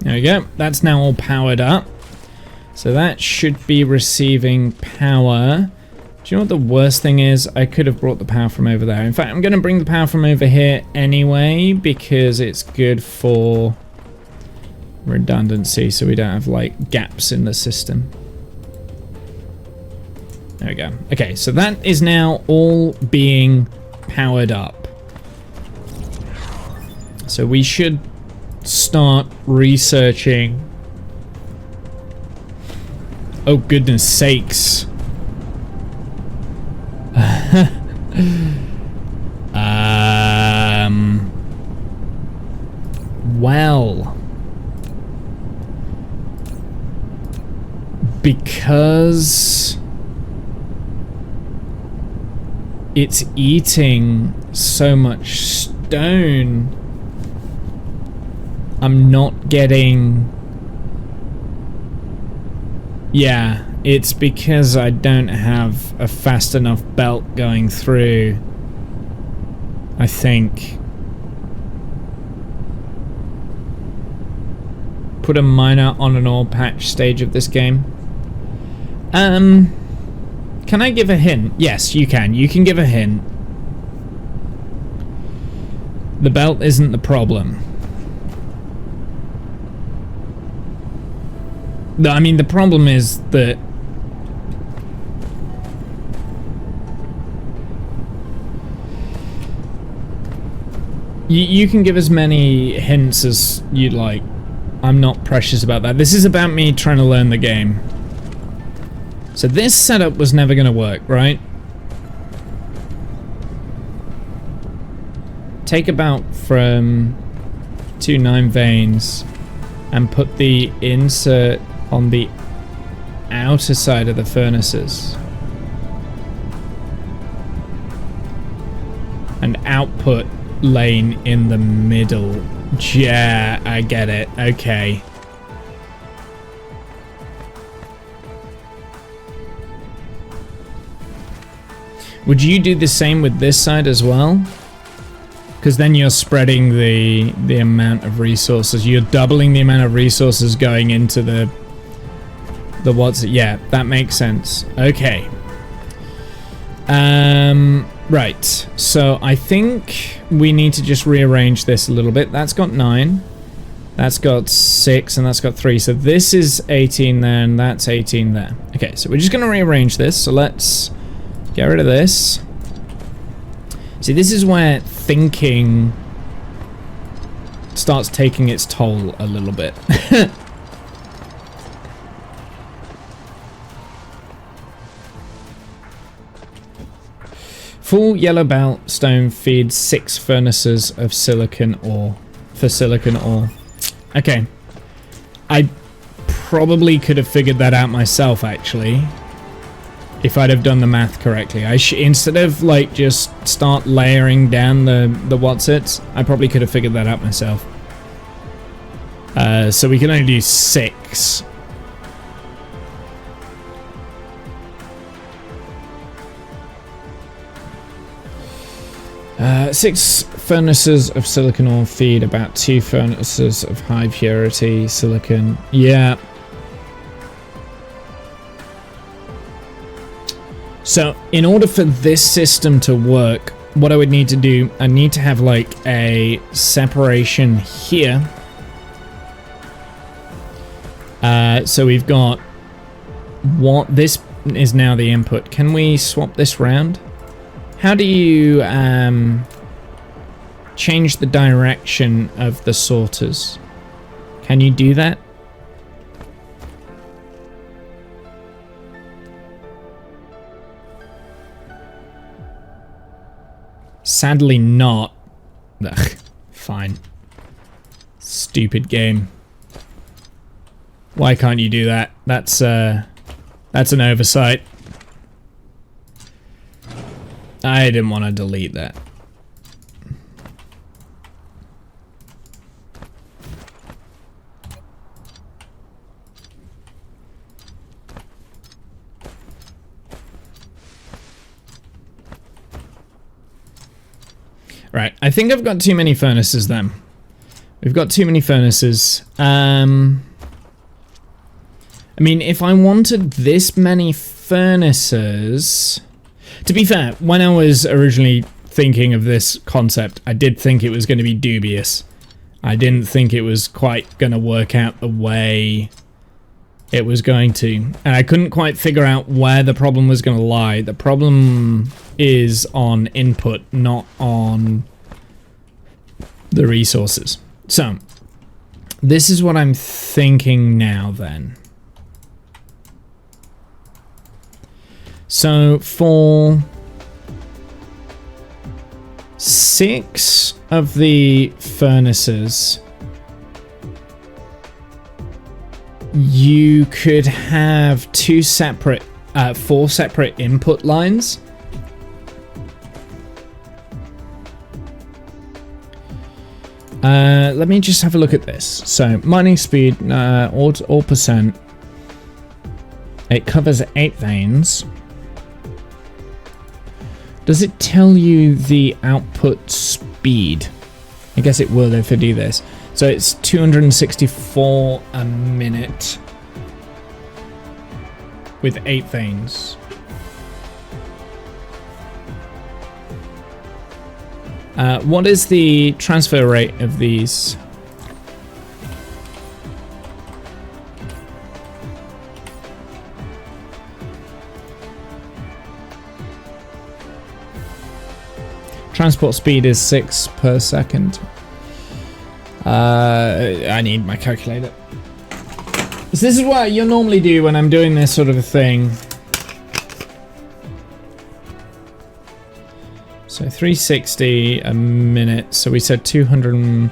There we go. That's now all powered up. So that should be receiving power. Do you know what the worst thing is? I could have brought the power from over there. In fact, I'm going to bring the power from over here anyway, because it's good for redundancy, so we don't have like gaps in the system. There we go. Okay, so that is now all being powered up. So we should start researching. Oh goodness sakes. Well, because it's eating so much stone, I'm not getting... Yeah, it's because I don't have a fast enough belt going through, I think. Put a miner on an ore patch stage of this game. Can I give a hint? Yes, you can. You can give a hint. The belt isn't the problem. I mean, the problem is that you can give as many hints as you'd like. I'm not precious about that. This is about me trying to learn the game. So this setup was never going to work, right? Take about from 2 9 veins and put the insert on the outer side of the furnaces. And output lane in the middle. Yeah, I get it. Okay. Would you do the same with this side as well? Because then you're spreading the amount of resources. You're doubling the amount of resources going into the what's it? Yeah, that makes sense. Okay. Right. So I think we need to just rearrange this a little bit. That's got 9. That's got 6 and that's got 3. So this is 18 there and that's 18 there. Okay, so we're just going to rearrange this. So let's get rid of this. See, this is where thinking starts taking its toll a little bit. Full yellow belt stone feeds 6 furnaces of silicon ore for silicon ore. Okay. I probably could have figured that out myself, actually. If I'd have done the math correctly. Instead of, like, just start layering down the what's-its, I probably could have figured that out myself. So we can only do 6. 6 furnaces of silicon ore feed about 2 furnaces of high purity silicon. Yeah. So, in order for this system to work, what I would need to do, I need to have like a separation here. So we've got what this is now the input. Can we swap this round? How do you change the direction of the sorters? Can you do that? Sadly not. Ugh, fine. Stupid game. Why can't you do that? That's an oversight. I didn't want to delete that. Right, I think I've got too many furnaces then. We've got too many furnaces. I mean, if I wanted this many furnaces... To be fair, when I was originally thinking of this concept, I did think it was going to be dubious. I didn't think it was quite going to work out the way it was going to. And I couldn't quite figure out where the problem was going to lie. The problem is on input, not on the resources. So, this is what I'm thinking now then. So for 6 of the furnaces, you could have 4 separate input lines. Let me just have a look at this. So mining speed, all percent. It covers 8 veins. Does it tell you the output speed? I guess it will if I do this. So it's 264 a minute with 8 veins. What is the transfer rate of these? Transport speed is 6 per second. I need my calculator. So this is what you'll normally do when I'm doing this sort of a thing. So 360 a minute. So we said 200.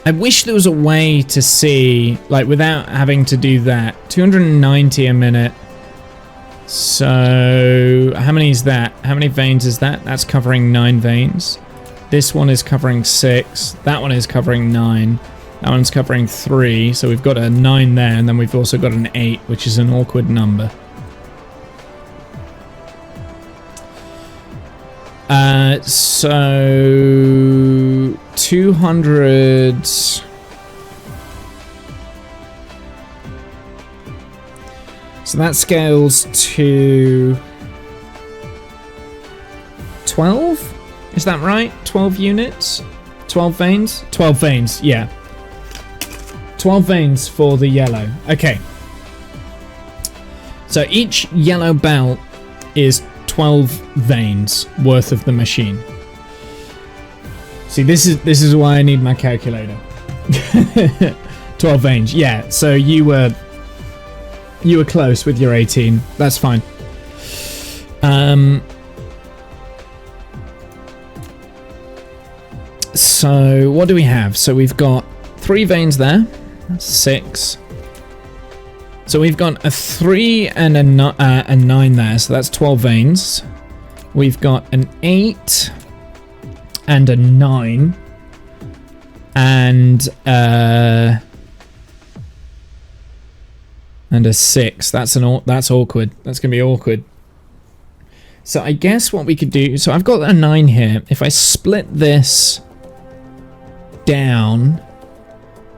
I wish there was a way to see, like, without having to do that. 290 a minute. So, how many is that? How many veins is that? That's covering 9 veins. This one is covering 6. That one is covering 9. That one's covering 3. So we've got a 9 there, and then we've also got an 8, which is an awkward number. So 200. So that scales to 12? Is that right? 12 units? 12 veins? 12 veins, yeah. 12 veins for the yellow. Okay. So each yellow belt is 12 veins worth of the machine. See, this is why I need my calculator. 12 veins, yeah. So you were close with your 18. That's fine. So what do we have? So we've got 3 veins there. That's 6. So we've got a 3 and a 9 there. So that's 12 veins. We've got an 8 and a 9 and a 6. That's awkward. That's gonna be awkward. So I guess what we could do. So I've got a 9 here. If I split this down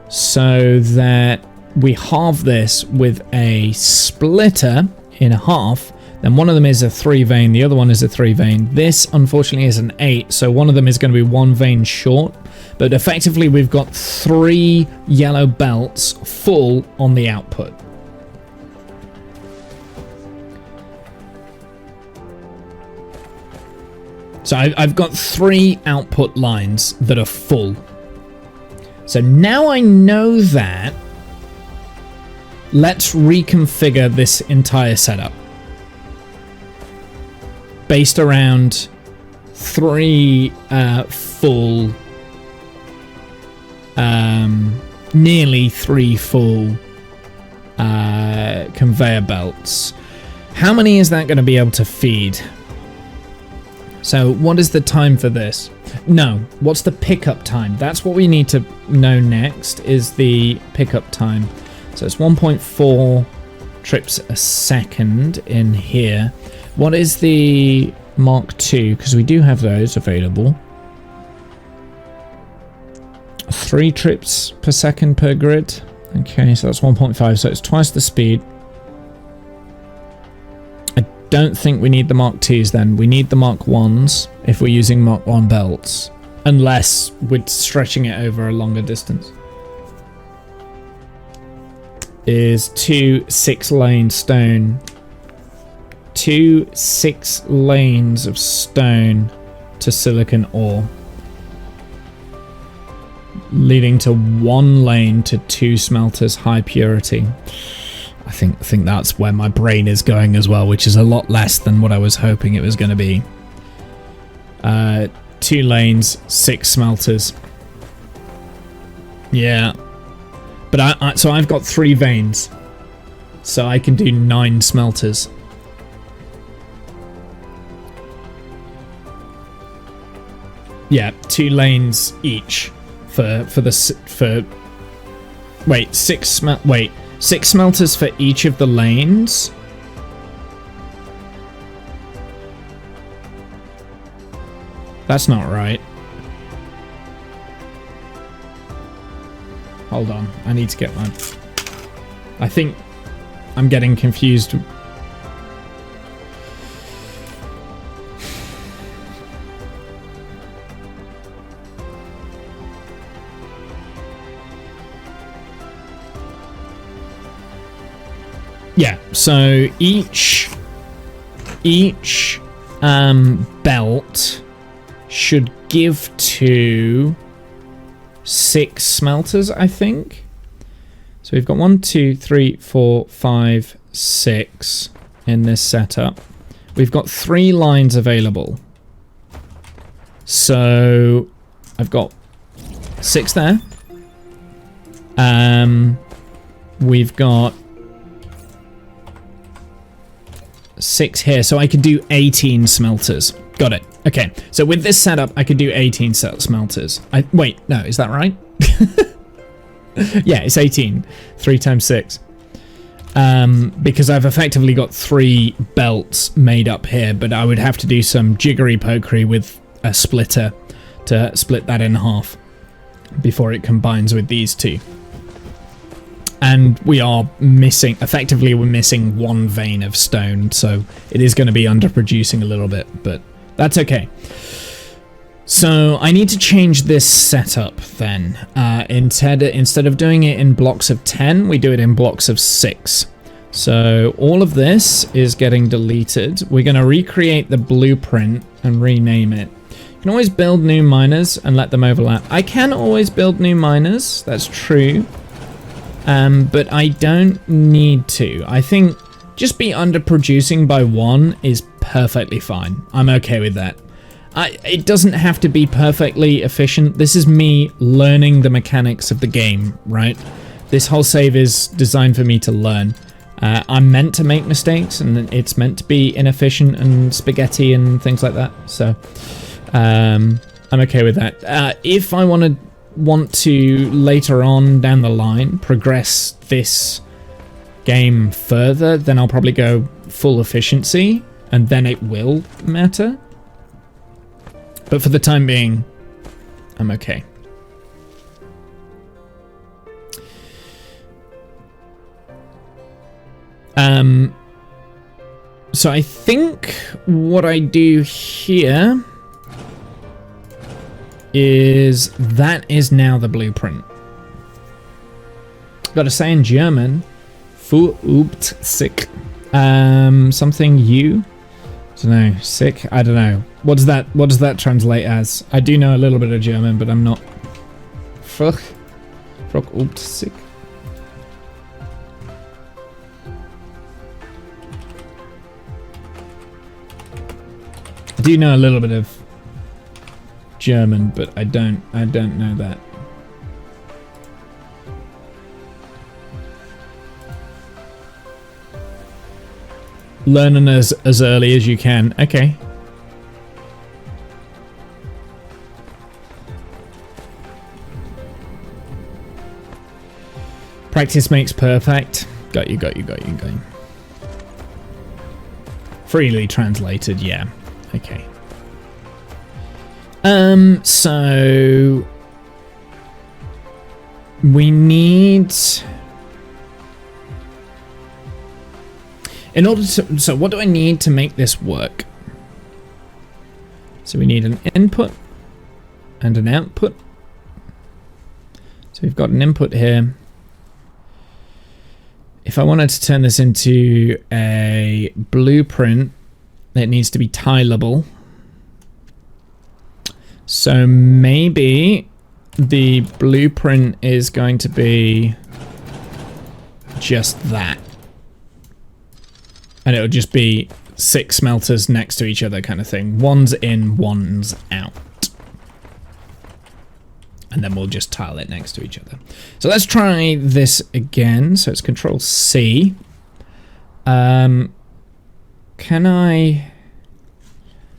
so that we halve this with a splitter in half, then one of them is a 3 vein, the other one is a 3 vein. This unfortunately is an 8, so one of them is going to be 1 vein short, but effectively we've got 3 yellow belts full on the output. So I've got 3 output lines that are full. So now I know that, let's reconfigure this entire setup based around 3 full, nearly 3 full conveyor belts. How many is that going to be able to feed? So what is the time for this? No, what's the pickup time? That's what we need to know next, is the pickup time. So it's 1.4 trips a second in here. What is the Mark II? Because we do have those available. 3 trips per second per grid. Okay, so that's 1.5, so it's twice the speed. I don't think we need the Mark IIs then. We need the Mark Is if we're using Mark I belts. Unless we're stretching it over a longer distance. Is 2 6-lane stone. 2 6 lanes of stone to silicon ore. Leading to 1 lane to 2 smelters high purity. I think that's where my brain is going as well, which is a lot less than what I was hoping it was going to be. 2 lanes, 6 smelters. Yeah. But so I've got 3 veins. So I can do 9 smelters. Yeah, 2 lanes each wait, 6 smelters for each of the lanes. That's not right. Hold on, I need to get my... I think I'm getting confused. Yeah, so each belt should give to 6 smelters, I think. So we've got 1, 2, 3, 4, 5, 6 in this setup. We've got 3 lines available. So I've got 6 there. We've got 6 here, so I could do 18 smelters. Got it. Okay, so with this setup, I could do 18 smelters. Wait, no, is that right? Yeah, it's 18. 3 times 6. Because I've effectively got 3 belts made up here, but I would have to do some jiggery-pokery with a splitter to split that in half before it combines with these 2. And we are missing, effectively we're missing one vein of stone, so it is going to be underproducing a little bit, but that's okay. So I need to change this setup then. Instead of doing it in blocks of 10, we do it in blocks of 6. So all of this is getting deleted. We're going to recreate the blueprint and rename it. You can always build new miners and let them overlap. I can always build new miners, that's true. But I don't need to. I think just be underproducing by 1 is perfectly fine. I'm okay with that. It doesn't have to be perfectly efficient. This is me learning the mechanics of the game, right? This whole save is designed for me to learn. I'm meant to make mistakes, and it's meant to be inefficient and spaghetti and things like that. So I'm okay with that. If I want to later on down the line progress this game further, then I'll probably go full efficiency, and then it will matter. But for the time being, I'm okay. So I think what I do here is that is now the blueprint. Gotta say in German, sick. Something you? I don't know, sick? I don't know. What does that translate as? I do know a little bit of German, but I'm not. Sick. I do know a little bit of German, but I don't know that. Learning as early as you can. Okay. Practice makes perfect. Got you. Freely translated, yeah. Okay. So we need, in order to, so what do I need to make this work? So we need an input and an output. So we've got an input here. If I wanted to turn this into a blueprint, it needs to be tileable. So maybe the blueprint is going to be just that. And it'll just be 6 smelters next to each other kind of thing. One's in, one's out. And then we'll just tile it next to each other. So let's try this again. So it's Control C. Can I...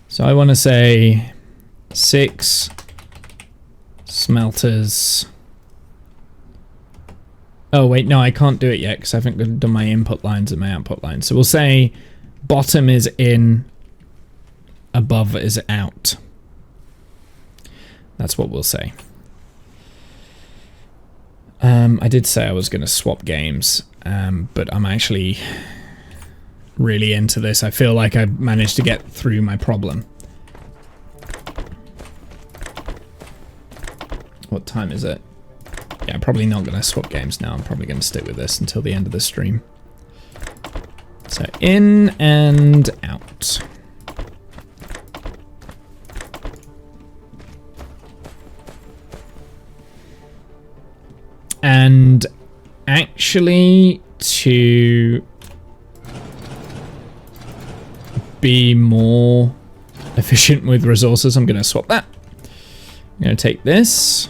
So I want to say 6 smelters. Oh wait, no, I can't do it yet because I haven't done my input lines and my output lines. So we'll say bottom is in, above is out. That's what we'll say. I did say I was going to swap games, but I'm actually really into this. I feel like I've managed to get through my problem. What time is it? Yeah, I'm probably not going to swap games now. I'm probably going to stick with this until the end of the stream. So in and out. And actually, to be more efficient with resources, I'm going to swap that. I'm going to take this.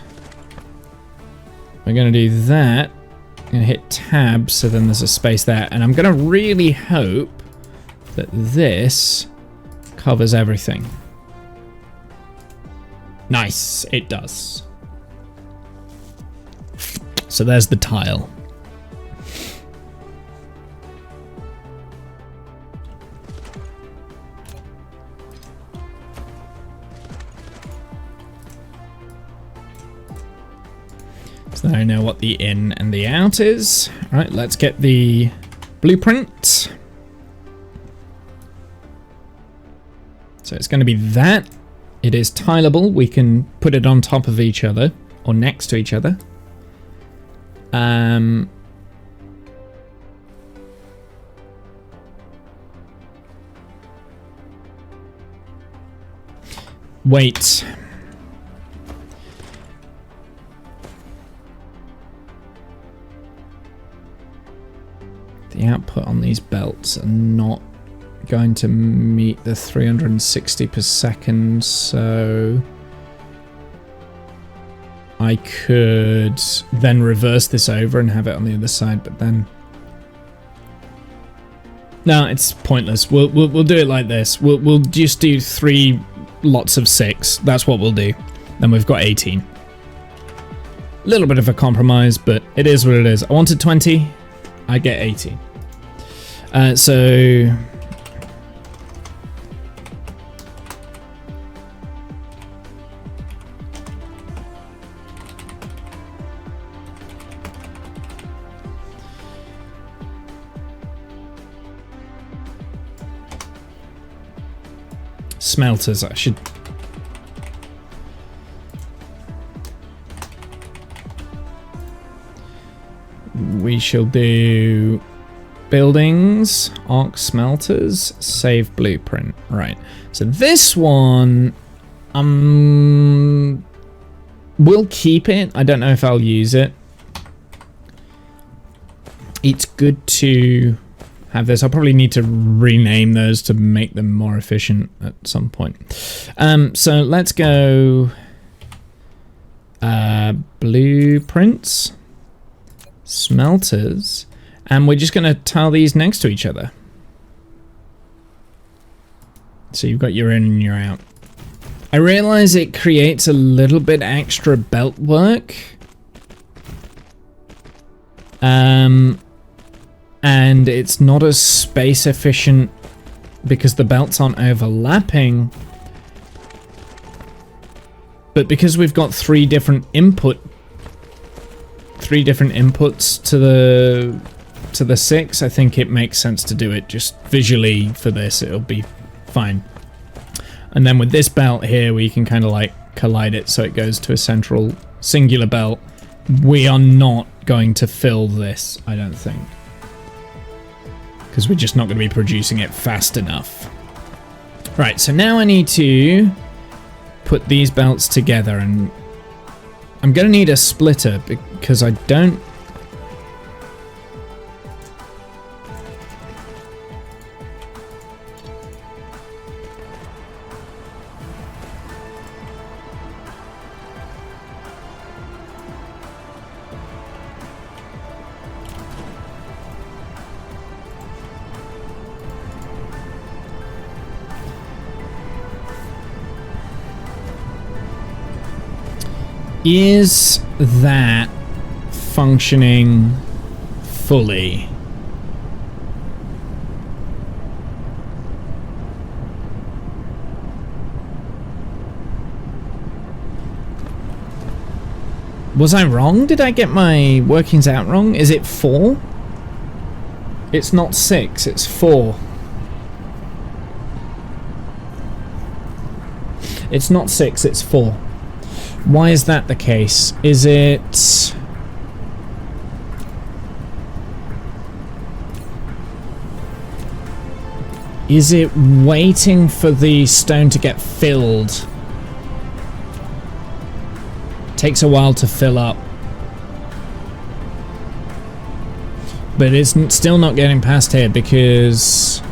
We're going to do that. I'm going to hit tab, so then there's a space there. And I'm going to really hope that this covers everything. Nice, it does. So there's the tile. So now I know what the in and the out is. All right, let's get the blueprint. So it's going to be that. It is tileable. We can put it on top of each other or next to each other. Wait. The output on these belts are not going to meet the 360 per second, so I could then reverse this over and have it on the other side, but then no, it's pointless. We'll do it like this. We'll just do 3 lots of 6. That's what we'll do. Then we've got 18. A little bit of a compromise, but it is what it is. I wanted 20. I get 18. So smelters, I should. We shall do buildings, arc smelters, save blueprint. Right. So this one, we'll keep it. I don't know if I'll use it. It's good to have this. I'll probably need to rename those to make them more efficient at some point. So let's go blueprints, smelters, and we're just going to tile these next to each other. So you've got your in and your out. I realize it creates a little bit extra belt work. And it's not as space efficient because the belts aren't overlapping. But because we've got 3 different inputs to the 6, I think it makes sense to do it just visually for this. It'll be fine. And then with this belt here, we can kind of like collide it so it goes to a central singular belt. We are not going to fill this, I don't think, because we're just not going to be producing it fast enough. Right, so now I need to put these belts together, and I'm going to need a splitter because I don't... Is that functioning fully? Was I wrong? Did I get my workings out wrong? Is it 4? It's not 6, it's 4. It's not 6, it's 4. Why is that the case? Is it... Is it waiting for the stone to get filled? Takes a while to fill up. But it's still not getting past here because...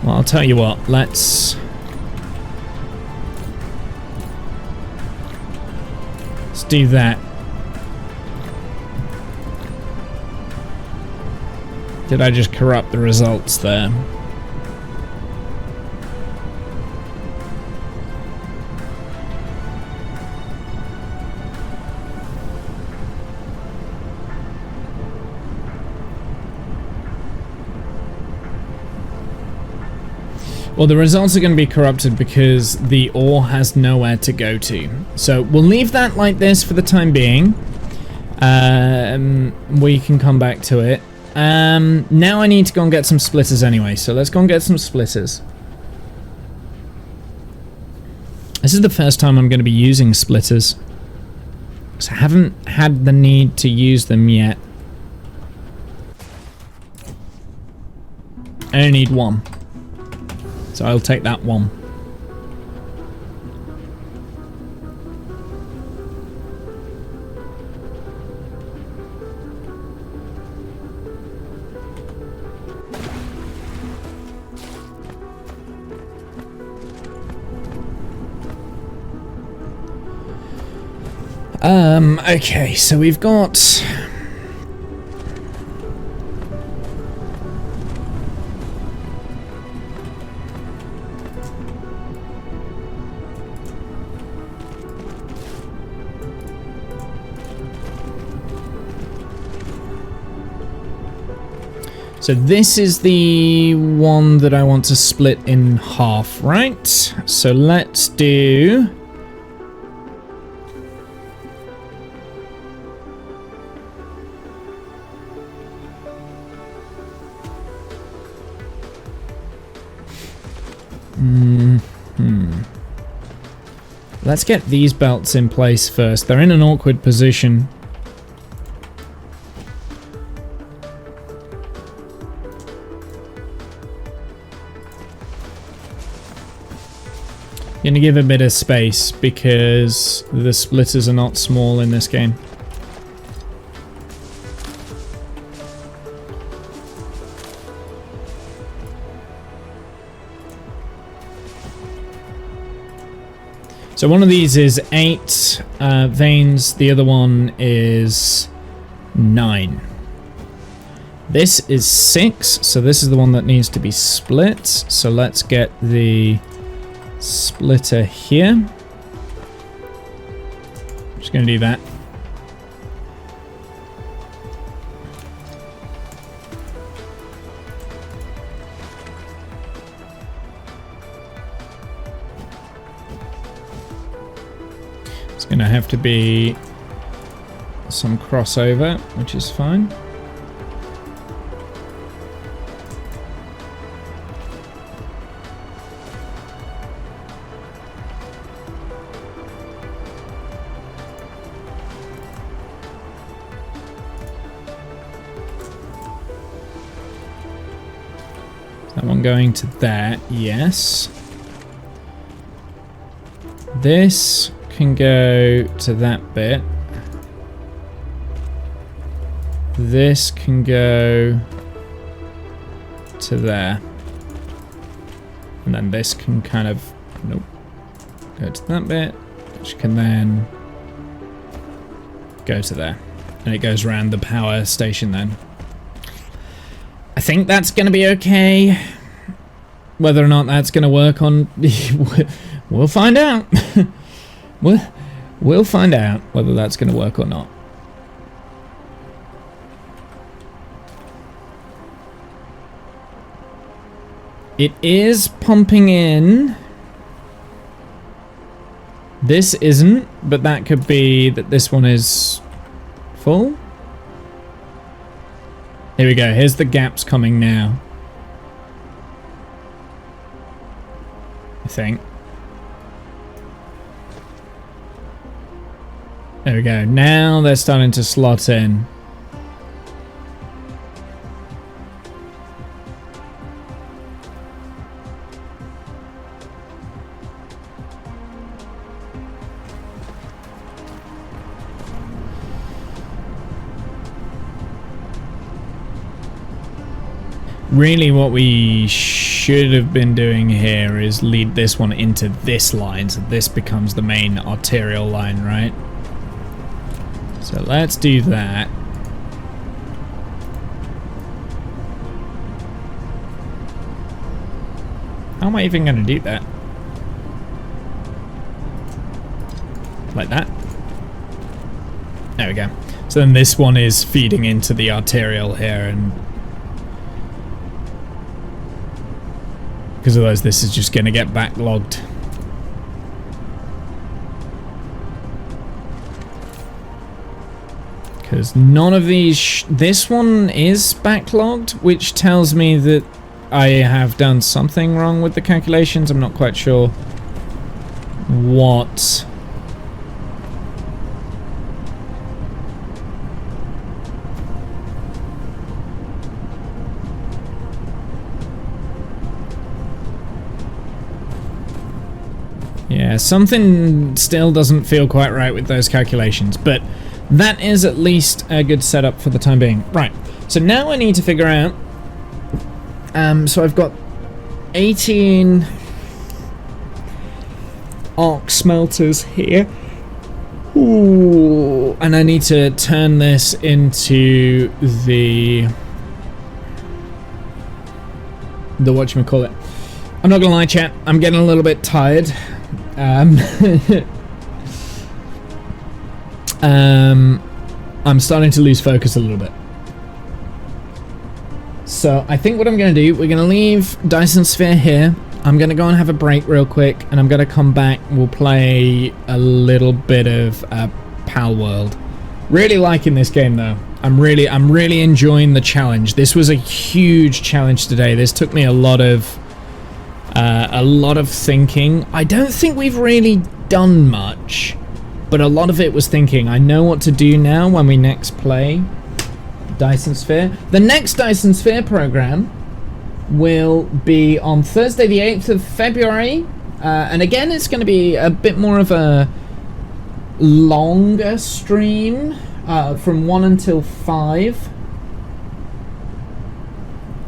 Well, I'll tell you what, let's do that. Did I just corrupt the results there? Well, the results are going to be corrupted because the ore has nowhere to go to. So we'll leave that like this for the time being. We can come back to it. Now I need to go and get some splitters anyway, so let's go and get some splitters. This is the first time I'm going to be using splitters. So I haven't had the need to use them yet. I only need one. So I'll take that one. Okay, so we've got... So this is the one that I want to split in half, right? So let's do... Let's get these belts in place first. They're in an awkward position. Gonna give a bit of space because the splitters are not small in this game. So one of these is 8 veins, the other one is 9. This is 6, so this is the one that needs to be split. So let's get the splitter here. I'm just going to do that. It's going to have to be some crossover, which is fine. That one going to that, yes. This can go to that bit. This can go to there. And then this can kind of, nope, go to that bit, which can then go to there. And it goes around the power station then. I think that's going to be okay. Whether or not that's going to work on... we'll find out. We'll find out whether that's going to work or not. It is pumping in. This isn't, but that could be that this one is full. Here we go. Here's the gaps coming now. I think. There we go. Now they're starting to slot in. Really what we should have been doing here is lead this one into this line, so this becomes the main arterial line, right? So let's do that. How am I even going to do that? Like that? There we go. So then this one is feeding into the arterial here, and because otherwise this is just going to get backlogged. Because none of these... this one is backlogged, which tells me that I have done something wrong with the calculations. I'm not quite sure what... yeah, something still doesn't feel quite right with those calculations, but that is at least a good setup for the time being. Right, so now I need to figure out... so I've got 18 arc smelters here. Ooh, and I need to turn this into the whatchamacallit. I'm not gonna lie, chat, I'm getting a little bit tired. I'm starting to lose focus a little bit. So I think what I'm going to do, we're going to leave Dyson Sphere here. I'm going to go and have a break real quick, and I'm going to come back. We'll play a little bit of Pal World. Really liking this game though. I'm really enjoying the challenge. This was a huge challenge today. This took me a lot of thinking. I don't think we've really done much, but a lot of it was thinking. I know what to do now when we next play Dyson Sphere. The next Dyson Sphere program will be on Thursday the 8th of February, and again it's going to be a bit more of a longer stream, from 1 until 5,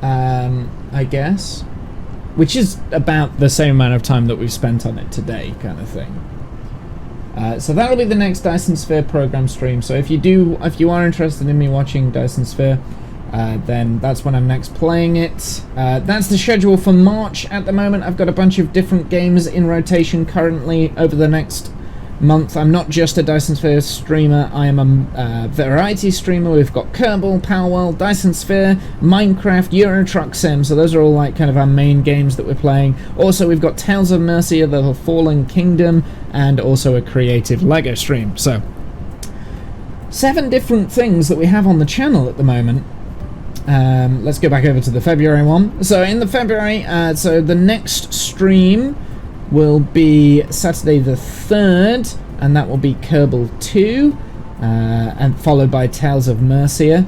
I guess, which is about the same amount of time that we've spent on it today, kind of thing. So that'll be the next Dyson Sphere program stream. So if you are interested in me watching Dyson Sphere, then that's when I'm next playing it. That's the schedule for March at the moment. I've got a bunch of different games in rotation currently over the next month. I'm not just a Dyson Sphere streamer, I am a variety streamer. We've got Kerbal, Power World, Dyson Sphere, Minecraft, Euro Truck Sim, so those are all like kind of our main games that we're playing. Also we've got Tales of Mercia, The Fallen Kingdom, and also a creative Lego stream. So 7 different things that we have on the channel at the moment. Let's go back over to the February one. So in the February, so the next stream will be Saturday the 3rd, and that will be Kerbal 2, and followed by Tales of Mercia.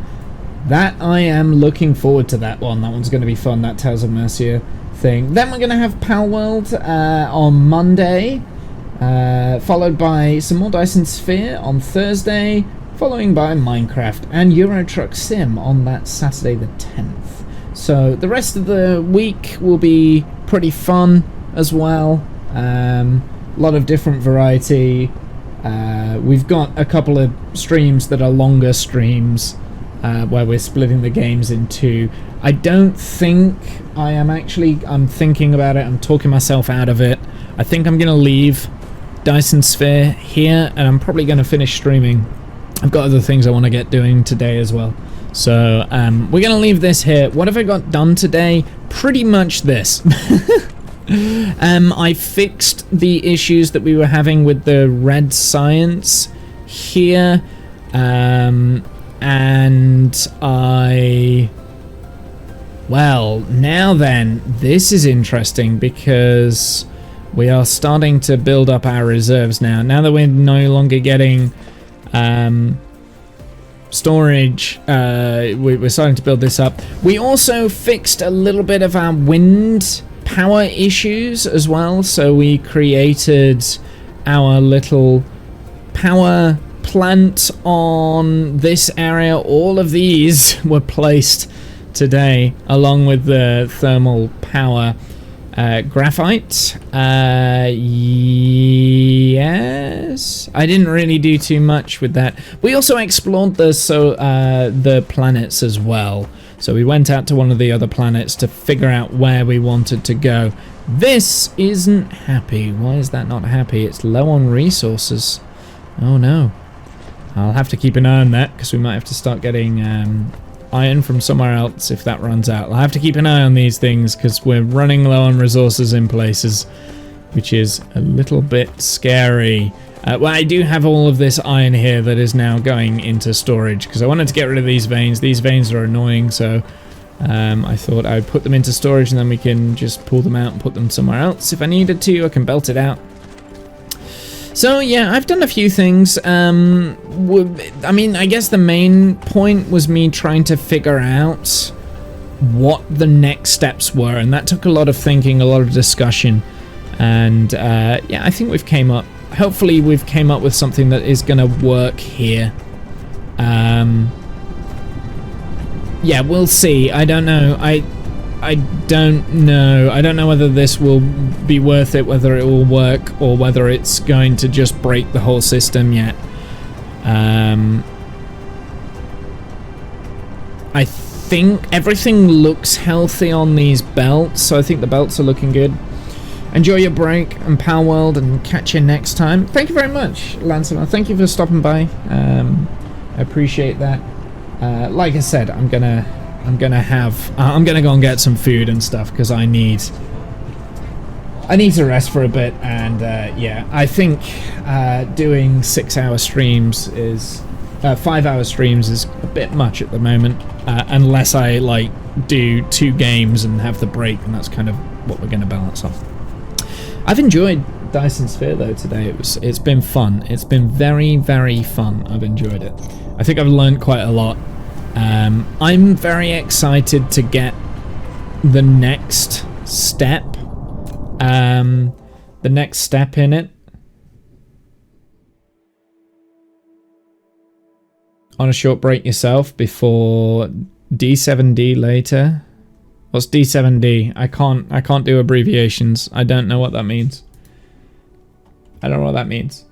That I am looking forward to that one. That one's going to be fun, that Tales of Mercia thing. Then we're going to have Pal World on Monday, followed by some more Dyson Sphere on Thursday, following by Minecraft and Euro Truck Sim on that Saturday the 10th. So the rest of the week will be pretty fun as well. A lot of different variety. We've got a couple of streams that are longer streams, where we're splitting the games in 2. I don't think I'm thinking about it, I'm talking myself out of it. I think I'm going to leave Dyson Sphere here, and I'm probably going to finish streaming. I've got other things I want to get doing today as well. So we're going to leave this here. What have I got done today? Pretty much this. I fixed the issues that we were having with the red science here, and well, now then, this is interesting because we are starting to build up our reserves now. Now that we're no longer getting storage, we're starting to build this up. We also fixed a little bit of our wind power issues as well, so we created our little power plant on this area. All of these were placed today along with the thermal power graphite. Yes, I didn't really do too much with that. We also explored the planets as well. So we went out to one of the other planets to figure out where we wanted to go. This isn't happy. Why is that not happy? It's low on resources. Oh no. I'll have to keep an eye on that because we might have to start getting iron from somewhere else if that runs out. I'll have to keep an eye on these things because we're running low on resources in places, which is a little bit scary. Well, I do have all of this iron here that is now going into storage because I wanted to get rid of these veins. These veins are annoying, so I thought I would put them into storage and then we can just pull them out and put them somewhere else. If I needed to, I can belt it out. So yeah, I've done a few things. I mean, I guess the main point was me trying to figure out what the next steps were, and that took a lot of thinking, a lot of discussion, and yeah, I think hopefully we've came up with something that is going to work here. Yeah, we'll see. I don't know. I don't know. I don't know whether this will be worth it, whether it will work, or whether it's going to just break the whole system yet. I think everything looks healthy on these belts, so I think the belts are looking good. Enjoy your break and Power World, and catch you next time. Thank you very much, Lancelot. Thank you for stopping by. I appreciate that. Like I said, I'm gonna go and get some food and stuff because I need to rest for a bit, and yeah, I think doing 6-hour streams is 5-hour streams is a bit much at the moment, unless I like do 2 games and have the break, and that's kind of what we're gonna balance off. I've enjoyed Dyson Sphere though today. It's been fun. It's been very, very fun. I've enjoyed it. I think I've learned quite a lot. I'm very excited to get the next step. The next step in it. On a short break yourself before D7D later. What's D7D? I can't do abbreviations. I don't know what that means. I don't know what that means.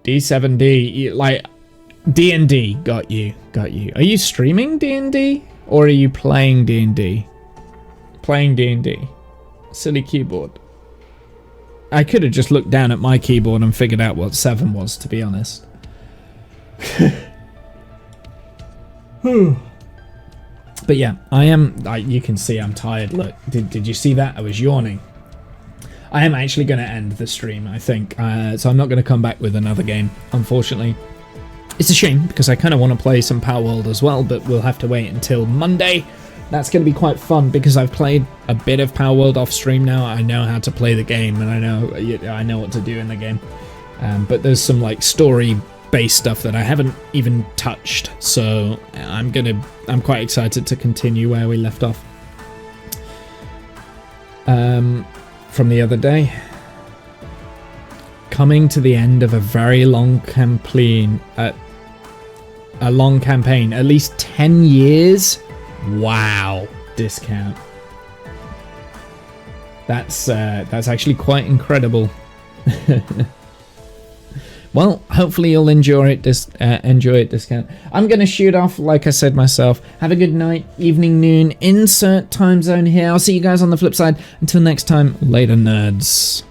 D7D, like D&D. Got you. Are you streaming D&D or are you playing D&D? Playing D&D. Silly keyboard. I could have just looked down at my keyboard and figured out what 7 was, to be honest. But yeah, you can see I'm tired. Look, did you see that? I was yawning. I am actually going to end the stream, I think. So I'm not going to come back with another game, unfortunately. It's a shame, because I kind of want to play some Power World as well, but we'll have to wait until Monday. That's going to be quite fun, because I've played a bit of Power World off stream now. I know how to play the game, and I know what to do in the game. But there's some like story-based stuff that I haven't even touched, so I'm quite excited to continue where we left off from the other day. Coming to the end of a very long campaign, at least 10 years. Wow, discount. That's actually quite incredible. Well, hopefully you'll enjoy it. Discount. I'm gonna shoot off, like I said myself. Have a good night, evening, noon. Insert time zone here. I'll see you guys on the flip side. Until next time, later, nerds.